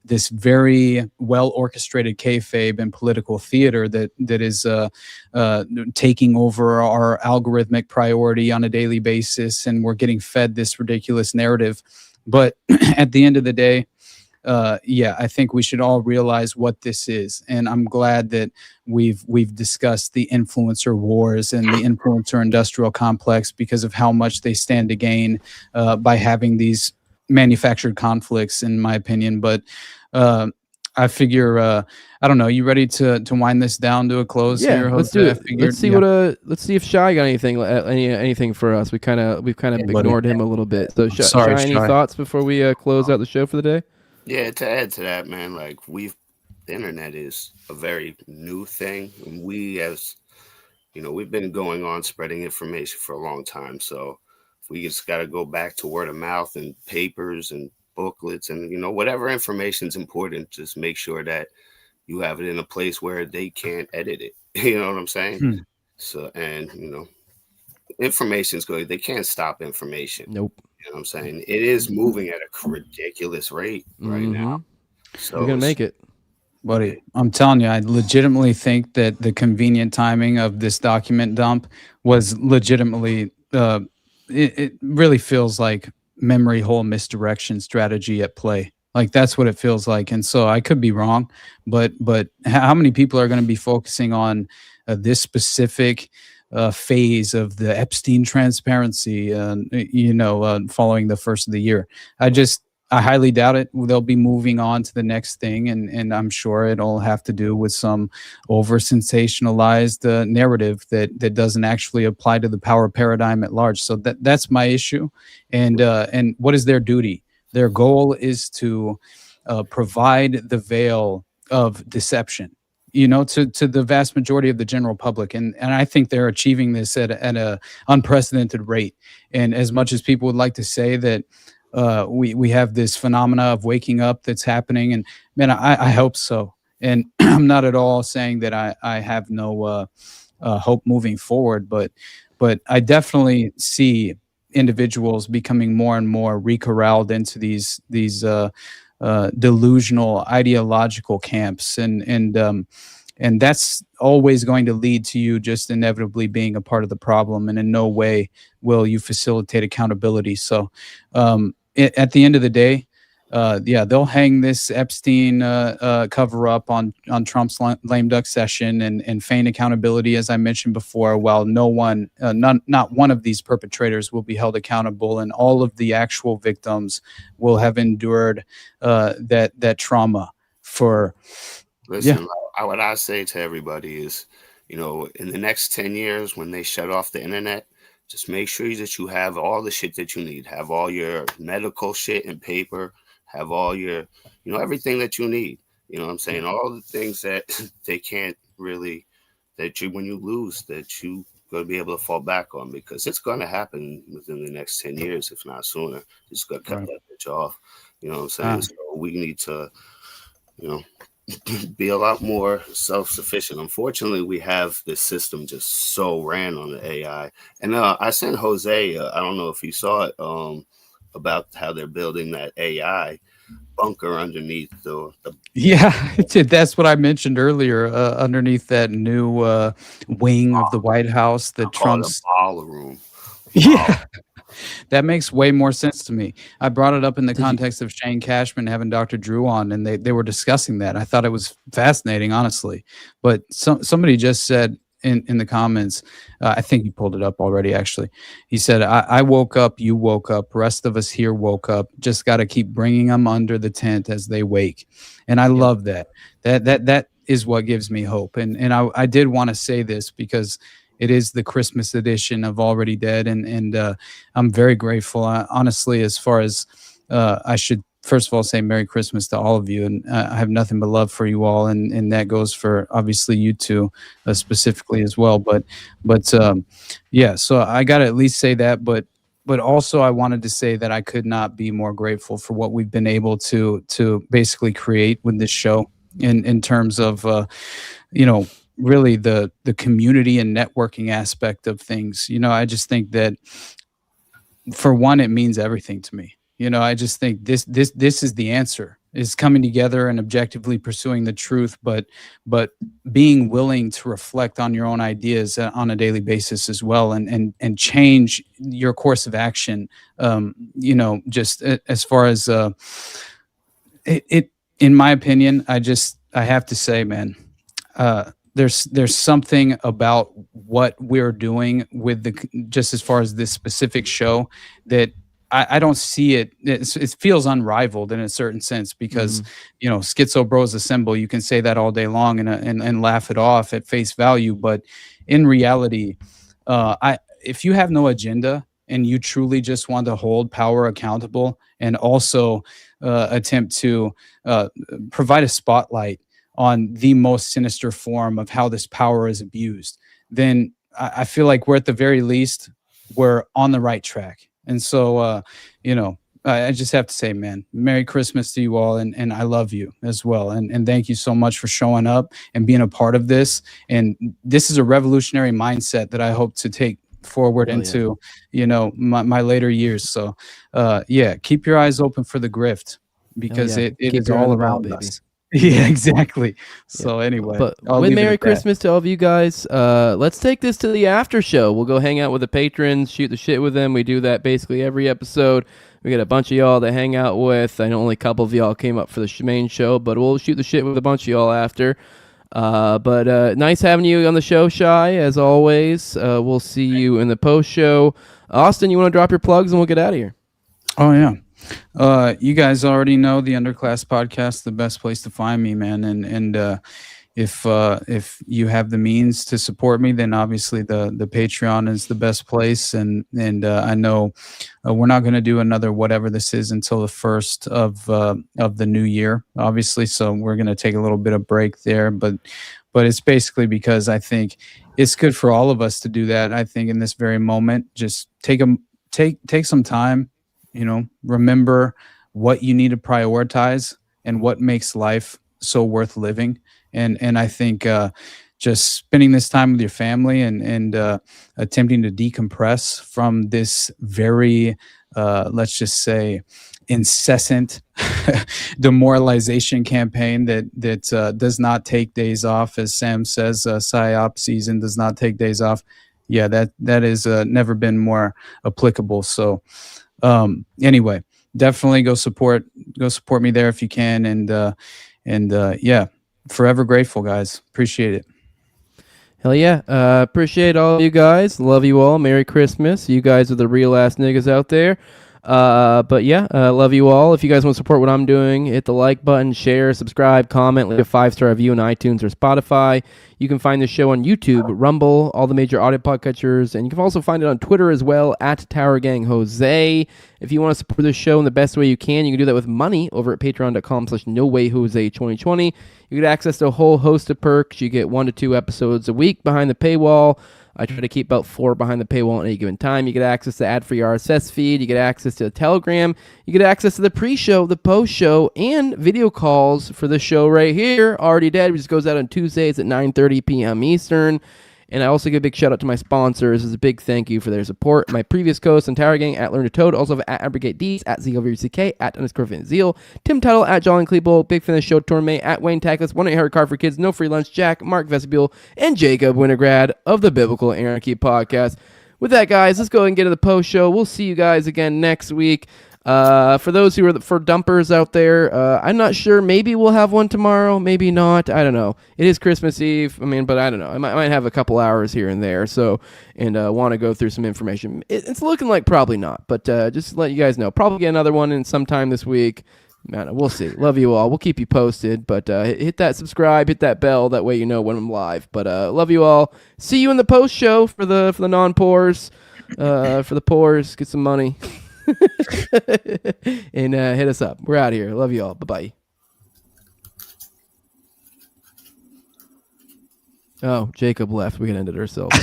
very well orchestrated kayfabe and political theater that is taking over our algorithmic priority on a daily basis, and we're getting fed this ridiculous narrative. But at the end of the day, yeah, I think we should all realize what this is, and I'm glad that we've discussed the influencer wars and the influencer industrial complex, because of how much they stand to gain by having these manufactured conflicts, in my opinion. But I figure, I don't know. You ready to wind this down to a close? Yeah, here, let's do it. Let's see let's see if Shy got anything for us. We've kind of ignored him a little bit. So Shy, any thoughts before we close out the show for the day? Yeah, to add to that, man, like the internet is a very new thing. And we, as you know, we've been going on spreading information for a long time. So we just got to go back to word of mouth and papers and booklets and, you know, whatever information is important, just make sure that you have it in a place where they can't edit it. You know what I'm saying? So, and, you know, information's good. They can't stop information. Nope. You know what I'm saying? It is moving at a ridiculous rate right now. So we're going to make it. Buddy, I'm telling you, I legitimately think that the convenient timing of this document dump was legitimately, it really feels like memory hole misdirection strategy at play. Like that's what it feels like. And so I could be wrong, but how many people are going to be focusing on this specific phase of the Epstein transparency, you know, following the first of the year? I highly doubt it. They'll be moving on to the next thing, and I'm sure it'll have to do with some over sensationalized narrative that doesn't actually apply to the power paradigm at large. So that's my issue. And what is their duty? Their goal is to provide the veil of deception, you know, to the vast majority of the general public. And I think they're achieving this at a unprecedented rate. And as much as people would like to say that we have this phenomena of waking up that's happening, and man, I hope so. And I'm not at all saying that I have no hope moving forward, but I definitely see individuals becoming more and more recorralled into these delusional ideological camps, and that's always going to lead to you just inevitably being a part of the problem, and in no way will you facilitate accountability. So at the end of the day, yeah, they'll hang this Epstein cover up on Trump's lame duck session and feign accountability, as I mentioned before, while not one of these perpetrators will be held accountable, and all of the actual victims will have endured that trauma for. Listen, what I say to everybody is, you know, in the next 10 years, when they shut off the internet, just make sure that you have all the shit that you need. Have all your medical shit in paper. Have all your, you know, everything that you need. You know what I'm saying? All the things that they can't really, that you, when you lose, that you going to be able to fall back on, because it's going to happen within the next 10 years, if not sooner. It's going to cut that bitch off. You know what I'm saying? So we need to, be a lot more self-sufficient. Unfortunately, we have this system just so ran on the AI. And I sent Jose, I don't know if you saw it, about how they're building that AI bunker underneath the Yeah, that's what I mentioned earlier. Underneath that new wing of the White House, that Trump's ballroom. Yeah, that makes way more sense to me. I brought it up in the context of Shane Cashman having Dr. Drew on, and they were discussing that. I thought it was fascinating, honestly. But somebody just said in the comments, I think you pulled it up already, actually. He said, I woke up, you woke up, rest of us here woke up. Just got to keep bringing them under the tent as they wake. And I love that. That is what gives me hope. And I did want to say this because it is the Christmas edition of Already Dead, and I'm very grateful. Honestly, as far as I should first of all say Merry Christmas to all of you, and I have nothing but love for you all, and that goes for obviously you two specifically as well. But yeah, so I got to at least say that, but also I wanted to say that I could not be more grateful for what we've been able to basically create with this show in terms of really the community and networking aspect of things. I just think that for one, it means everything to me. I just think this is the answer, is coming together and objectively pursuing the truth, but being willing to reflect on your own ideas on a daily basis as well, and change your course of action. Just as far as it in my opinion, I have to say, man, there's something about what we're doing with just as far as this specific show that I don't see it. It feels unrivaled in a certain sense because, Schizo Bros Assemble, you can say that all day long and laugh it off at face value. But in reality, if you have no agenda and you truly just want to hold power accountable and also attempt to provide a spotlight on the most sinister form of how this power is abused, then I feel like we're at the very least, we're on the right track. And so, I just have to say, man, Merry Christmas to you all. And I love you as well. And thank you so much for showing up and being a part of this. And this is a revolutionary mindset that I hope to take forward into, my later years. So, keep your eyes open for the grift because it is all around us. Yeah, exactly. So anyway, but with Merry Christmas to all of you guys. Let's take this to the after show. We'll go hang out with the patrons, shoot the shit with them. We do that basically every episode. We got a bunch of y'all to hang out with. I know only a couple of y'all came up for the main show, but we'll shoot the shit with a bunch of y'all after. But nice having you on the show, Shy, as always. We'll see you in the post show. Austin, you want to drop your plugs and we'll get out of here? Oh yeah. You guys already know the Underclass Podcast, the best place to find me, man. And if you have the means to support me, then obviously the Patreon is the best place. And I know we're not going to do another whatever this is until the 1st of the new year, obviously. So we're going to take a little bit of break there, but it's basically because I think it's good for all of us to do that. I think in this very moment, just take some time. Remember what you need to prioritize and what makes life so worth living. And I think just spending this time with your family and attempting to decompress from this very, let's just say, incessant demoralization campaign that does not take days off. As Sam says, PSYOP season does not take days off. Yeah, that is never been more applicable. So anyway, definitely go support me there if you can. And forever grateful, guys. Appreciate it. Hell yeah. Appreciate all of you guys. Love you all. Merry Christmas. You guys are the real ass niggas out there. But yeah, love you all. If you guys want to support what I'm doing, hit the like button, share, subscribe, comment, leave a 5-star review on iTunes or Spotify. You can find the show on YouTube, Rumble, all the major audio podcatchers, and you can also find it on Twitter as well, at Tower Gang Jose. If you want to support the show in the best way you can do that with money over at patreon.com/NoWayJose2020. You get access to a whole host of perks. You get 1 to 2 episodes a week behind the paywall. I try to keep about 4 behind the paywall at any given time. You get access to ad-free RSS feed. You get access to Telegram. You get access to the pre-show, the post-show, and video calls for the show right here, Already Dead, which goes out on Tuesdays at 9:30 p.m. Eastern. And I also give a big shout out to my sponsors. As a big thank you for their support. My previous co-host, Entire Gang, at Learn to Toad. Also at Abrogate D's, at ZealVRCK, at _Zeal. Tim Tuttle, at John Klebo. Big fan of the show, Tormay, at Wayne Tackless, 1-800-CAR for Kids, No Free Lunch, Jack, Mark Vestibule, and Jacob Winograd of the Biblical Anarchy Podcast. With that, guys, let's go ahead and get to the post show. We'll see you guys again next week. For those who are for dumpers out there, I'm not sure. Maybe we'll have one tomorrow. Maybe not. I don't know. It is Christmas Eve. I mean, but I don't know. I might have a couple hours here and there. So, and want to go through some information. It's looking like probably not. But just to let you guys know, probably get another one in sometime this week. Man, we'll see. Love you all. We'll keep you posted. But hit that subscribe, hit that bell. That way you know when I'm live. But love you all. See you in the post show for the non-poors. For the poors, get some money. And hit us up. We're out of here. Love you all. Bye-bye. Oh, Jacob left. We can end it ourselves.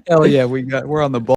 Hell yeah, we're on the ball.